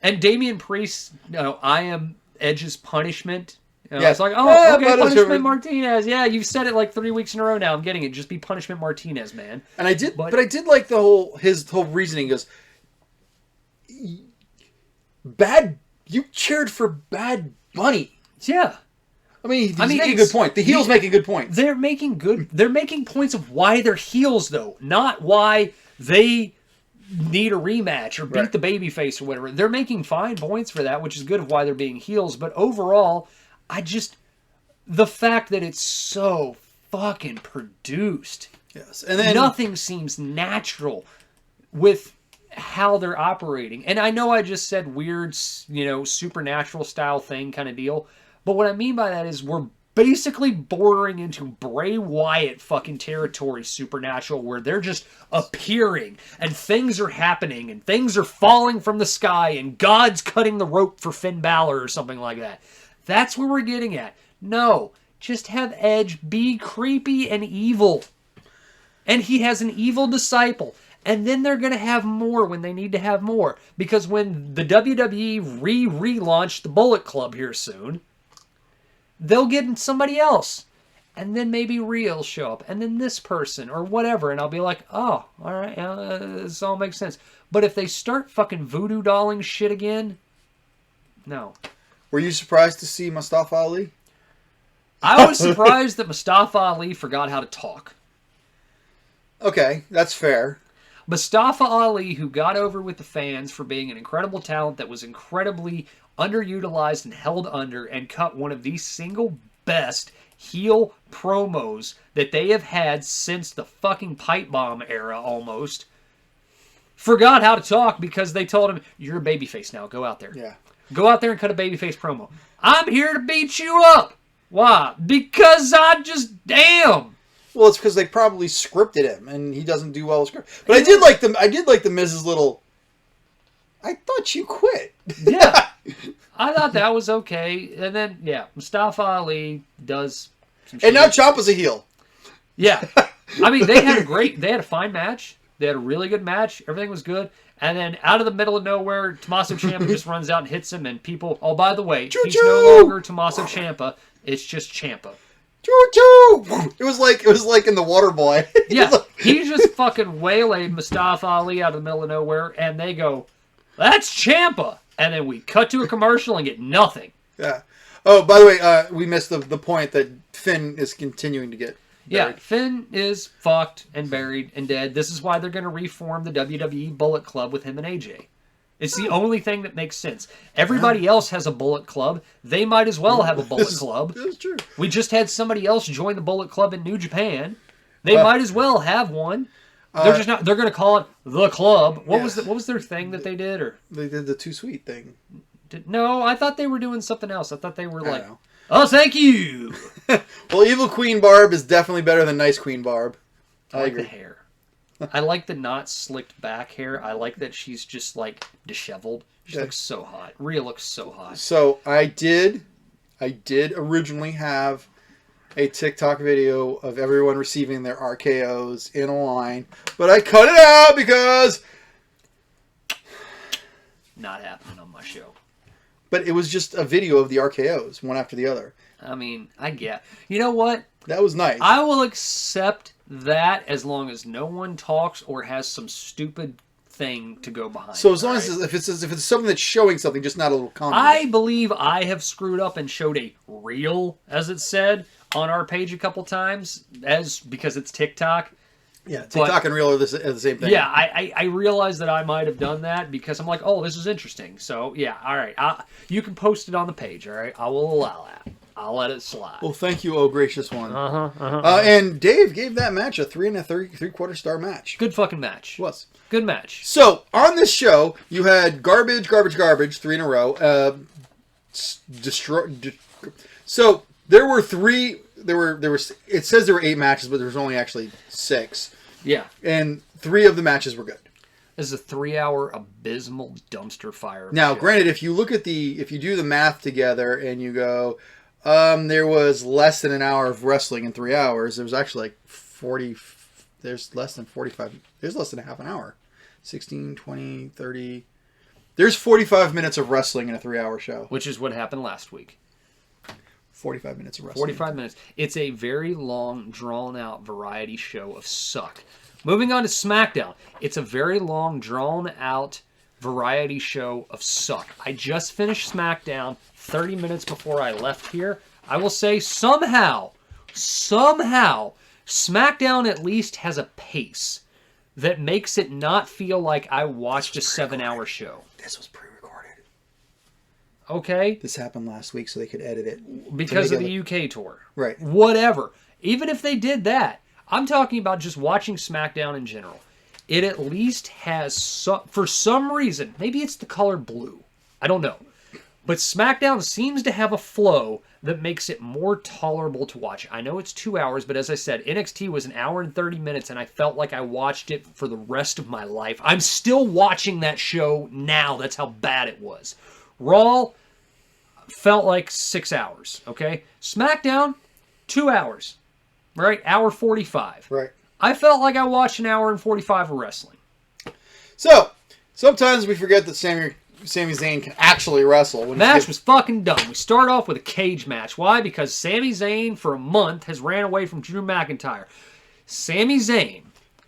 and Damian Priest, I am Edge's punishment. It's like, okay, Punishment Martinez. Yeah, you've said it like 3 weeks in a row now. I'm getting it. Just be Punishment Martinez, man. And I did, but I did like his whole reasoning. He goes, you cheered for Bad Bunny. Yeah. I mean, he's making a good point. The heels make a good point. They're making points of why they're heels, though, not why they need a rematch or beat the babyface or whatever. They're making fine points for that, which is good of why they're being heels. But overall, the fact that it's so fucking produced. Yes, and then nothing seems natural with how they're operating. And I know I just said weird, supernatural style thing kind of deal. But what I mean by that is we're basically bordering into Bray Wyatt fucking territory, supernatural, where they're just appearing and things are happening and things are falling from the sky and God's cutting the rope for Finn Balor or something like that. That's where we're getting at. No, just have Edge be creepy and evil. And he has an evil disciple. And then they're going to have more when they need to have more. Because when the WWE relaunch the Bullet Club here soon, they'll get somebody else. And then maybe Rhea'll show up. And then this person or whatever. And I'll be like, oh, all right, this all makes sense. But if they start fucking voodoo dolling shit again, no. Were you surprised to see Mustafa Ali? I was surprised that Mustafa Ali forgot how to talk. Okay, that's fair. Mustafa Ali, who got over with the fans for being an incredible talent that was incredibly underutilized and held under and cut one of the single best heel promos that they have had since the fucking pipe bomb era almost, forgot how to talk because they told him, you're a babyface now, go out there. Yeah. Go out there and cut a babyface promo. I'm here to beat you up. Why? Because I just am. Well, it's because they probably scripted him, and he doesn't do well with script. But I did like the Miz's little. I thought you quit. Yeah, I thought that was okay, and then Mustafa Ali does some shit. And now Ciampa's a heel. Yeah, I mean they had a fine match. They had a really good match. Everything was good. And then out of the middle of nowhere, Tommaso Ciampa just runs out and hits him, and people. Oh, by the way, he's no longer Tommaso Ciampa. It's just Ciampa. Choo-choo! It was like in The Waterboy. Yeah, he just fucking waylaid Mustafa Ali out of the middle of nowhere, and they go, "That's Ciampa," and then we cut to a commercial and get nothing. Yeah. Oh, by the way, we missed the point that Finn is continuing to get. Yeah, Finn is fucked and buried and dead. This is why they're going to reform the WWE Bullet Club with him and AJ. It's the only thing that makes sense. Everybody else has a Bullet Club. They might as well have a Bullet Club. That's true. We just had somebody else join the Bullet Club in New Japan. They might as well have one. They're just not. They're going to call it the Club. What was their thing that they did? Or they did the Too Sweet thing. No, I thought they were doing something else. I thought they were like, "Oh, thank you." Well, Evil Queen Barb is definitely better than Nice Queen Barb. I like the hair. I like the not slicked back hair. I like that she's just like disheveled. She looks so hot. Rhea looks so hot. So I did originally have a TikTok video of everyone receiving their RKOs in a line, but I cut it out because not happening on my show. But it was just a video of the RKOs, one after the other. I mean, I get. You know what? That was nice. I will accept that as long as no one talks or has some stupid thing to go behind. So as long as if it's something that's showing something, just not a little comment. I believe I have screwed up and showed a reel, as it said, on our page a couple times, because it's TikTok. Yeah, TikTok and Reel are the same thing. Yeah, I realized that I might have done that because I'm like, oh, this is interesting. So, yeah, all right. You can post it on the page, all right? I will allow that. I'll let it slide. Well, thank you, oh gracious one. And Dave gave that match a 3 3/4 star match. Good fucking match. It was. Good match. So, on this show, you had garbage, 3 in a row. So, there were 3... There were. It says there were 8 matches, but there was only actually 6. Yeah, and 3 of the matches were good. This is a 3-hour abysmal dumpster fire. Now, granted, if you do the math together and you go, there was less than an hour of wrestling in 3 hours. There was actually like 40. There's less than 45. There's less than half an hour. 16, 20, 30. There's 45 minutes of wrestling in a 3-hour show. Which is what happened last week. 45 minutes of wrestling. 45 minutes. It's a very long, drawn-out variety show of suck. Moving on to SmackDown. It's a very long, drawn-out variety show of suck. I just finished SmackDown 30 minutes before I left here. I will say somehow, SmackDown at least has a pace that makes it not feel like I watched a 7-hour show. This was pre-recorded. Okay? This happened last week so they could edit it. Because of the UK tour. Right. Whatever. Even if they did that, I'm talking about just watching SmackDown in general. It at least has, for some reason, maybe it's the color blue. I don't know. But SmackDown seems to have a flow that makes it more tolerable to watch. I know it's 2 hours, but as I said, NXT was 1 hour and 30 minutes, and I felt like I watched it for the rest of my life. I'm still watching that show now. That's how bad it was. Raw felt like 6 hours, okay? SmackDown, 2 hours, right? Hour 45. Right. I felt like I watched 1 hour and 45 of wrestling. So, sometimes we forget that Sami Zayn can actually wrestle. Match was fucking dumb. We start off with a cage match. Why? Because Sami Zayn for a month has ran away from Drew McIntyre. Sami Zayn,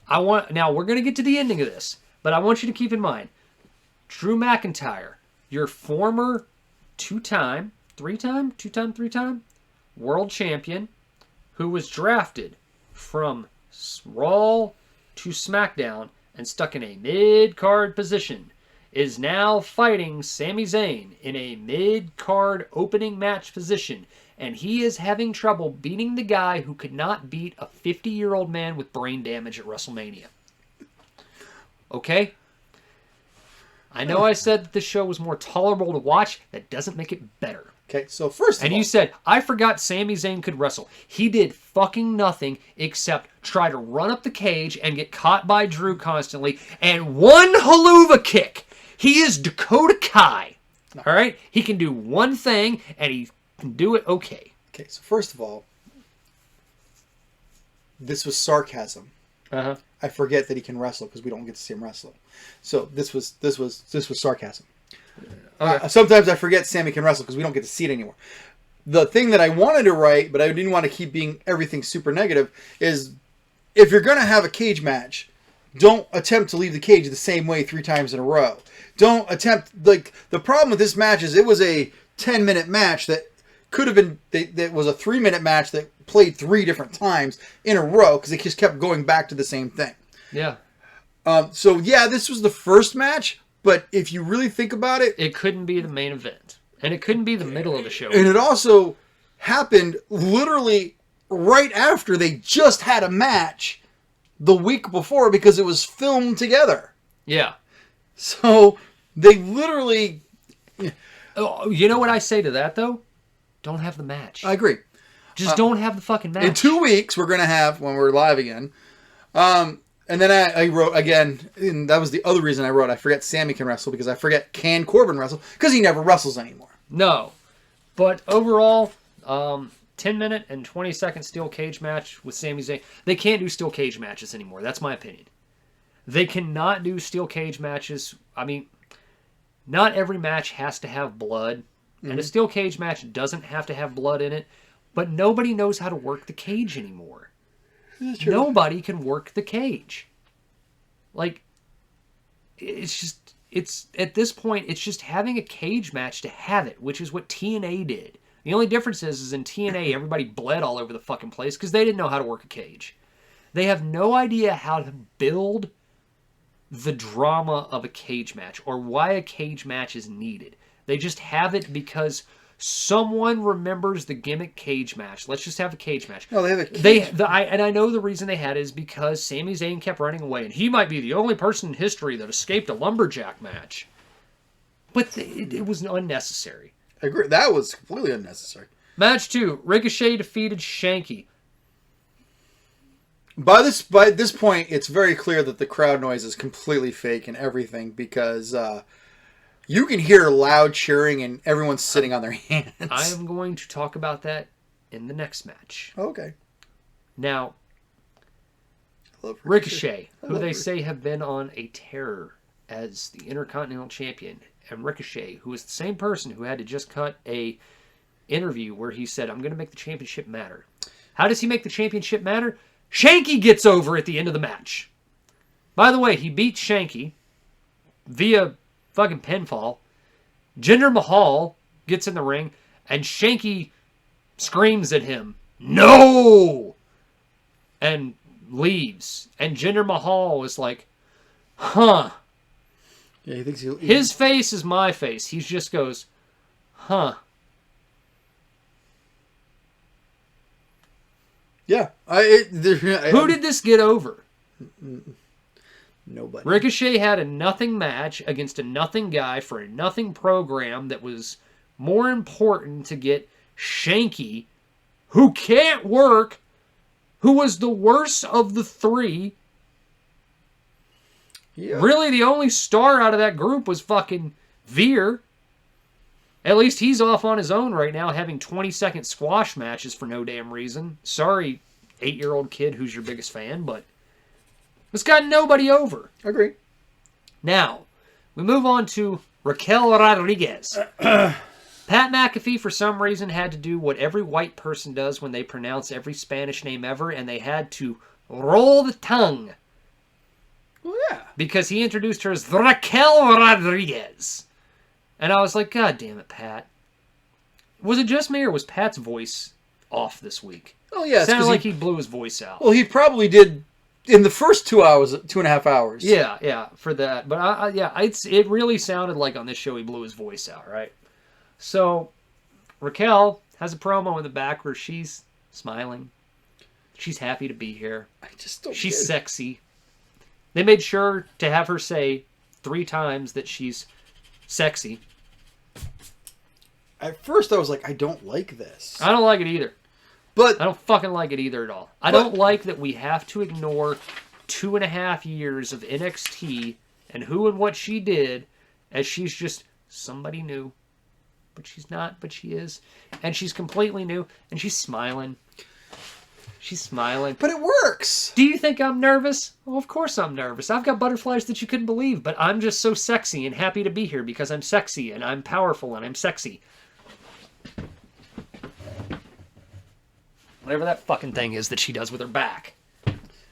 now we're going to get to the ending of this, but I want you to keep in mind, Drew McIntyre, your former three-time world champion, who was drafted from Raw to SmackDown and stuck in a mid-card position, is now fighting Sami Zayn in a mid-card opening match position, and he is having trouble beating the guy who could not beat a 50-year-old man with brain damage at WrestleMania. Okay? I know I said that this show was more tolerable to watch. That doesn't make it better. Okay, so first of all... And you said, I forgot Sami Zayn could wrestle. He did fucking nothing except try to run up the cage and get caught by Drew constantly, and one haluva kick. He is Dakota Kai. No. All right? He can do one thing, and he can do it okay. Okay, so first of all, this was sarcasm. Uh-huh. I forget that he can wrestle because we don't get to see him wrestle. So this was sarcasm. Okay. Sometimes I forget Sami can wrestle because we don't get to see it anymore. The thing that I wanted to write, but I didn't want to keep being everything super negative, is if you're going to have a cage match, don't attempt to leave the cage the same way 3 times in a row. Don't attempt, like, the problem with this match is it was a 10-minute match that could have been, that was a 3-minute match that played 3 different times in a row because it just kept going back to the same thing. Yeah. So, yeah, this was the first match, but if you really think about it... It couldn't be the main event. And it couldn't be the middle of the show. And it also happened literally right after they just had a match the week before because it was filmed together. Yeah. So they literally... Oh, you know what I say to that, though? Don't have the match. I agree. Just don't have the fucking match. In 2 weeks, we're going to have, when we're live again. And then I wrote, again, and that was the other reason I wrote, I forget Sami can wrestle because I forget can Corbin wrestle because he never wrestles anymore. No. But overall, 10-minute and 20-second steel cage match with Sami Zayn. They can't do steel cage matches anymore. That's my opinion. They cannot do steel cage matches. I mean, not every match has to have blood. Mm-hmm. And a steel cage match doesn't have to have blood in it. But nobody knows how to work the cage anymore. Nobody can work the cage. Like, it's at this point, it's just having a cage match to have it, which is what TNA did. The only difference is in TNA, everybody bled all over the fucking place because they didn't know how to work a cage. They have no idea how to build the drama of a cage match or why a cage match is needed. They just have it because someone remembers the gimmick cage match. Let's just have a cage match. No, they have a cage match. And I know the reason they had it is because Sami Zayn kept running away, and he might be the only person in history that escaped a lumberjack match. But it was unnecessary. I agree. That was completely unnecessary. Match 2. Ricochet defeated Shanky. By this point, it's very clear that the crowd noise is completely fake and everything because you can hear loud cheering and everyone's sitting on their hands. I am going to talk about that in the next match. Okay. Now, love Ricochet, I who love they Ricochet. say have been on a tear as the Intercontinental Champion, and Ricochet, who is the same person who had to just cut a interview where he said, I'm going to make the championship matter. How does he make the championship matter? Shanky gets over at the end of the match. By the way, he beat Shanky via fucking pinfall. Jinder Mahal gets in the ring, and Shanky screams at him, "No!" and leaves. And Jinder Mahal is like, huh. Yeah, he thinks he'll... His face is my face. He just goes, huh. Yeah. Who did this get over? Nobody. Ricochet had a nothing match against a nothing guy for a nothing program that was more important to get Shanky, who can't work, who was the worst of the three. Yeah. Really, the only star out of that group was fucking Veer. At least he's off on his own right now, having 20-second squash matches for no damn reason. Sorry, 8-year-old kid who's your biggest fan, but it's got nobody over. Agree. Now, we move on to Raquel Rodriguez. Pat McAfee, for some reason, had to do what every white person does when they pronounce every Spanish name ever, and they had to roll the tongue. Well, yeah. Because he introduced her as Raquel Rodriguez. And I was like, God damn it, Pat. Was it just me, or was Pat's voice off this week? Oh, yeah. It sounded like he blew his voice out. Well, he probably did in the first 2.5 hours. Yeah, for that. But it really sounded like on this show he blew his voice out, right? So, Raquel has a promo in the back where she's smiling. She's happy to be here. I just don't She's get it. sexy. They made sure to have her say 3 times that she's sexy. At first, I was like, I don't like this. I don't like it either. But I don't fucking like it either at all. I don't like that we have to ignore 2.5 years of NXT and who and what she did, as she's just somebody new. But she's not, but she is. And she's completely new, and she's smiling. She's smiling. But it works. Do you think I'm nervous? Well, of course I'm nervous. I've got butterflies that you couldn't believe, but I'm just so sexy and happy to be here because I'm sexy and I'm powerful and I'm sexy. Whatever that fucking thing is that she does with her back.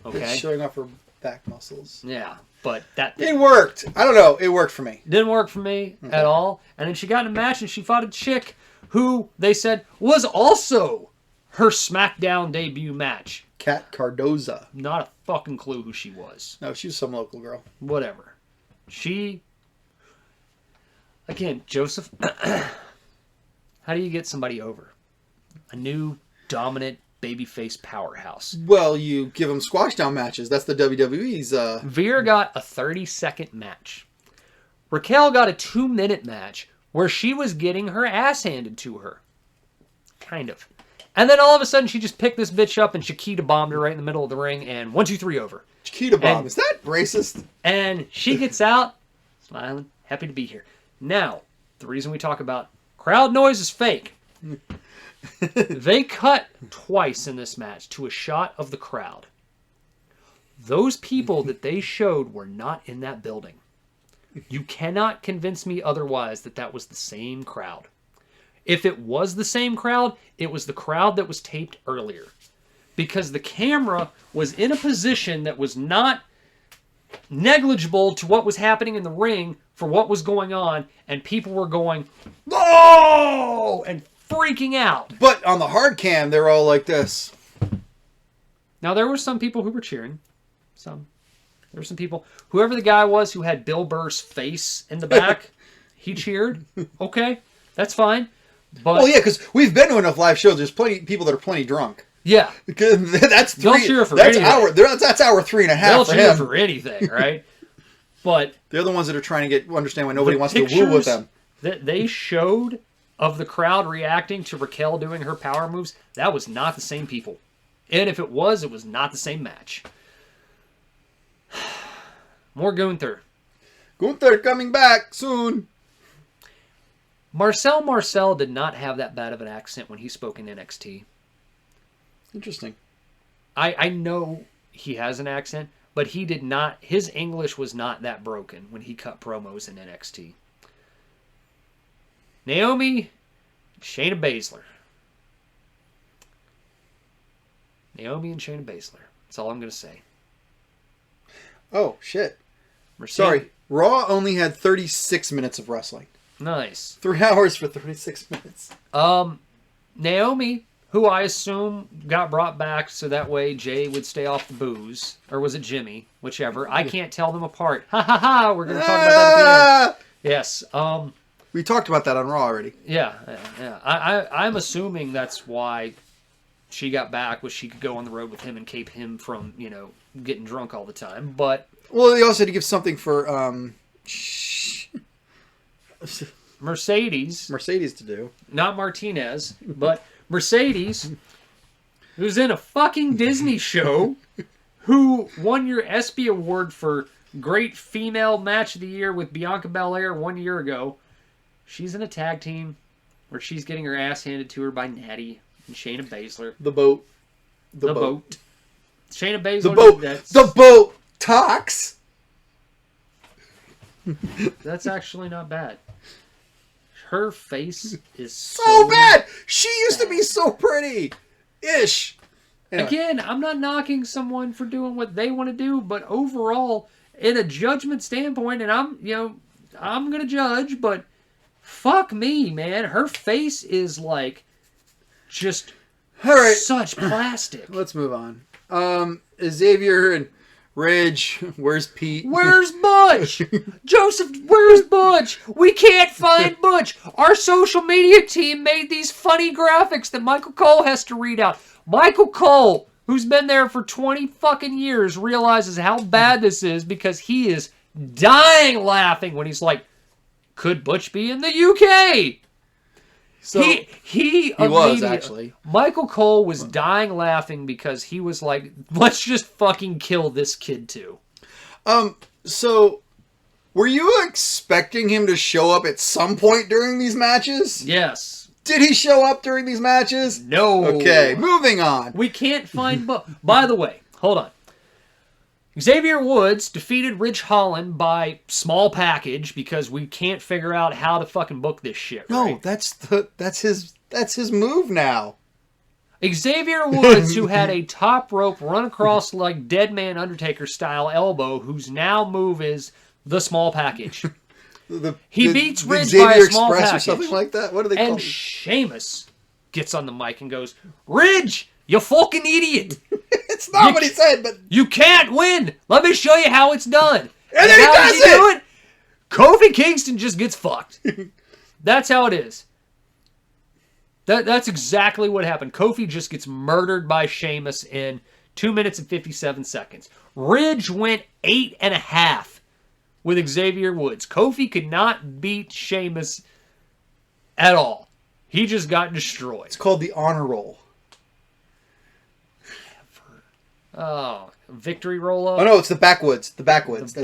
Okay? It's showing off her back muscles. Yeah, but that It worked. I don't know. It worked for me. didn't work for me at all. And then she got in a match and she fought a chick who they said was also her SmackDown debut match. Kat Cardoza. Not a fucking clue who she was. No, she was some local girl. Whatever. She... Again, Joseph... How do you get somebody over? A new, dominant, babyface powerhouse. Well, you give them squash down matches. That's the WWE's... Veer got a 30-second match. Raquel got a 2-minute match where she was getting her ass handed to her. Kind of. And then all of a sudden, she just picked this bitch up and Chiquita bombed her right in the middle of the ring and 1, 2, 3 over. Chiquita bomb. And- Is that racist? And she gets out, smiling, happy to be here. Now, the reason we talk about crowd noise is fake. They cut twice in this match to a shot of the crowd. Those people that they showed were not in that building. You cannot convince me otherwise that that was the same crowd. If it was the same crowd, it was the crowd that was taped earlier. Because the camera was in a position that was not negligible to what was happening in the ring for what was going on, and people were going, "Oh!" and freaking out. But on the hard cam, they're all like this. Now, there were some people who were cheering. Some. There were some people. Whoever the guy was who had Bill Burr's face in the back, he cheered. Okay, that's fine. But Oh, yeah, because we've been to enough live shows. There's plenty people that are plenty drunk. yeah, That's They'll three. cheer for that's anything. that's hour 3.5 they'll for cheer him. for anything, right? But They're the ones that are trying to understand why nobody the wants to woo pictures with them. that they showed of the crowd reacting to Raquel doing her power moves, that was not the same people. And if it was not the same match. More Gunther. Gunther coming back soon. Marcel did not have that bad of an accent when he spoke in NXT. Interesting. I know he has an accent, but he did not. His English was not that broken when he cut promos in NXT. Naomi, Shayna Baszler. Naomi and Shayna Baszler. That's all I'm going to say. Oh, shit. Mercedes. Sorry. Raw only had 36 minutes of wrestling. Nice. 3 hours for 36 minutes. Naomi, who I assume got brought back so that way Jay would stay off the booze. Or was it Jimmy? Whichever. I can't tell them apart. Ha ha ha! We're going to talk about that at the end. Yes. We talked about that on Raw already. Yeah. I'm assuming that's why she got back, was she could go on the road with him and keep him from, getting drunk all the time. But well, they also had to give something for Mercedes to do. Not Martinez, but Mercedes, who's in a fucking Disney show, who won your ESPY award for Great Female Match of the Year with Bianca Belair 1 year ago. She's in a tag team where she's getting her ass handed to her by Natty and Shayna Baszler. The boat. The boat. Shayna Baszler. The boat talks. That's actually not bad. Her face is so bad. She used to be so pretty. Ish. Anyway. Again, I'm not knocking someone for doing what they want to do, but overall, in a judgment standpoint, and I'm going to judge, but fuck me, man. Her face is like just all right. Such plastic. Let's move on. Xavier and Ridge, where's Pete? Where's Butch? Joseph, where's Butch? We can't find Butch. Our social media team made these funny graphics that Michael Cole has to read out. Michael Cole, who's been there for 20 fucking years, realizes how bad this is because he is dying laughing when he's like, could Butch be in the UK? So he was actually. Michael Cole was dying laughing because he was like, let's just fucking kill this kid too. So were you expecting him to show up at some point during these matches? Yes. Did he show up during these matches? No. Okay, moving on. We can't find By the way, hold on. Xavier Woods defeated Ridge Holland by small package because we can't figure out how to fucking book this shit. Right? No, that's his move now. Xavier Woods, who had a top rope run across like Dead Man Undertaker style elbow, whose now move is the small package. He beats Ridge Xavier by a small Express package. Or something like that. What do they call it? And Sheamus gets on the mic and goes, Ridge, you fucking idiot. It's not what he said, but... You can't win. Let me show you how it's done. And then he does it! Kofi Kingston just gets fucked. That's how it is. That's exactly what happened. Kofi just gets murdered by Sheamus in 2 minutes and 57 seconds. Ridge went 8.5 with Xavier Woods. Kofi could not beat Sheamus at all. He just got destroyed. It's called the honor roll. Oh, victory roll up? Oh, no, it's the backwoods. The backwoods.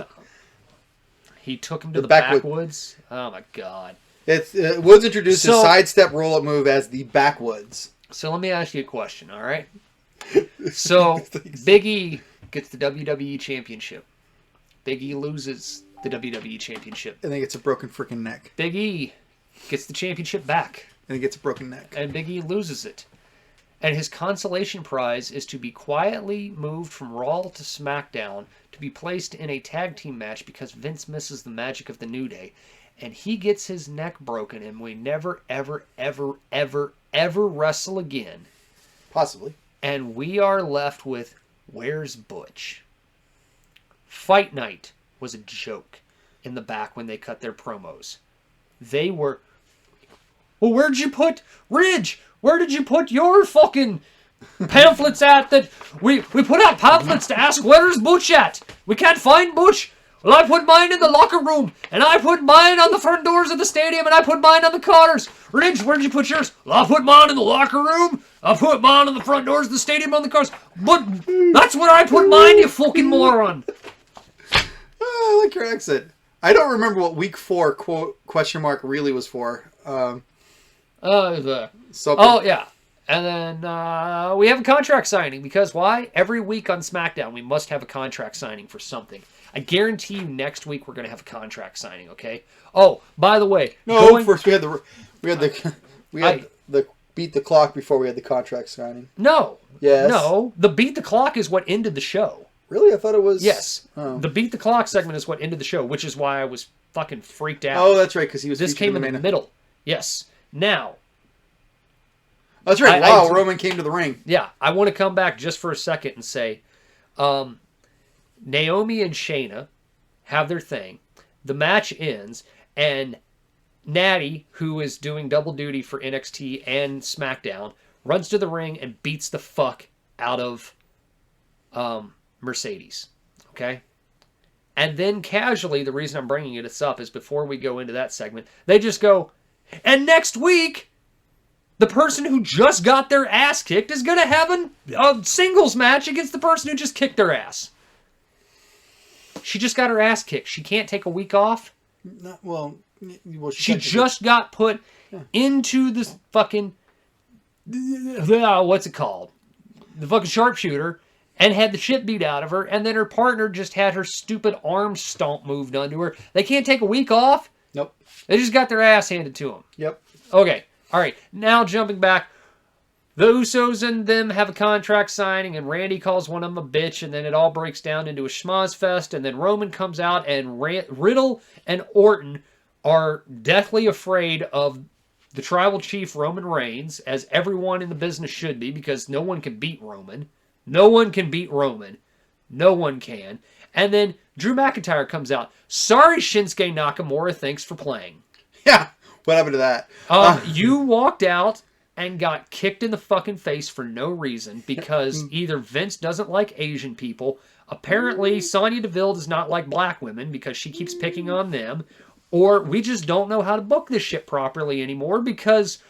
He took him to the backwoods? Oh, my God. It's Woods introduced his sidestep roll-up move as the backwoods. So let me ask you a question, all right? So Big E gets the WWE Championship. Big E loses the WWE Championship. And then gets a broken freaking neck. Big E gets the championship back. And he gets a broken neck. And Big E loses it. And his consolation prize is to be quietly moved from Raw to SmackDown to be placed in a tag team match because Vince misses the magic of the New Day. And he gets his neck broken and we never, ever, ever, ever, ever wrestle again. Possibly. And we are left with, where's Butch? Fight Night was a joke in the back when they cut their promos. They were, well, where'd you put Ridge? Where did you put your fucking pamphlets at that we put out pamphlets to ask where's Butch at? We can't find Butch. Well, I put mine in the locker room, and I put mine on the front doors of the stadium, and I put mine on the cars. Ridge, where'd you put yours? Well, I put mine in the locker room. I put mine on the front doors of the stadium on the cars. But that's where I put mine, you fucking moron. Oh, I like your accent. I don't remember what week 4 quote question mark really was for. Oh, yeah. And then we have a contract signing because why? Every week on SmackDown, we must have a contract signing for something. I guarantee you next week we're going to have a contract signing, okay? Oh, by the way. First we had the beat the clock before we had the contract signing. No. Yes. No. The beat the clock is what ended the show. Really? I thought it was... Yes. Oh. The beat the clock segment is what ended the show, which is why I was fucking freaked out. Oh, that's right, because he was... This came in the middle. Yes. Now... That's right. Wow, Roman came to the ring. Yeah, I want to come back just for a second and say, Naomi and Shayna have their thing. The match ends, and Natty, who is doing double duty for NXT and SmackDown, runs to the ring and beats the fuck out of Mercedes. Okay? And then casually, the reason I'm bringing this up is before we go into that segment, they just go, and next week... the person who just got their ass kicked is going to have a singles match against the person who just kicked their ass. She just got her ass kicked. She can't take a week off. She just got put into the fucking... what's it called? The fucking sharpshooter and had the shit beat out of her, and then her partner just had her stupid arm stomp moved onto her. They can't take a week off? Nope. They just got their ass handed to them. Yep. Okay. All right, now jumping back, the Usos and them have a contract signing, and Randy calls one of them a bitch, and then it all breaks down into a schmoz fest, and then Roman comes out, and Riddle and Orton are deathly afraid of the tribal chief Roman Reigns, as everyone in the business should be, because no one can beat Roman. No one can beat Roman. No one can. And then Drew McIntyre comes out. Sorry, Shinsuke Nakamura, thanks for playing. Yeah. What happened to that? You walked out and got kicked in the fucking face for no reason because either Vince doesn't like Asian people, apparently Sonya Deville does not like black women because she keeps picking on them, or we just don't know how to book this shit properly anymore because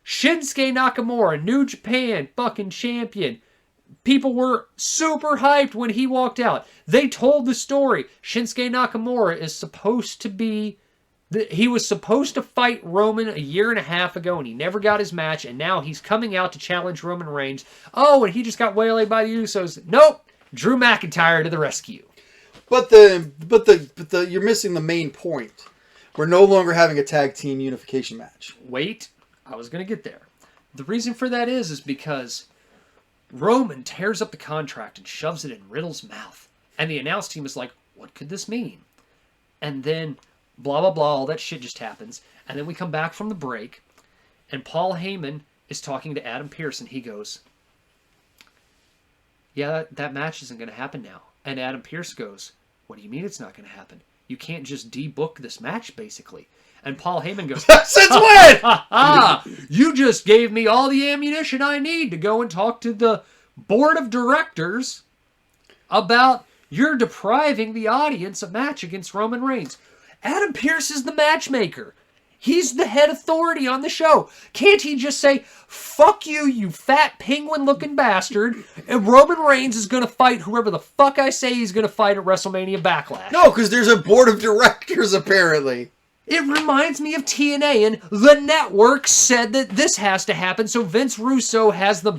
Shinsuke Nakamura, New Japan fucking champion, people were super hyped when he walked out. They told the story. Shinsuke Nakamura is supposed to be... he was supposed to fight Roman a year and a half ago, and he never got his match, and now he's coming out to challenge Roman Reigns. Oh, and he just got waylaid by the Usos. Nope! Drew McIntyre to the rescue. But you're missing the main point. We're no longer having a tag team unification match. Wait, I was going to get there. The reason for that is because Roman tears up the contract and shoves it in Riddle's mouth. And the announce team is like, what could this mean? And then... blah, blah, blah, all that shit just happens. And then we come back from the break, and Paul Heyman is talking to Adam Pearce, and he goes, yeah, that match isn't going to happen now. And Adam Pearce goes, what do you mean it's not going to happen? You can't just debook this match, basically. And Paul Heyman goes, since when? You just gave me all the ammunition I need to go and talk to the board of directors about you're depriving the audience a match against Roman Reigns. Adam Pearce is the matchmaker. He's the head authority on the show. Can't he just say, fuck you, you fat penguin-looking bastard, and Roman Reigns is going to fight whoever the fuck I say he's going to fight at WrestleMania Backlash? No, because there's a board of directors, apparently. It reminds me of TNA, and the network said that this has to happen, so Vince Russo has the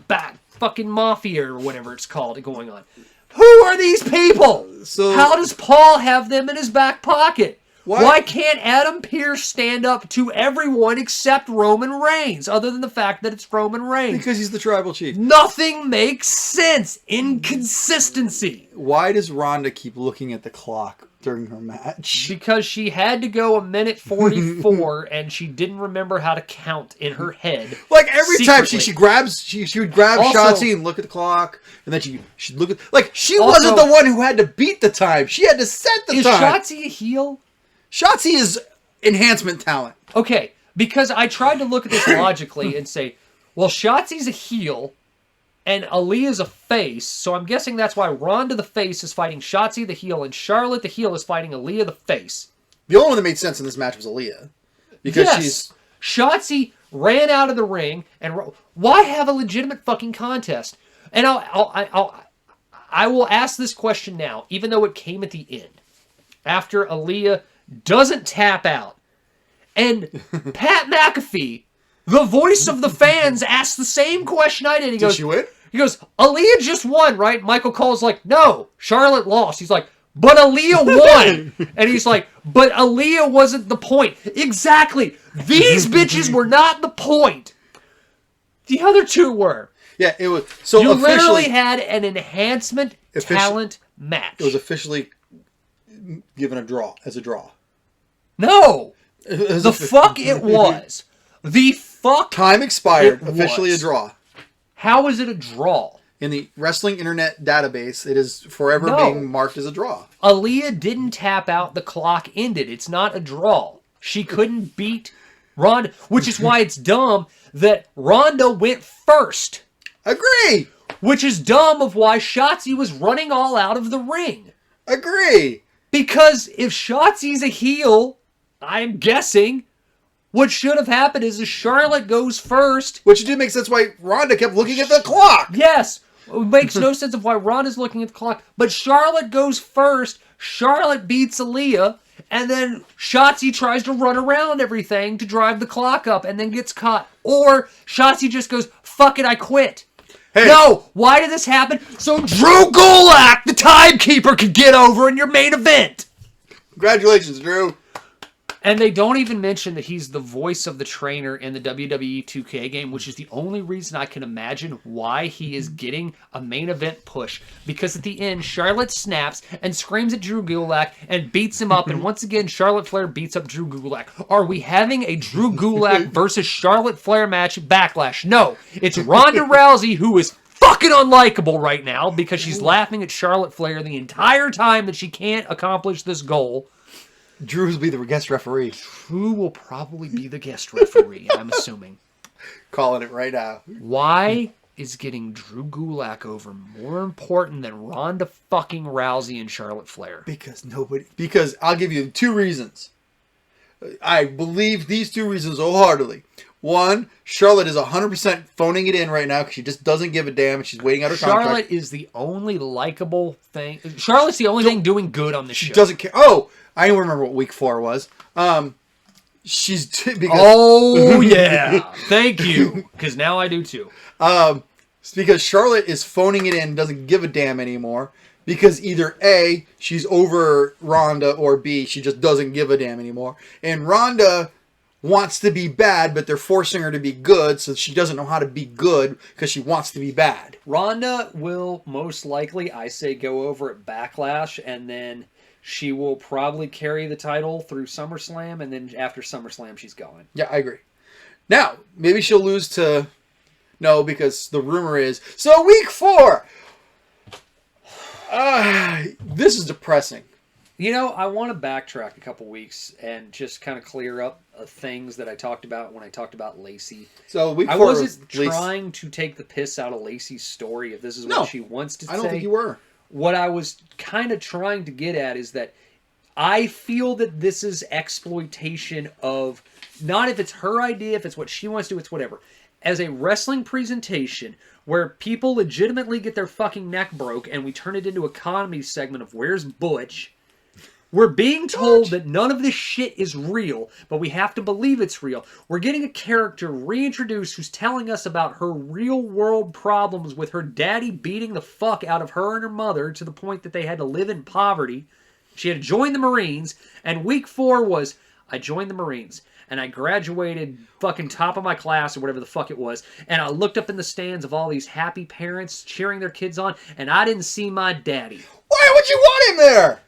fucking mafia or whatever it's called going on. Who are these people? How does Paul have them in his back pocket? Why can't Adam Pearce stand up to everyone except Roman Reigns, other than the fact that it's Roman Reigns? Because he's the tribal chief. Nothing makes sense. Inconsistency. Why does Rhonda keep looking at the clock during her match? Because she had to go 1:44 and she didn't remember how to count in her head. Like every time she would grab Also, Shotzi and look at the clock, and then she'd look at, like, she wasn't the one who had to beat the time. She had to set the time. Is Shotzi a heel? Shotzi is enhancement talent. Okay, because I tried to look at this logically and say, well, Shotzi's a heel and Aaliyah's a face, so I'm guessing that's why Ronda the face is fighting Shotzi the heel and Charlotte the heel is fighting Aaliyah the face. The only one that made sense in this match was Aaliyah. Because Shotzi ran out of the ring, and why have a legitimate fucking contest? And I will ask this question now, even though it came at the end. After Aaliyah doesn't tap out. And Pat McAfee The voice of the fans asked the same question I did. He Did goes, she win? He goes, Aaliyah just won, right? Michael Cole's like, no, Charlotte lost. He's like, but Aaliyah won. And he's like, but Aaliyah wasn't the point. Exactly. These bitches were not the point. The other two were. Yeah, it was. So you officially, literally had an enhancement talent match. It was officially given a draw. No. The fuck it was. The fuck Time expired. it Officially was. a draw. How is it a draw? In the Wrestling Internet database, it is forever No. being marked as a draw. Aaliyah didn't tap out. The clock ended. It's not a draw. She couldn't beat Ronda, which is why it's dumb that Ronda went first. Agree! Which is dumb of why Shotzi was running all out of the ring. Agree! Because if Shotzi's a heel, I'm guessing, what should have happened is Charlotte goes first. Which did make sense why Ronda kept looking at the clock. Yes. It makes no sense of why Ronda's looking at the clock. But Charlotte goes first. Charlotte beats Aaliyah. And then Shotzi tries to run around everything to drive the clock up and then gets caught. Or Shotzi just goes, fuck it, I quit. Hey. No! Why did this happen? So Drew Gulak, the timekeeper, could get over in your main event. Congratulations, Drew. And they don't even mention that he's the voice of the trainer in the WWE 2K game, which is the only reason I can imagine why he is getting a main event push. Because at the end, Charlotte snaps and screams at Drew Gulak and beats him up. And once again, Charlotte Flair beats up Drew Gulak. Are we having a Drew Gulak versus Charlotte Flair match at Backlash? No. It's Ronda Rousey, who is fucking unlikable right now because she's laughing at Charlotte Flair the entire time that she can't accomplish this goal. Drew's will be the guest referee. Who will probably be the guest referee, I'm assuming. Calling it right now. Why is getting Drew Gulak over more important than Ronda fucking Rousey and Charlotte Flair? Because I'll give you two reasons. I believe these two reasons wholeheartedly. One, Charlotte is 100% phoning it in right now because she just doesn't give a damn and she's waiting out her contract. Charlotte is the only likable thing. Charlotte's the only thing doing good on this show. She doesn't care. Oh, I don't remember what week 4 was. She's because, oh yeah, thank you. Because now I do too. it's because Charlotte is phoning it in, doesn't give a damn anymore. Because either A, she's over Ronda, or B, she just doesn't give a damn anymore. And Ronda wants to be bad, but they're forcing her to be good, so she doesn't know how to be good because she wants to be bad. Ronda will most likely, I say, go over at Backlash, and then she will probably carry the title through SummerSlam, and then after SummerSlam, she's going. Yeah, I agree. Now, maybe she'll lose to... No, because the rumor is... So, week 4! This is depressing. You know, I want to backtrack a couple weeks and just kind of clear up things that I talked about when I talked about Lacey. So week 4 I wasn't was trying to take the piss out of Lacey's story if this is what she wants to say. I don't think you were. What I was kind of trying to get at is that I feel that this is exploitation of, not if it's her idea, if it's what she wants to do, it's whatever. As a wrestling presentation where people legitimately get their fucking neck broke and we turn it into a comedy segment of Where's Butch? We're being told that none of this shit is real, but we have to believe it's real. We're getting a character reintroduced who's telling us about her real-world problems with her daddy beating the fuck out of her and her mother to the point that they had to live in poverty. She had to join the Marines, and week 4 was, I joined the Marines, and I graduated fucking top of my class or whatever the fuck it was, and I looked up in the stands of all these happy parents cheering their kids on, and I didn't see my daddy. Why would you want him there?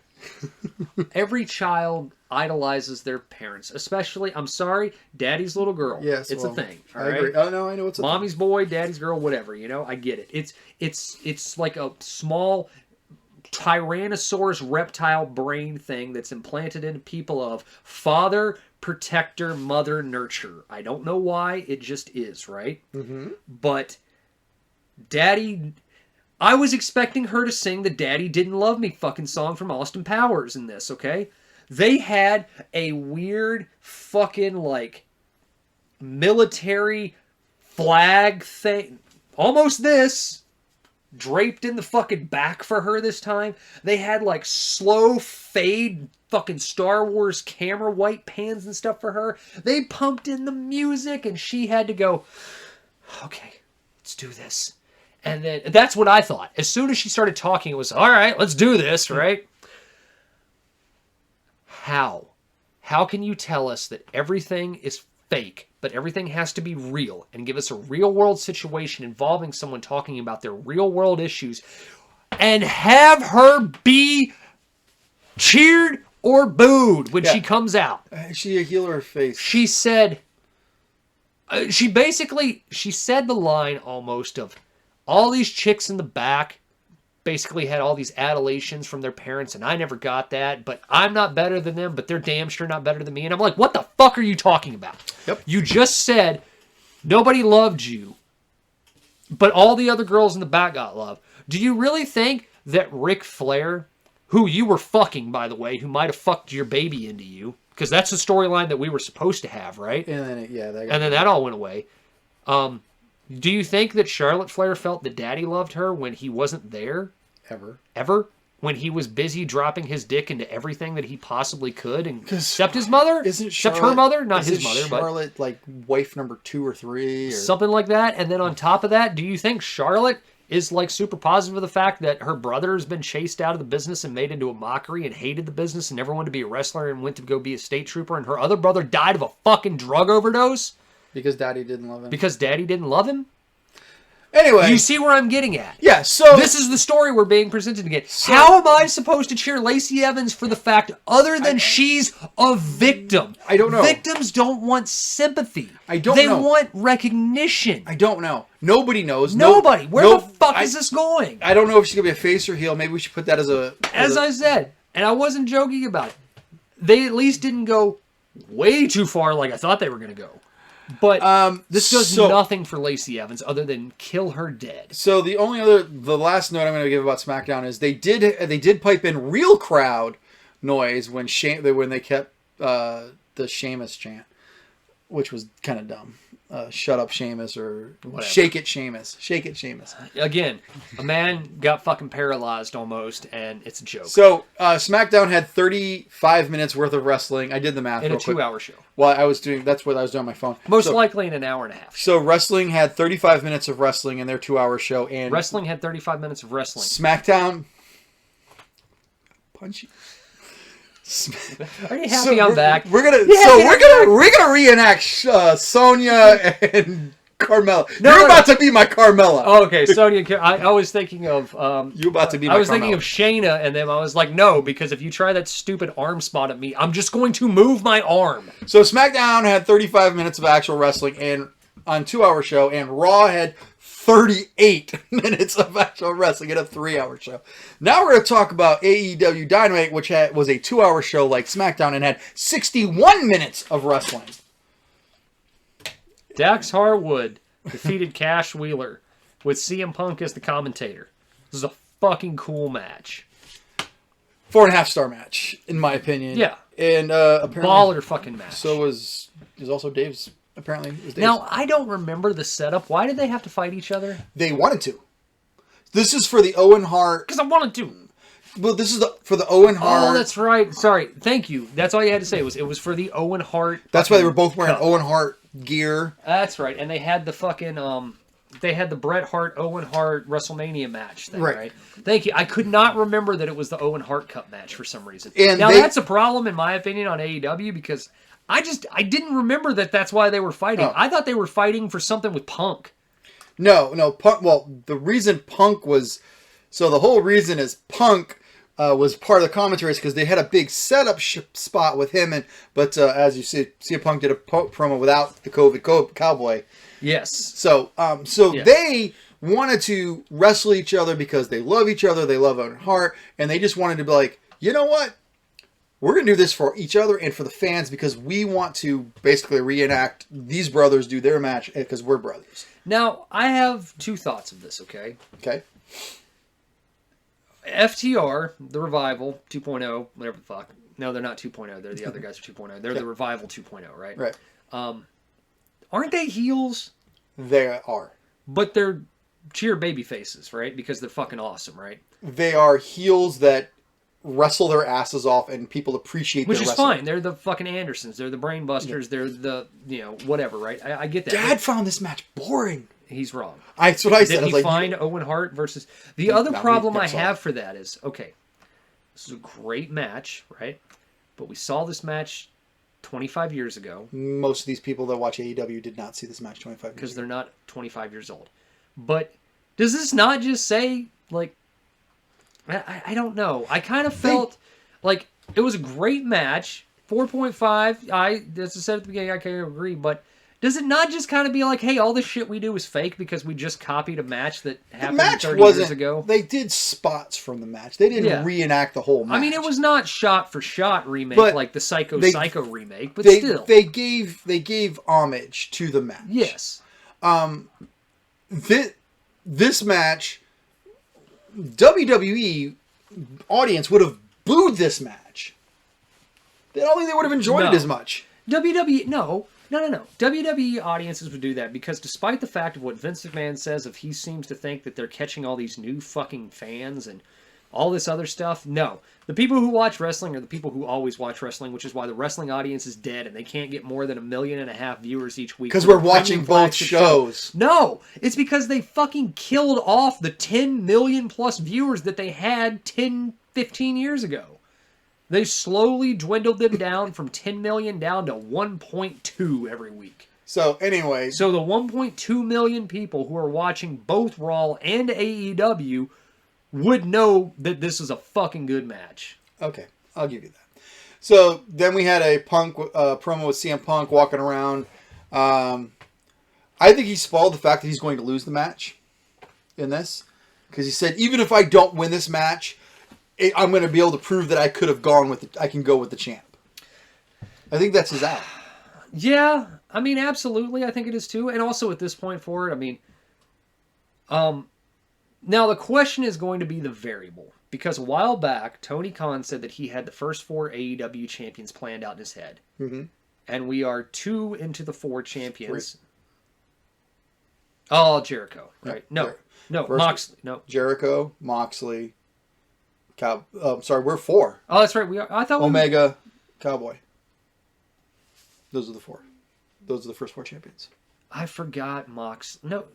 Every child idolizes their parents, especially, I'm sorry, daddy's little girl. Yes, it's a thing. All I right? agree. Oh no, I know it's a Mommy's boy, daddy's girl, whatever. You know, I get it. It's like a small Tyrannosaurus reptile brain thing that's implanted into people of father, protector, mother, nurture. I don't know why, it just is, right? Mm-hmm. But daddy... I was expecting her to sing the Daddy Didn't Love Me fucking song from Austin Powers in this, okay? They had a weird fucking, like, military flag thing. Almost this. Draped in the fucking back for her this time. They had, like, slow fade fucking Star Wars camera white pans and stuff for her. They pumped in the music, and she had to go, okay, let's do this. And then that's what I thought. As soon as she started talking, it was, all right, let's do this, right? How? How can you tell us that everything is fake, but everything has to be real, and give us a real world situation involving someone talking about their real world issues, and have her be cheered or booed when she comes out? She a heel or a face? She said, she said the line almost of, all these chicks in the back basically had all these adulations from their parents, and I never got that, but I'm not better than them, but they're damn sure not better than me. And I'm like, what the fuck are you talking about? Yep. You just said nobody loved you, but all the other girls in the back got love. Do you really think that Ric Flair, who you were fucking, by the way, who might have fucked your baby into you, because that's the storyline that we were supposed to have, right? And then, that all went away. Do you think that Charlotte Flair felt that Daddy loved her when he wasn't there? Ever? When he was busy dropping his dick into everything that he possibly could, and except his mother? Except her mother? Not his mother, but Charlotte, like, wife number 2 or 3? Or something like that. And then on top of that, do you think Charlotte is, like, super positive of the fact that her brother has been chased out of the business and made into a mockery and hated the business and never wanted to be a wrestler and went to go be a state trooper, and her other brother died of a fucking drug overdose? Because Daddy didn't love him. Because Daddy didn't love him? Anyway. You see where I'm getting at? Yeah, so this is the story we're being presented again. How am I supposed to cheer Lacey Evans for the fact other than she's a victim? I don't know. Victims don't want sympathy. I don't know. They want recognition. I don't know. Nobody knows. Nobody. Where the fuck is this going? I don't know if she's going to be a face or heel. Maybe we should put that as a... As I said, and I wasn't joking about it, they at least didn't go way too far like I thought they were going to go. But this does nothing for Lacey Evans other than kill her dead. So the last note I'm going to give about SmackDown is they did pipe in real crowd noise when they kept the Sheamus chant, which was kind of dumb. Shut up, Sheamus, or whatever. Shake it, Sheamus. Shake it, Sheamus. Again, a man got fucking paralyzed almost, and it's a joke. So SmackDown had 35 minutes worth of wrestling. I did the math. In a 2-hour show. Well, that's what I was doing on my phone. Most likely in an hour and a half. So wrestling had 35 minutes of wrestling in their 2-hour show, and wrestling had 35 minutes of wrestling. SmackDown, punchy. Are you happy I'm back? We're gonna reenact Sonya and Carmella. You're about to be my Carmella. Oh, okay, Sonya. I was thinking of you about to be. I was thinking of Shayna, and then I was like, no, because if you try that stupid arm spot at me, I'm just going to move my arm. So SmackDown had 35 minutes of actual wrestling and on 2-hour show, and Raw had 38 minutes of actual wrestling in a 3-hour show. Now we're going to talk about AEW Dynamite, which was a 2-hour show like SmackDown and had 61 minutes of wrestling. Dax Harwood defeated Cash Wheeler with CM Punk as the commentator. This is a fucking cool match. 4.5-star match, in my opinion. Yeah. And apparently... baller fucking match. So is also Dave's... Apparently, it was Dave's. Now, I don't remember the setup. Why did they have to fight each other? They wanted to. This is for the Owen Hart... Because I wanted to. Well, this is for the Owen Hart... Oh, that's right. Sorry. Thank you. That's all you had to say. It was for the Owen Hart... That's why they were both wearing Owen Hart gear. That's right. And they had the fucking... they had the Bret Hart, Owen Hart WrestleMania match thing, right? Thank you. I could not remember that it was the Owen Hart Cup match for some reason. And now, that's a problem, in my opinion, on AEW, because... I didn't remember that that's why they were fighting. Oh. I thought they were fighting for something with Punk. No, Punk. Well, the reason Punk was... So the whole reason is Punk was part of the commentaries because they had a big setup spot with him. But as you see, Punk did a promo without the COVID cowboy. Yes. So they wanted to wrestle each other because they love each other. They love Owen Hart. And they just wanted to be like, you know what? We're going to do this for each other and for the fans because we want to basically reenact these brothers do their match because we're brothers. Now, I have 2 thoughts of this, okay? Okay. FTR, the Revival 2.0, whatever the fuck. No, they're not 2.0. They're the other guys are 2.0. They're the Revival 2.0, right? Right. Aren't they heels? They are. But they're cheer baby faces, right? Because they're fucking awesome, right? They are heels that wrestle their asses off and people appreciate Which their is wrestling. fine. They're the fucking Andersons. They're the Brainbusters. They're the, whatever, right? I get that. Dad found this match boring. He's wrong. That's what I said. Did I was he like, find Owen Hart versus... The other No, problem we I never saw have it. for that is, okay, this is a great match, right? But we saw this match 25 years ago most of these people that watch AEW did not see this match 25 years because ago. they're not 25 years old. But does this not just say, like... I don't know. I kind of felt like it was a great match. 4.5. As I said at the beginning, I can't agree, but does it not just kind of be like, hey, all this shit we do is fake because we just copied a match that The happened match 30 wasn't. years ago? They did spots from the match. They didn't Yeah. reenact the whole match. I mean, it was not shot for shot remake But like the Psycho they- Psycho remake, but They still. they gave homage to the match. Yes. This match, WWE audience would have booed this match. I don't think they would have enjoyed No. it as much. WWE, no. WWE audiences would do that because despite the fact of what Vince McMahon says, if he seems to think that they're catching all these new fucking fans and all this other stuff, no. The people who watch wrestling are the people who always watch wrestling, which is why the wrestling audience is dead and they can't get more than 1.5 million viewers each week. Because for we're the watching premium both flagship shows. show. No, it's because they fucking killed off the 10 million plus viewers that they had 10, 15 years ago. They slowly dwindled them down from 10 million down to 1.2 every week. So anyway, So the 1.2 million people who are watching both Raw and AEW would know that this is a fucking good match. okay, I'll give you that. So then we had a Punk promo with CM Punk walking around. I think he spoiled the fact that he's going to lose the match in this because he said, even if I don't win this match, I'm going to be able to prove that I could have gone with I can go with the champ. I think that's his out. Yeah, I mean, absolutely, I think it is too. And also at this point forward, I mean, now the question is going to be the variable. Because a while back, Tony Khan said that he had the first 4 AEW champions planned out in his head. Mm-hmm. And we are 2 into the 4 champions. 3. Oh, Jericho, right? Yeah, No, First- Moxley, no. Jericho, Moxley, sorry, we're 4. Oh, that's right. We are. I thought Omega, Cowboy. Those are the 4. Those are the first 4 champions. I forgot Mox. No.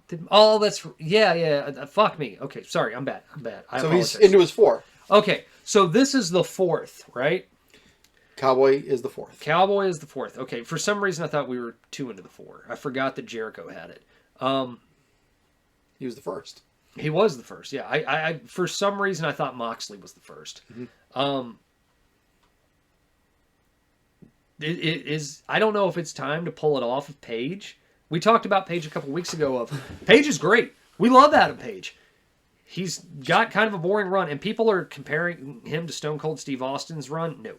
That's... Yeah. Fuck me. Okay, sorry. I'm bad. I So apologize. he's into his 4. Okay, so this is the 4th, right? Cowboy is the 4th. Cowboy is the 4th. Okay, for some reason I thought we were 2 into the 4. I forgot that Jericho had it. He was the first. He was the first, yeah. I for some reason I thought Moxley was the first. Mm-hmm. It is. I don't know if it's time to pull it off of Paige. We talked about Paige a couple weeks ago. Of Paige is great. We love Adam Page. He's got kind of a boring run, and people are comparing him to Stone Cold Steve Austin's run. No.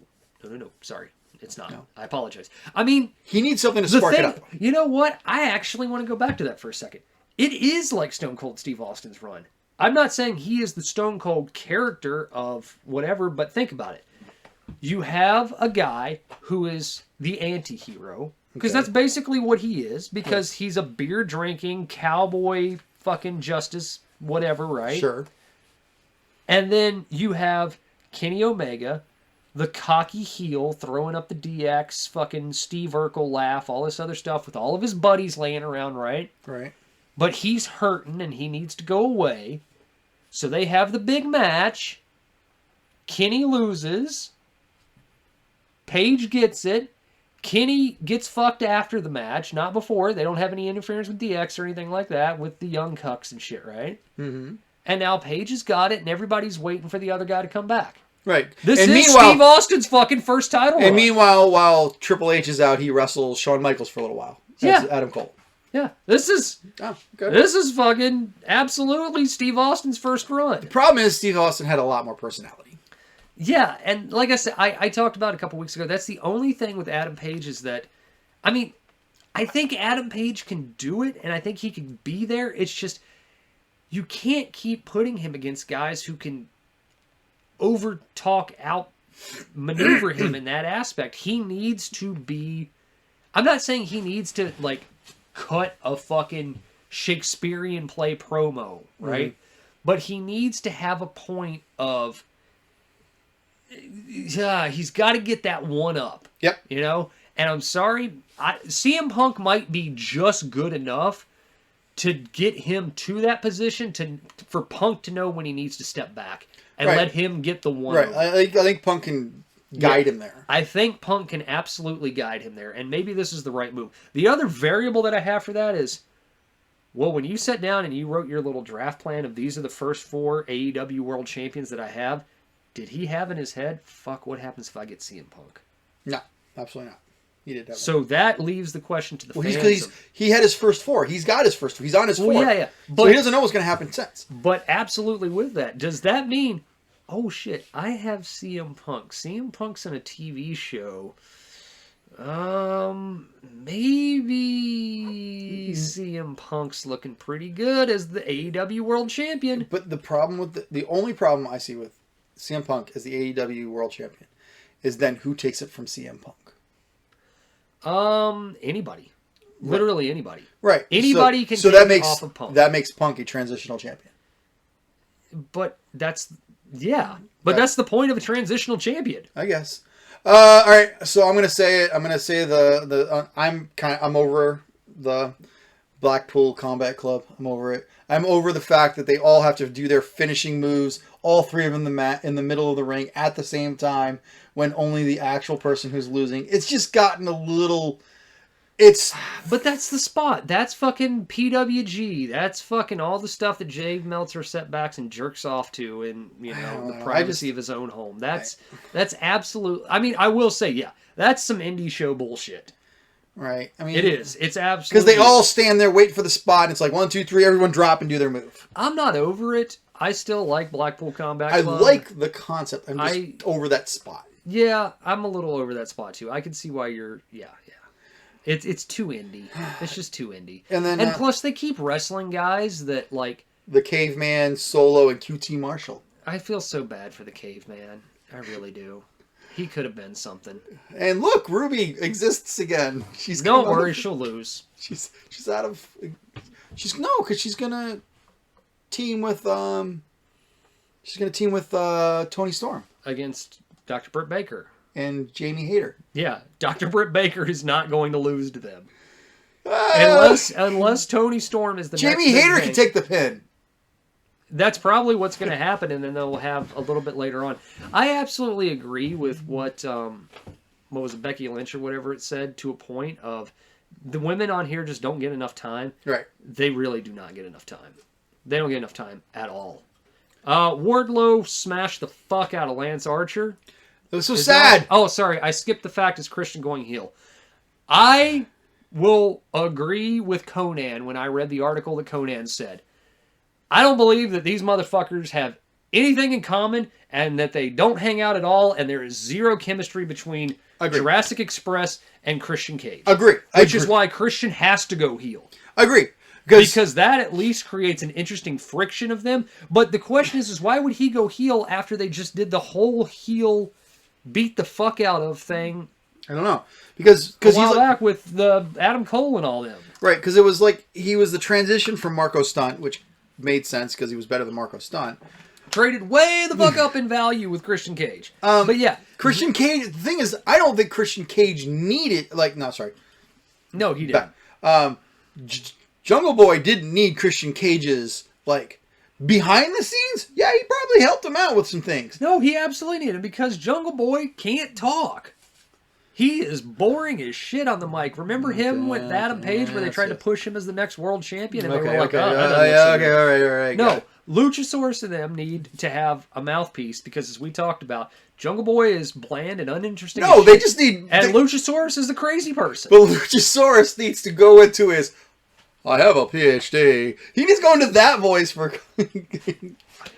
Sorry, it's not. No. I apologize. I mean, He needs something to the spark thing, it up. you know what? I actually want to go back to that for a second. It is like Stone Cold Steve Austin's run. I'm not saying he is the Stone Cold character of whatever, but think about it. You have a guy who is the anti-hero, because Okay. that's basically what he is, because he's a beer-drinking, cowboy, fucking justice, whatever, right? Sure. And then you have Kenny Omega, the cocky heel, throwing up the DX, fucking Steve Urkel laugh, all this other stuff with all of his buddies laying around, right? Right. But he's hurting and he needs to go away. So they have the big match. Kenny loses. Paige gets it. Kenny gets fucked after the match, not before. They don't have any interference with DX or anything like that with the young cucks and shit, right? Mm-hmm. And now Paige has got it and everybody's waiting for the other guy to come back. Right. This and is meanwhile, Steve Austin's fucking first title And run. meanwhile, while Triple H is out, he wrestles Shawn Michaels for a little while. That's Yeah. Adam Cole. Yeah, this is fucking absolutely Steve Austin's first run. The problem is Steve Austin had a lot more personality. Yeah, and like I said, I talked about it a couple weeks ago. That's the only thing with Adam Page is that, I mean, I think Adam Page can do it, and I think he can be there. It's just, you can't keep putting him against guys who can maneuver him in that aspect. He needs to be, I'm not saying he needs to, like, cut a fucking Shakespearean play promo, right? But he needs to have a point of, Yeah, he's got to get that one up. Yep. You know? And I'm sorry, CM Punk might be just good enough to get him to that position for Punk to know when he needs to step back and let him get the one. Right. Over. I think Punk can guide him there. I think Punk can absolutely guide him there, and maybe this is the right move. The other variable that I have for that is, well, when you sat down and you wrote your little draft plan of these are the first 4 AEW World Champions that I have, did he have in his head, fuck, what happens if I get CM Punk? No, absolutely not. He did that. So that leaves the question to the fans. He had his first 4. He's got his first 4. He's on his 4. Yeah. But, so he doesn't know what's going to happen since. But absolutely with that, does that mean, oh shit, I have CM Punk. CM Punk's in a TV show. Maybe CM Punk's looking pretty good as the AEW World Champion. But the problem with the only problem I see with CM Punk as the AEW World Champion is then who takes it from CM Punk? Anybody. Literally anybody. Right. Anybody can so take that makes, off of Punk. That makes Punk a transitional champion. But that's that's the point of a transitional champion. I guess. All right. So I'm gonna say it. I'm gonna say I'm over the Blackpool Combat Club. I'm over it. I'm over the fact that they all have to do their finishing moves, all 3 of them in the middle of the ring at the same time, when only the actual person who's losing. It's just gotten a little. But that's the spot. That's fucking PWG. That's fucking all the stuff that Jay Meltzer setbacks and jerks off to in, the privacy of his own home. That's absolute. I mean, I will say, yeah, that's some indie show bullshit. Right. I mean, it is. It's absolutely. Because they all stand there, wait for the spot, and it's like 1, 2, 3, everyone drop and do their move. I'm not over it. I still like Blackpool Combat Club. I like the concept. I'm just over that spot. Yeah, I'm a little over that spot too. I can see why you're. Yeah. It's too indie. It's just too indie. And plus they keep wrestling guys that like the Caveman, Solo, and QT Marshall. I feel so bad for the Caveman. I really do. He could have been something. And look, Ruby exists again. Don't worry, she'll lose. She's out of. Because she's gonna team with Tony Storm against Dr. Britt Baker. And Jamie Hayter. Yeah, Dr. Britt Baker is not going to lose to them. Unless Tony Storm is the next Jamie Hayter can take the pin. That's probably what's going to happen, and then they'll have a little bit later on. I absolutely agree with what was it, Becky Lynch or whatever it said, to a point of the women on here just don't get enough time. Right. They really do not get enough time. They don't get enough time at all. Wardlow smashed the fuck out of Lance Archer. It was so sad. Sorry. I skipped the fact it's Christian going heel. I will agree with Conan when I read the article that Conan said. I don't believe that these motherfuckers have anything in common and that they don't hang out at all and there is zero chemistry between Jurassic Express and Christian Cage. Agree. Which is why Christian has to go heel. Agree. Because that at least creates an interesting friction of them. But the question is why would he go heel after they just did the whole heel beat the fuck out of thing? I don't know. Because a while back with the Adam Cole and all them. Right, because it was like he was the transition from Marco Stunt, which made sense because he was better than Marco Stunt. Traded way the fuck up in value with Christian Cage. But yeah. Christian Cage, the thing is, I don't think Christian Cage needed, No, he didn't. Jungle Boy didn't need Christian Cage's, behind the scenes. Yeah, he probably helped him out with some things. No, he absolutely needed him because Jungle Boy can't talk. He is boring as shit on the mic. Remember him with Adam Page where they tried to push him as the next world champion and they were like, all right. No, Luchasaurus and them need to have a mouthpiece because as we talked about, Jungle Boy is bland and uninteresting. No, they just need... And Luchasaurus is the crazy person. But Luchasaurus needs to go into his... I have a PhD. He needs to go into that voice for...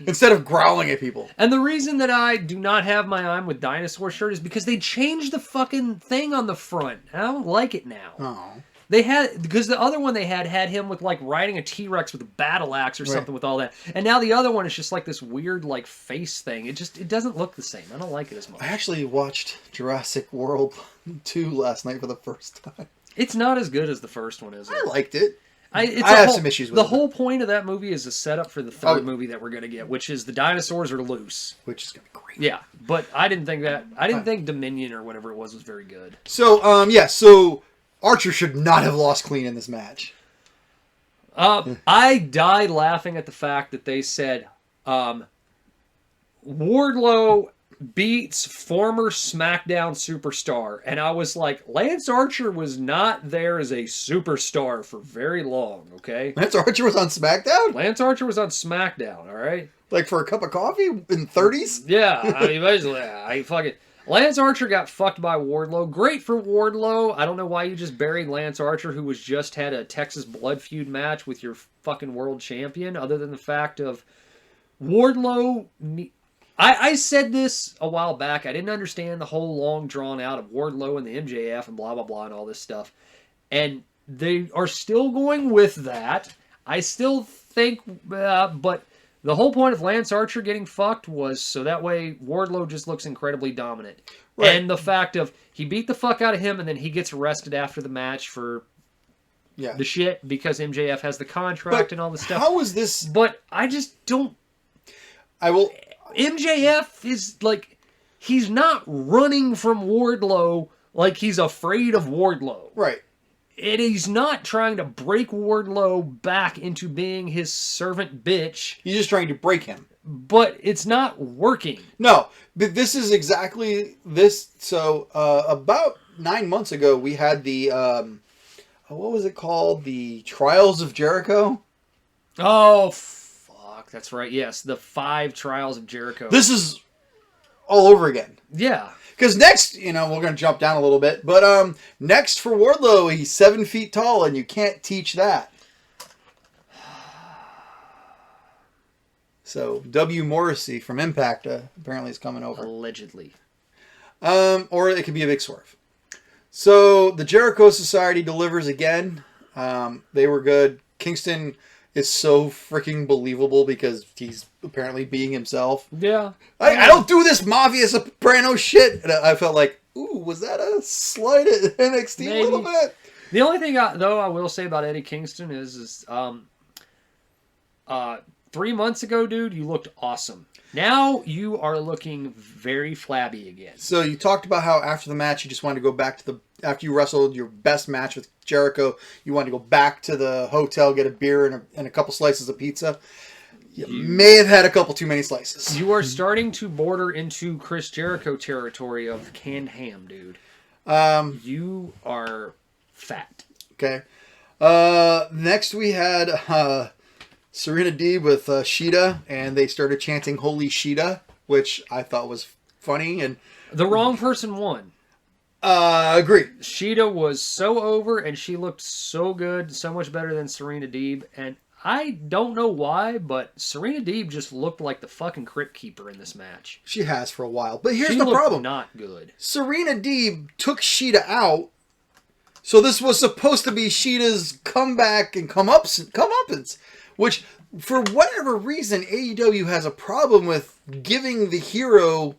instead of growling at people. And the reason that I do not have my I'm with Dinosaur shirt is because they changed the fucking thing on the front. I don't like it now. Oh. They had... Because the other one they had him with, riding a T-Rex with a battle axe or something with all that. And now the other one is just, this weird, face thing. It doesn't look the same. I don't like it as much. I actually watched Jurassic World 2 last night for the first time. It's not as good as the first one, is it? I liked it. I have some issues with the it. whole point of that movie is a setup for the third movie that we're gonna get, which is the dinosaurs are loose. Which is gonna be great. Yeah, but I didn't think Dominion or whatever it was very good. So so Archer should not have lost clean in this match. I died laughing at the fact that they said Wardlow beats former SmackDown superstar, and I was like, Lance Archer was not there as a superstar for very long. Okay, Lance Archer was on SmackDown? Lance Archer was on SmackDown. All right, Like for a cup of coffee in 30s? yeah, I mean basically, I fucking. Lance Archer got fucked by Wardlow. Great for Wardlow. I don't know why you just buried Lance Archer, who was just had a Texas Blood Feud match with your fucking world champion, other than the fact of Wardlow. I said this a while back. I didn't understand the whole long drawn out of Wardlow and the MJF and blah, blah, blah and all this stuff. And they are still going with that. I still think, but the whole point of Lance Archer getting fucked was so that way Wardlow just looks incredibly dominant. Right. And the fact of he beat the fuck out of him and then he gets arrested after the match for the shit because MJF has the contract and all this stuff. How is this? But I just don't. MJF is like, he's not running from Wardlow like he's afraid of Wardlow. Right. And he's not trying to break Wardlow back into being his servant bitch. He's just trying to break him. But it's not working. No, but this is exactly this. So about 9 months ago, we had the, what was it called? The Trials of Jericho? Oh, fuck. That's right. Yes, the 5 Trials of Jericho. This is all over again. Yeah. Because next, we're going to jump down a little bit, but next for Wardlow, he's 7 feet tall, and you can't teach that. So, W. Morrissey from Impact apparently is coming over. Allegedly. Or it could be a big swerve. So, the Jericho Society delivers again. They were good. Kingston is so freaking believable because he's apparently being himself. Yeah. I don't do this Mafia Soprano shit. And I felt like, ooh, was that a slight at NXT Maybe. a little bit? The only thing, though, I will say about Eddie Kingston is 3 months ago, dude, you looked awesome. Now you are looking very flabby again. So you talked about how after the match you just wanted to go back to after you wrestled your best match with Jericho, you wanted to go back to the hotel, get a beer and a couple slices of pizza. You may have had a couple too many slices. You are starting to border into Chris Jericho territory of canned ham, dude. You are fat. Okay. Next we had Serena Deeb with Sheeta, and they started chanting "Holy Sheeta," which I thought was funny. And the wrong person won. Agreed. Sheeta was so over, and she looked so good, so much better than Serena Deeb. And I don't know why, but Serena Deeb just looked like the fucking Crypt Keeper in this match. She has for a while, but here's she the looked problem: not good. Serena Deeb took Sheeta out, so this was supposed to be Sheeta's comeback and comeuppance. Which, for whatever reason, AEW has a problem with giving the hero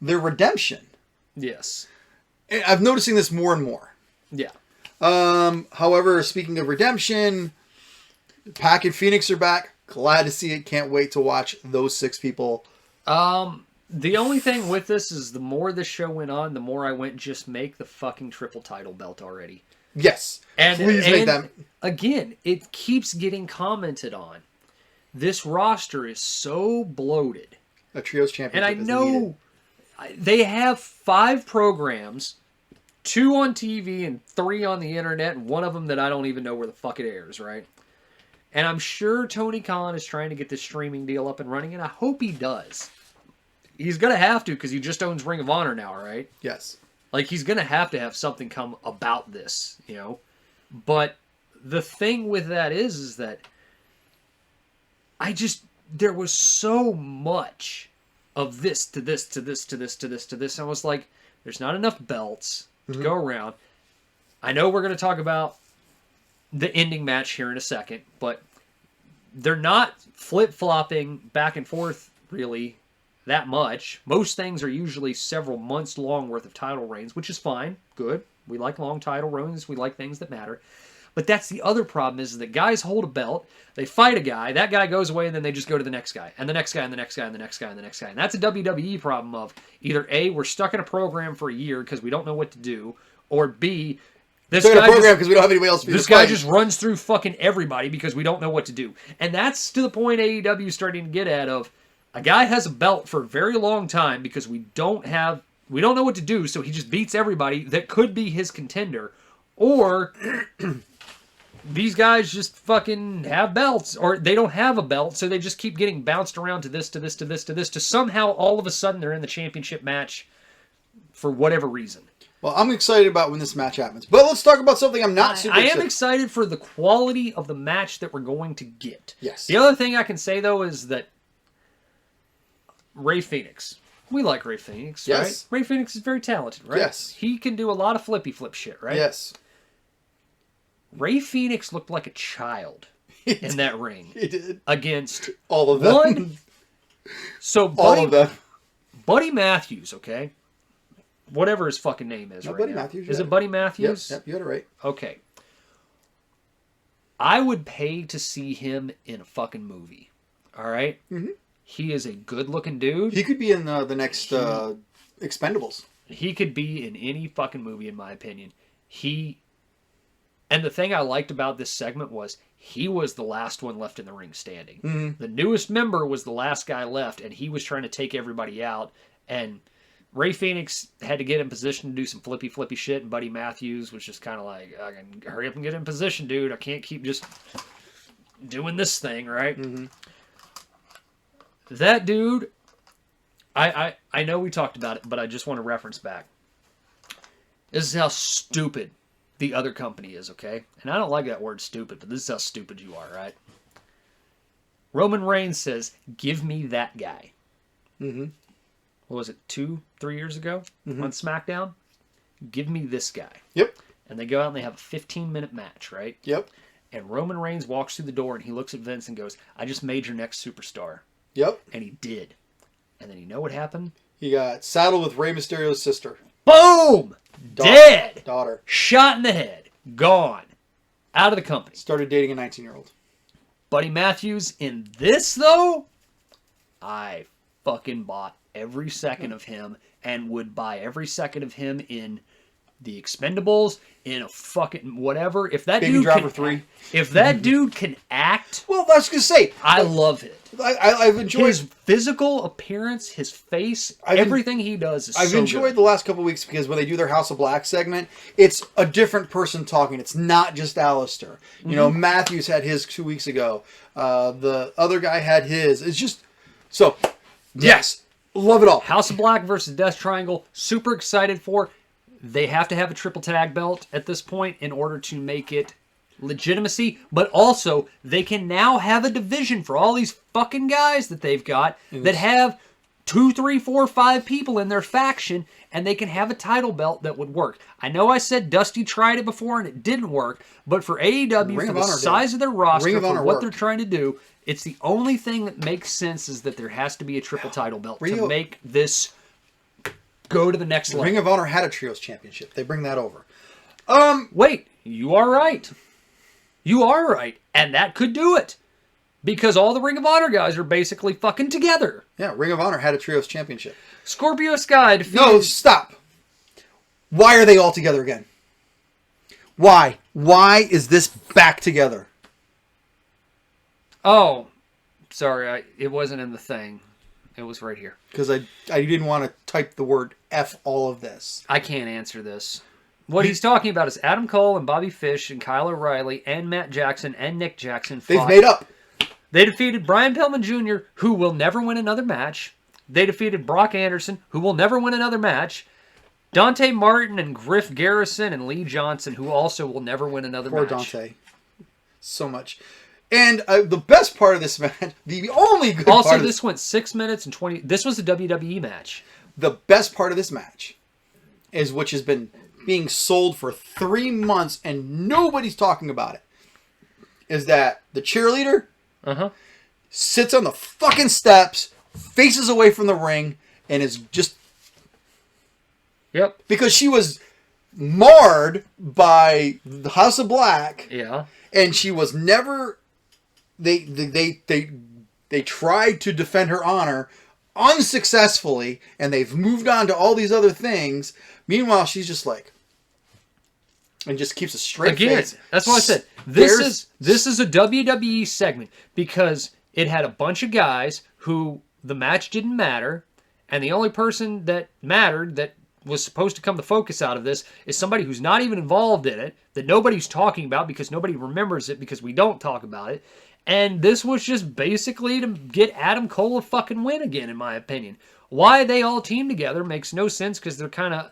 their redemption. Yes. And I'm noticing this more and more. Yeah. However, speaking of redemption, Pac and Phoenix are back. Glad to see it. Can't wait to watch those 6 people. The only thing with this is the more the show went on, the more I went, just make the fucking triple title belt already. Yes. Please make that. Again, it keeps getting commented on. This roster is so bloated. A trios championship. And I know they have 5 programs, 2 on TV and 3 on the internet, and one of them that I don't even know where the fuck it airs, right? And I'm sure Tony Khan is trying to get this streaming deal up and running, and I hope he does. He's going to have to because he just owns Ring of Honor now, right? Yes. Like, he's going to have something come about this, But the thing with that is that there was so much of this to this to this to this to this to this. I was like, there's not enough belts to go around. I know we're going to talk about the ending match here in a second, but they're not flip-flopping back and forth, really, that much. Most things are usually several months long worth of title reigns, which is fine. Good. We like long title reigns. We like things that matter. But that's the other problem is that guys hold a belt, they fight a guy, that guy goes away, and then they just go to the next guy, and the next guy, and the next guy, and the next guy, and the next guy. And that's a WWE problem of either A, we're stuck in a program for a year because we don't know what to do, or B, this guy because we don't have anybody else. This guy just runs through fucking everybody because we don't know what to do. And that's to the point AEW is starting to get at of a guy has a belt for a very long time because we don't know what to do, so he just beats everybody that could be his contender. Or these guys just fucking have belts, or they don't have a belt, so they just keep getting bounced around to this, to this, to this, to this, to somehow all of a sudden they're in the championship match for whatever reason. Well, I'm excited about when this match happens. But let's talk about something I'm not super I excited. am excited for the quality of the match that we're going to get. Yes. The other thing I can say, though, is that Ray Phoenix. We like Ray Phoenix, Yes. right? Ray Phoenix is very talented, right? Yes. He can do a lot of flippy flip shit, right? Yes. Ray Phoenix looked like a child in that ring. He did. Against All of them. one. So All of them. Buddy Matthews, okay? Whatever his fucking name is right Buddy now. Matthews. Is it Buddy Matthews? Yep, you got it right. Okay. I would pay to see him in a fucking movie. All right? Mm-hmm. He is a good-looking dude. He could be in the next Expendables. He could be in any fucking movie, in my opinion. And the thing I liked about this segment was he was the last one left in the ring standing. Mm-hmm. The newest member was the last guy left, and he was trying to take everybody out. And Ray Phoenix had to get in position to do some flippy shit, and Buddy Matthews was just kind of like, I can hurry up and get in position, dude. I can't keep just doing this thing, right? Mm-hmm. That dude, I know we talked about it, but I just want to reference back. This is how stupid the other company is, okay? And I don't like that word stupid, but this is how stupid you are, right? Roman Reigns says, give me that guy. Mm-hmm. What was it, 2-3 years ago on SmackDown? Give me this guy. Yep. And they go out and they have a 15-minute match, right? Yep. And Roman Reigns walks through the door and he looks at Vince and goes, I just made your next superstar. Yep. And he did. And then you know what happened? He got saddled with Rey Mysterio's sister. Boom! Dead! Daughter. Shot in the head. Gone. Out of the company. Started dating a 19-year-old. Buddy Matthews in this, though, I fucking bought every second of him and would buy every second of him in the Expendables, in a fucking whatever. If that Baby dude Driver can, 3. If that dude can act, Well, I was going to say. I love it. I've enjoyed His physical appearance, his face, everything he does is I've so enjoyed good. the last couple of weeks because when they do their House of Black segment, it's a different person talking. It's not just Alistair. You know, Matthews had his 2 weeks ago. The other guy had his. It's just so. Yes, love it all. House of Black versus Death Triangle. Super excited for. They have to have a triple tag belt at this point in order to make it legitimacy, but also they can now have a division for all these fucking guys that they've got that have 2, 3, 4, 5 people in their faction, and they can have a title belt that would work. I know I said Dusty tried it before and it didn't work, but for AEW, Ring for of the Honor size did. of their roster, Ring of for Honor what worked. they're trying to do, it's the only thing that makes sense is that there has to be a triple title belt to make this go to the next level. Ring of Honor had a trios championship. They bring that over. Wait, you are right. You are right. And that could do it. Because all the Ring of Honor guys are basically fucking together. Yeah, Ring of Honor had a trios championship. Scorpio Sky defeated... No, stop. Why are they all together again? Why? Why is this back together? Oh, sorry, it wasn't in the thing. It was right here. Because I didn't want to type the word F all of this. I can't answer this. What he's talking about is Adam Cole and Bobby Fish and Kyle O'Reilly and Matt Jackson and Nick Jackson fought. They've made up. They defeated Brian Pillman Jr., who will never win another match. They defeated Brock Anderson, who will never win another match. Dante Martin and Griff Garrison and Lee Johnson, who also will never win another Poor match. Dante. So much. And the best part of this match, the only good Also, part of this went 6 minutes and 20... This was a WWE match. the best part of this match is which has been being sold for 3 months and nobody's talking about it, is that the cheerleader sits on the fucking steps, faces away from the ring, and is just... Yep. Because she was marred by the House of Black. Yeah. And she was never. They tried to defend her honor unsuccessfully, and they've moved on to all these other things. Meanwhile, she's just like, and just keeps a straight face. That's what I said. This is a WWE segment because it had a bunch of guys who the match didn't matter, and the only person that mattered that was supposed to come the focus out of this is somebody who's not even involved in it, that nobody's talking about because nobody remembers it because we don't talk about it. And this was just basically to get Adam Cole a fucking win again, in my opinion. Why they all team together makes no sense because they're kind of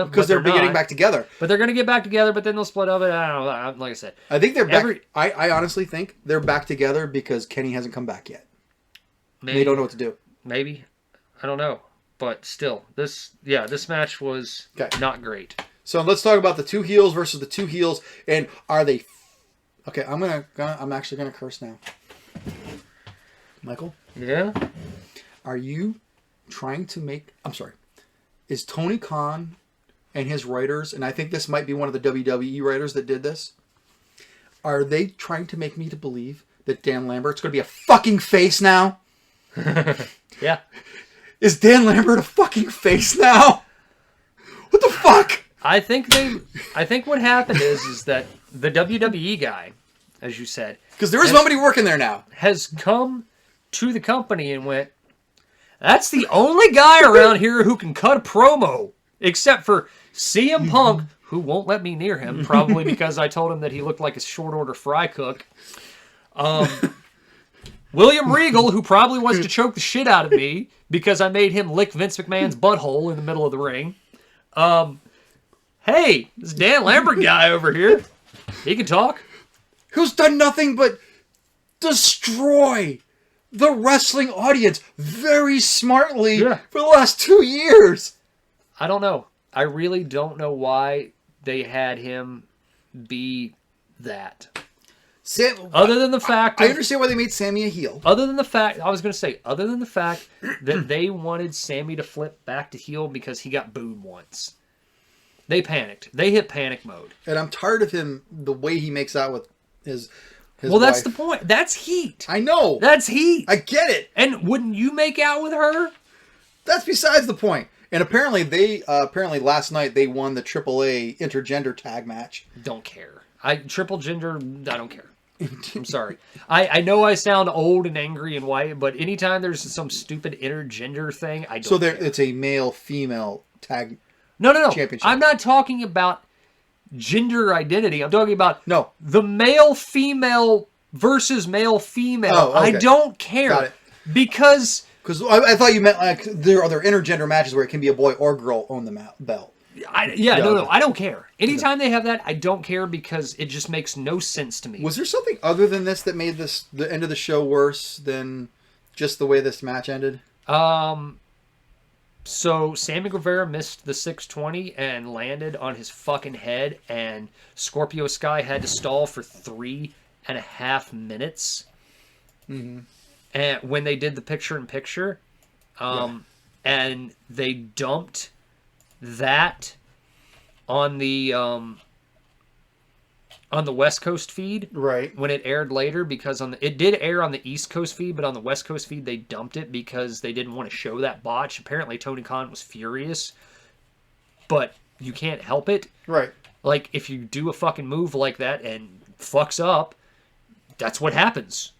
because they're getting back together. But they're going to get back together, but then they'll split up. I don't know. Like I said, I think they're back. I honestly think they're back together because Kenny hasn't come back yet. Maybe, they don't know what to do. Maybe. I don't know. But still, this match was not great. So let's talk about the two heels versus the two heels, and are they? Okay, I'm actually gonna curse now. Michael? Yeah? Are you trying to make... I'm sorry. Is Tony Khan and his writers, and I think this might be one of the WWE writers that did this, are they trying to make me to believe that Dan Lambert's going to be a fucking face now? Yeah. Is Dan Lambert a fucking face now? What the fuck? I think what happened is that the WWE guy, as you said... Because there is somebody working there now. Has come to the company and went, that's the only guy around here who can cut a promo, except for CM Punk, who won't let me near him, probably because I told him that he looked like a short order fry cook. William Regal, who probably wants to choke the shit out of me because I made him lick Vince McMahon's butthole in the middle of the ring. Hey, this Dan Lambert guy over here, he can talk. Who's done nothing but destroy the wrestling audience very smartly for the last 2 years. I don't know. I really don't know why they had him be that. Other than the fact... I understand why they made Sammy a heel. Other than the fact that they wanted Sammy to flip back to heel because he got booed once. They panicked. They hit panic mode. And I'm tired of him, the way he makes out with his well, wife. That's the point. That's heat. I know. That's heat. I get it. And wouldn't you make out with her? That's besides the point. And apparently last night they won the AAA intergender tag match. Don't care. Triple gender, I don't care. I'm sorry. I know I sound old and angry and white, but anytime there's some stupid intergender thing, I don't So care. It's a male-female tag No. championship. I'm not talking about gender identity. I'm talking about the male-female versus male-female. Oh, okay. I don't care. Got it. Because I thought you meant like there are other intergender matches where it can be a boy or girl own the belt. No, I don't care. Anytime they have that, I don't care because it just makes no sense to me. Was there something other than this that made the end of the show worse than just the way this match ended? So Sammy Guevara missed the 620 and landed on his fucking head, and Scorpio Sky had to stall for 3.5 minutes. Mm-hmm. And when they did the picture-in-picture, and they dumped that on the West Coast feed, right? When it aired later, because it did air on the East Coast feed, but on the West Coast feed they dumped it because they didn't want to show that botch. Apparently Tony Khan was furious, but you can't help it, right? Like if you do a fucking move like that and fucks up, that's what happens.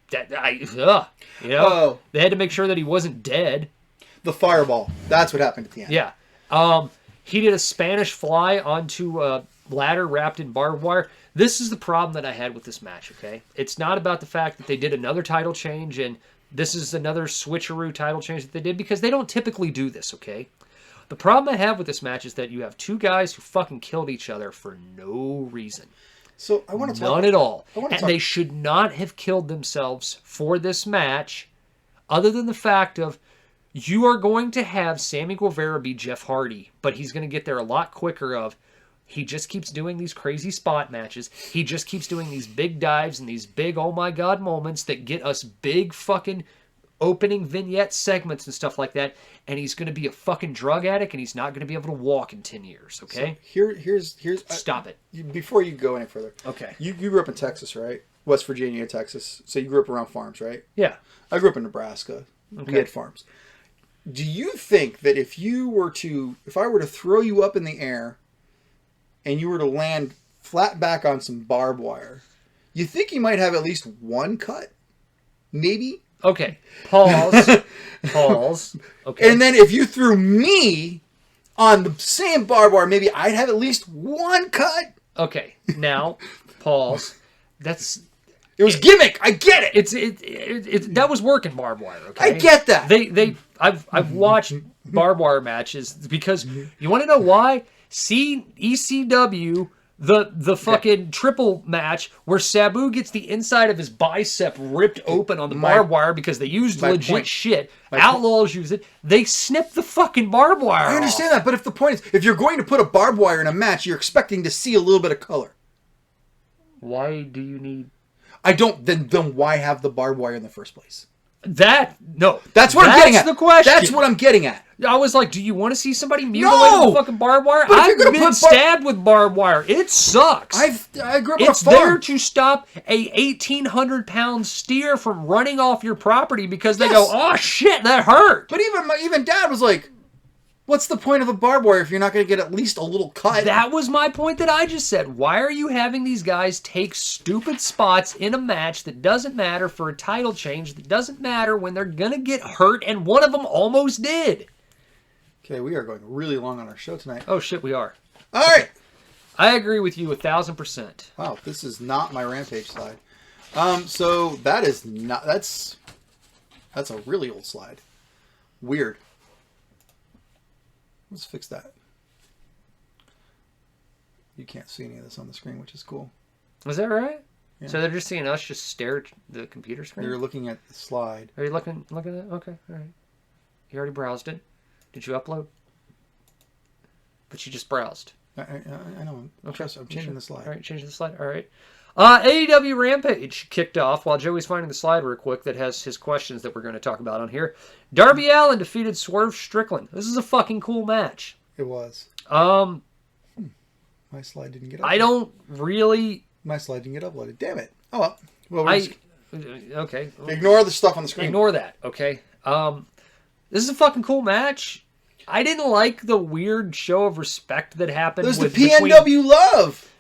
They had to make sure that he wasn't dead. The fireball. That's what happened at the end. Yeah. He did a Spanish fly onto a ladder wrapped in barbed wire. This is the problem that I had with this match, okay? It's not about the fact that they did another title change and this is another switcheroo title change that they did because they don't typically do this, okay? The problem I have with this match is that you have two guys who fucking killed each other for no reason. So I want to talk... None at all. They should not have killed themselves for this match other than the fact of you are going to have Sammy Guevara be Jeff Hardy, but he's going to get there a lot quicker he just keeps doing these crazy spot matches. He just keeps doing these big dives and these big oh my god moments that get us big fucking opening vignette segments and stuff like that, and he's going to be a fucking drug addict, and he's not going to be able to walk in 10 years, okay? So here's Stop it. Before you go any further. Okay. You grew up in Texas, right? West Virginia, Texas. So you grew up around farms, right? Yeah. I grew up in Nebraska. Okay. We had farms. Do you think that if I were to throw you up in the air and you were to land flat back on some barbed wire, you think you might have at least one cut? Maybe? Okay. Pause. Pause. Okay. And then if you threw me on the same barbed wire, maybe I'd have at least one cut? Okay. Now, pause. It was gimmick. I get it. That was working barbed wire. Okay, I get that. I've watched barbed wire matches because you want to know why? ECW, the fucking triple match where Sabu gets the inside of his bicep ripped open on the barbed wire because they used legit shit. Outlaws use it. They snip the fucking barbed wire. I understand that, but if the point is, if you're going to put a barbed wire in a match, you're expecting to see a little bit of color. Why do you need? I don't. Then why have the barbed wire in the first place? That's what I'm getting at. That's the question. That's what I'm getting at. I was like, do you want to see somebody mutilated with fucking barbed wire? I've been stabbed with barbed wire. It sucks. I grew up on a farm. It's there to stop a 1,800-pound steer from running off your property because they go, oh shit, that hurt. But even Dad was like, what's the point of a barbed wire if you're not going to get at least a little cut? That was my point that I just said. Why are you having these guys take stupid spots in a match that doesn't matter for a title change, that doesn't matter when they're going to get hurt, and one of them almost did? Okay, we are going really long on our show tonight. Oh, shit, we are. All right. I agree with you 1,000%. Wow, this is not my Rampage slide. So that is not... That's a really old slide. Weird. Let's fix that. You can't see any of this on the screen, which is cool. Is that right? Yeah. So they're just seeing us just stare at the computer screen? They're looking at the slide. Are you looking at that? Okay, all right. You already browsed it. Did you upload? But you just browsed. I know. Okay. I'm changing the slide. All right, change the slide. All right. AEW Rampage kicked off while Joey's finding the slide real quick that has his questions that we're going to talk about on here. Darby Allin defeated Swerve Strickland. This is a fucking cool match. It was. My slide didn't get uploaded. I don't really... My slide didn't get uploaded. Damn it. Oh, well. Okay. Ignore the stuff on the screen. Ignore that, okay? This is a fucking cool match. I didn't like the weird show of respect that happened. There's the PNW love.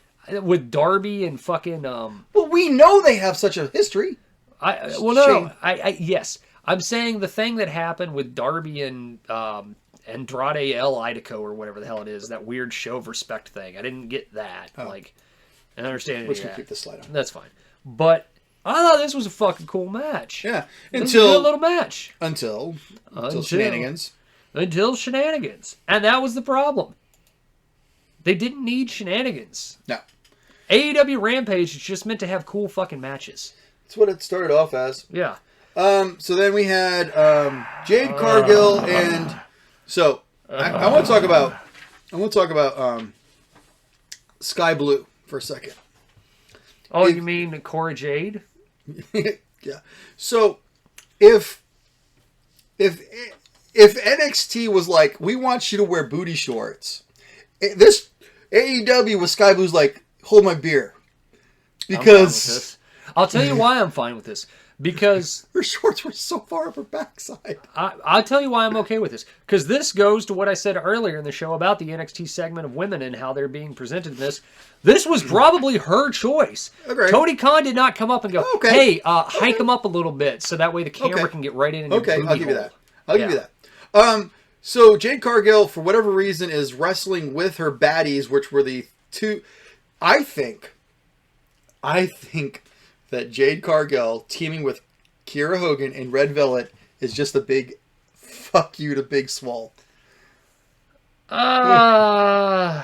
With Darby and fucking... Well, we know they have such a history. Yes. I'm saying the thing that happened with Darby and Andrade El Idaco or whatever the hell it is, that weird show of respect thing. I didn't get that. I understand. We're just going to keep this slide on. That's fine. But I thought this was a fucking cool match. Yeah. It was a good little match. Until shenanigans. Until shenanigans. And that was the problem. They didn't need shenanigans. No. AEW Rampage is just meant to have cool fucking matches. That's what it started off as. Yeah. So then we had Jade Cargill and so I want to talk about Sky Blue for a second. Oh, you mean Cora Jade? Yeah. So if NXT was like, we want you to wear booty shorts, this AEW with Sky Blue's like, hold my beer. Because I'll tell you why I'm fine with this. Because her shorts were so far up her backside. I'll tell you why I'm okay with this. Because this goes to what I said earlier in the show about the NXT segment of women and how they're being presented in this. This was probably her choice. Okay. Tony Khan did not come up and go, hey, hike them up a little bit so that way the camera can get right in. I'll give you that. I'll give you that. So Jade Cargill, for whatever reason, is wrestling with her baddies, which were the two. I think that Jade Cargill teaming with Kiera Hogan in Red Velvet is just a big fuck you to Big Swole. I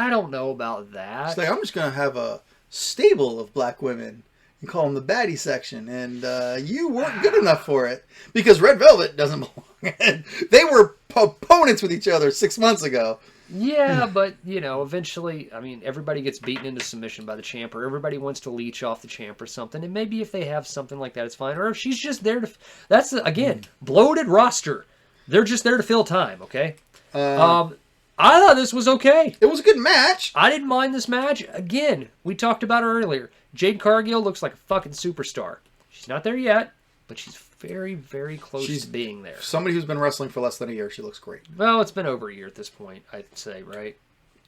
don't know about that. It's like, I'm just going to have a stable of black women and call them the baddie section, and you weren't good enough for it because Red Velvet doesn't belong. They were opponents with each other 6 months ago. Yeah, but, eventually, everybody gets beaten into submission by the champ, or everybody wants to leech off the champ or something, and maybe if they have something like that, it's fine. Or if she's just there to... That's, again, bloated roster. They're just there to fill time, okay? I thought this was okay. It was a good match. I didn't mind this match. Again, we talked about her earlier. Jade Cargill looks like a fucking superstar. She's not there yet, but she's very, very close to being there. Somebody who's been wrestling for less than a year, she looks great. Well, it's been over a year at this point, I'd say, right?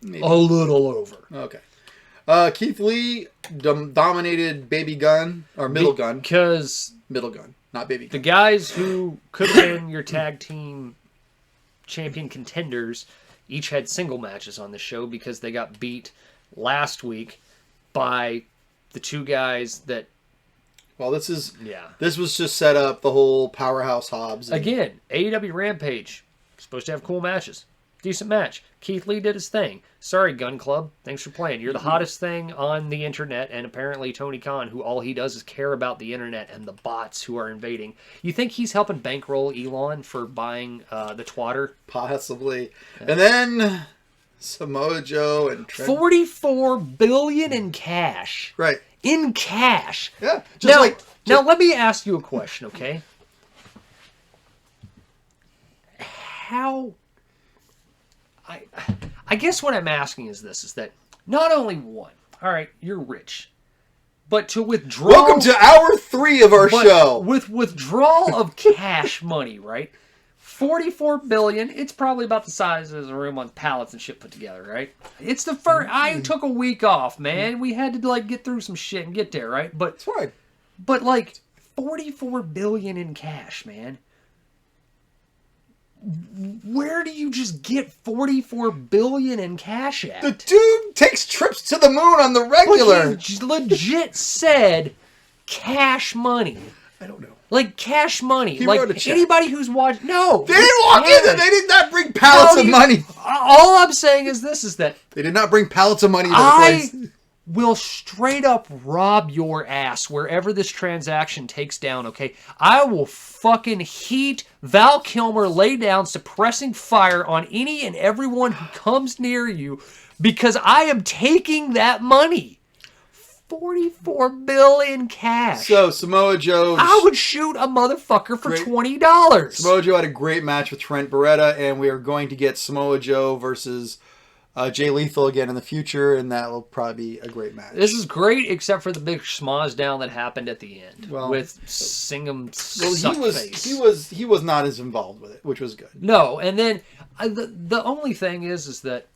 Maybe. A little over. Okay. Keith Lee dominated Baby Gun, or Middle Gun. Because... Middle Gun, not Baby Gun. The guys who could have been your tag team champion contenders each had single matches on the show because they got beat last week by the two guys that... Well, this was just set up, the whole Powerhouse Hobbs. Again, AEW Rampage. Supposed to have cool matches. Decent match. Keith Lee did his thing. Sorry, Gun Club. Thanks for playing. You're the hottest thing on the internet, and apparently Tony Khan, who all he does is care about the internet and the bots who are invading. You think he's helping bankroll Elon for buying the twatter? Possibly. And then Samoa Joe and Trent. $44 billion in cash. Right. In cash. Yeah. Now let me ask you a question, okay? How... I guess what I'm asking is this, is that not only one, all right, you're rich, but to withdraw... Welcome to hour 3 of our show. With withdrawal of cash money, right? $44 billion, it's probably about the size of a room on pallets and shit put together, right? It's the first... I took a week off, man. We had to, get through some shit and get there, right? But it's fine. But, $44 billion in cash, man. Where do you just get $44 billion in cash at? The dude takes trips to the moon on the regular. He legit said cash money. I don't know. Cash money. He wrote a check. Anybody who's watched... No. They didn't walk in there. They did not bring pallets of money. All I'm saying is this, is that... They did not bring pallets of money to the place. Will straight up rob your ass wherever this transaction takes down, okay? I will fucking heat Val Kilmer, lay down suppressing fire on any and everyone who comes near you because I am taking that money. $44 billion cash. So, Samoa Joe... I would shoot a motherfucker for $20. Samoa Joe had a great match with Trent Beretta, and we are going to get Samoa Joe versus... Jay Lethal again in the future, and that will probably be a great match. This is great, except for the big schmoz down that happened at the end with Singham Suckface. He was not as involved with it, which was good. No, and then the only thing is that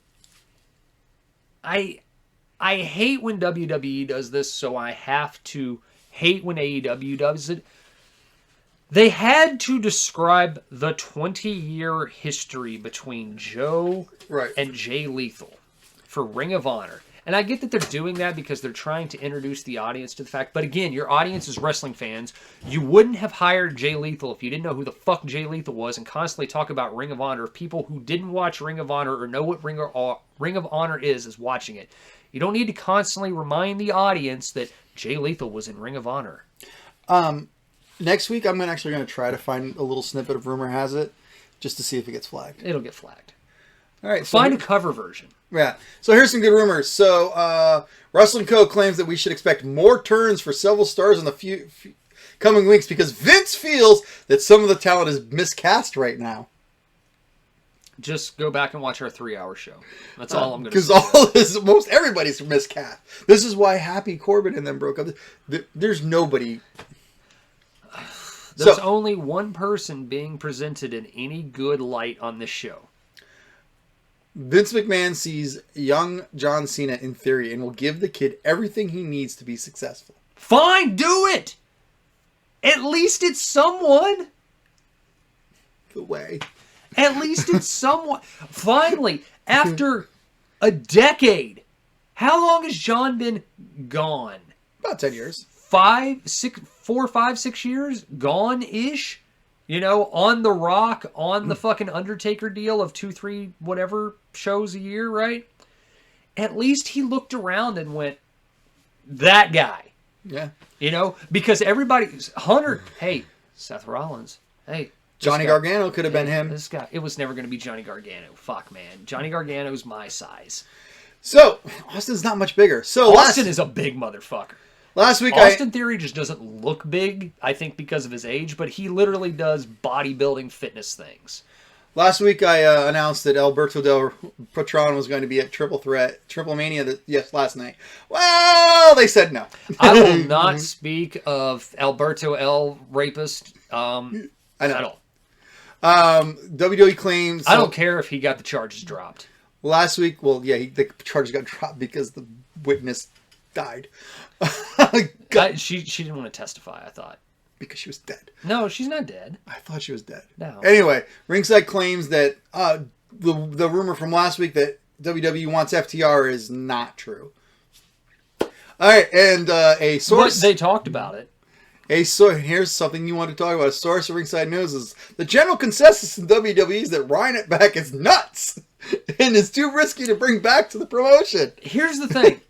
I hate when WWE does this, so I have to hate when AEW does it. They had to describe the 20-year history between Joe and Jay Lethal for Ring of Honor. And I get that they're doing that because they're trying to introduce the audience to the fact. But again, your audience is wrestling fans. You wouldn't have hired Jay Lethal if you didn't know who the fuck Jay Lethal was and constantly talk about Ring of Honor if people who didn't watch Ring of Honor or know what Ring of Honor is watching it. You don't need to constantly remind the audience that Jay Lethal was in Ring of Honor. Next week, I'm actually going to try to find a little snippet of Rumor Has It, just to see if it gets flagged. It'll get flagged. All right. Find a cover version. Yeah. So here's some good rumors. So Wrestling Co. claims that we should expect more turns for several stars in the few coming weeks because Vince feels that some of the talent is miscast right now. Just go back and watch our 3-hour show. That's all I'm going to say. Because most everybody's miscast. This is why Happy Corbin and them broke up. There's nobody... There's only one person being presented in any good light on this show. Vince McMahon sees young John Cena in theory and will give the kid everything he needs to be successful. Fine, do it! At least it's someone. The way. At least it's someone. Finally, after a decade, how long has John been gone? About 10 years. 4, 5, 6 years gone-ish, on the Rock, on the fucking Undertaker deal of 2, 3, whatever shows a year, right? At least he looked around and went, that guy. Yeah. Because everybody, Hunter, hey, Seth Rollins, hey, Johnny Gargano could have been him. This guy, it was never going to be Johnny Gargano. Fuck, man. Johnny Gargano's my size. So, Austin's not much bigger. So Austin is a big motherfucker. Last week, Austin Theory just doesn't look big, I think, because of his age, but he literally does bodybuilding fitness things. Last week, I announced that Alberto Del Patron was going to be at Triple Mania last night. Well, they said no. I will not speak of Alberto L. Rapist I at know. all. WWE claims... I don't care if he got the charges dropped. Last week, well, yeah, the charges got dropped because the witness died. She didn't want to testify, I thought. Because she was dead. No, she's not dead. I thought she was dead. No. Anyway, Ringside claims that the rumor from last week that WWE wants FTR is not true. All right, and a source... But they talked about it. Here's something you want to talk about. A source of Ringside News is the general consensus in WWE is that Ryan at back is nuts and is too risky to bring back to the promotion. Here's the thing.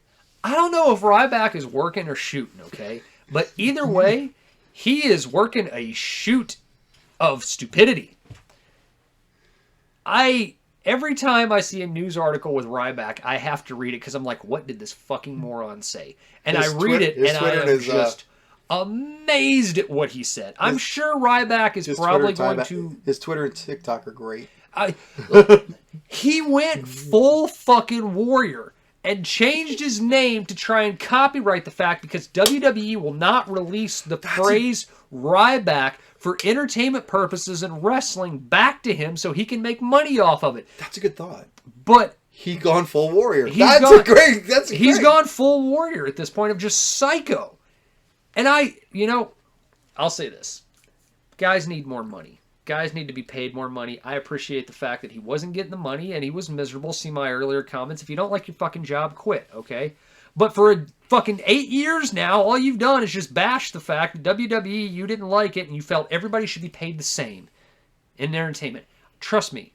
I don't know if Ryback is working or shooting, okay? But either way, he is working a shoot of stupidity. Every time I see a news article with Ryback, I have to read it because I'm like, what did this fucking moron say? And I read it, and I am just amazed at what he said. I'm sure Ryback is probably going to... His Twitter and TikTok are great. He went full fucking warrior and changed his name to try and copyright the fact because WWE will not release the phrase Ryback for entertainment purposes and wrestling back to him so he can make money off of it. That's a good thought. But he's gone full warrior. He's gone full warrior at this point of just psycho. And I'll say this. Guys need more money. Guys need to be paid more money. I appreciate the fact that he wasn't getting the money and he was miserable. See my earlier comments. If you don't like your fucking job, quit, okay? But for a fucking 8 years now, all you've done is just bash the fact that WWE, you didn't like it and you felt everybody should be paid the same in entertainment. Trust me.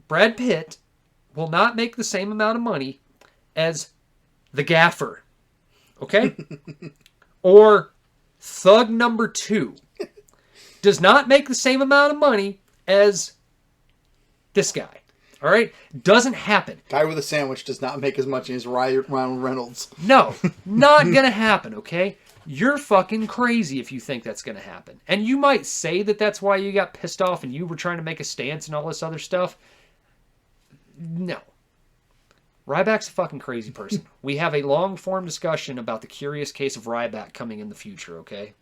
Brad Pitt will not make the same amount of money as the Gaffer, okay? Or Thug number 2 does not make the same amount of money as this guy. All right? Doesn't happen. Guy with a sandwich does not make as much as Ryan Reynolds. No, not going to happen, okay? You're fucking crazy if you think that's going to happen. And you might say that that's why you got pissed off and you were trying to make a stance and all this other stuff. No. Ryback's a fucking crazy person. We have a long-form discussion about the curious case of Ryback coming in the future, okay?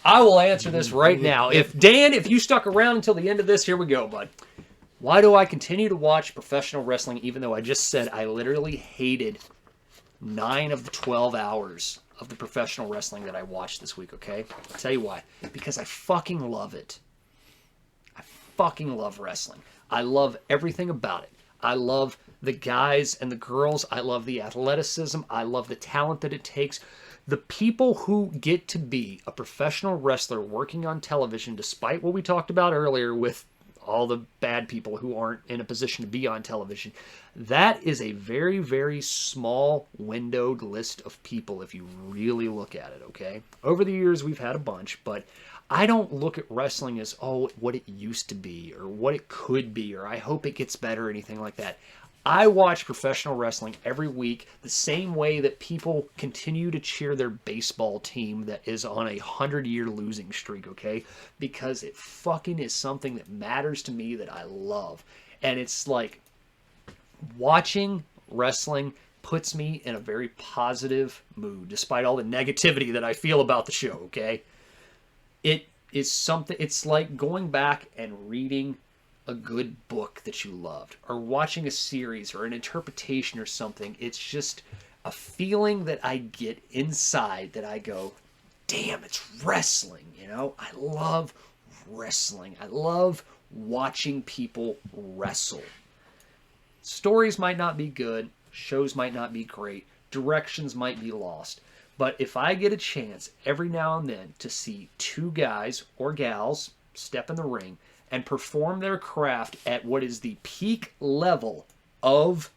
I will answer this right now. If you stuck around until the end of this, here we go, bud. Why do I continue to watch professional wrestling even though I just said I literally hated 9 of the 12 hours of the professional wrestling that I watched this week, okay? I'll tell you why. Because I fucking love it. I fucking love wrestling. I love everything about it. I love the guys and the girls. I love the athleticism. I love the talent that it takes. The people who get to be a professional wrestler working on television, despite what we talked about earlier with all the bad people who aren't in a position to be on television, that is a very, very small windowed list of people if you really look at it, okay? Over the years, we've had a bunch, but I don't look at wrestling as, what it used to be or what it could be or I hope it gets better or anything like that. I watch professional wrestling every week the same way that people continue to cheer their baseball team that is on a 100-year losing streak, okay? Because it fucking is something that matters to me that I love. And it's like watching wrestling puts me in a very positive mood despite all the negativity that I feel about the show, okay? It is something, it's like going back and reading a good book that you loved or watching a series or an interpretation or something. It's just a feeling that I get inside that I go, damn, it's wrestling, you know? I love wrestling. I love watching people wrestle. Stories might not be good. Shows might not be great. Directions might be lost. But if I get a chance every now and then to see 2 guys or gals step in the ring and perform their craft at what is the peak level of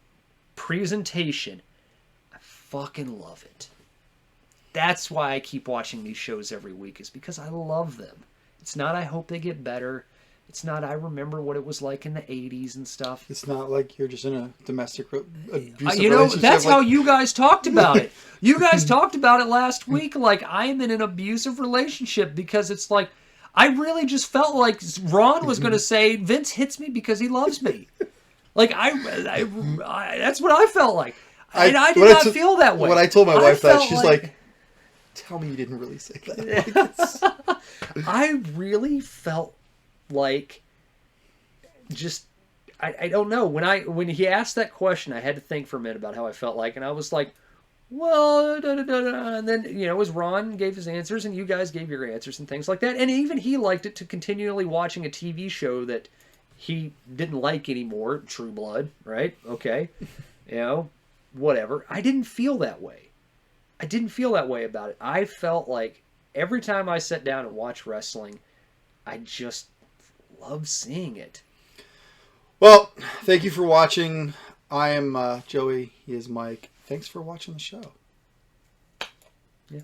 presentation, I fucking love it. That's why I keep watching these shows every week, is because I love them. It's not I hope they get better. It's not I remember what it was like in the 80s and stuff. It's not like you're just in a domestic abusive You know, relationship. that's like, how you guys talked about it. You guys talked about it last week, like I'm in an abusive relationship, because it's like, I really just felt like Ron was going to say, Vince hits me because he loves me. Like, I that's what I felt like. And I did not feel that way. When I told my wife that, she's like, tell me you didn't really say that. I really felt like just, I don't know. When he asked that question, I had to think for a minute about how I felt like, and I was like, well, and then, you know, as Ron gave his answers and you guys gave your answers and things like that, and even he liked it to continually watching a TV show that he didn't like anymore, True Blood, right? Okay. You know, whatever. I didn't feel that way. I didn't feel that way about it. I felt like every time I sat down and watched wrestling, I just love seeing it. Well, thank you for watching. I am Joey. He is Mike. Thanks for watching the show. Yeah.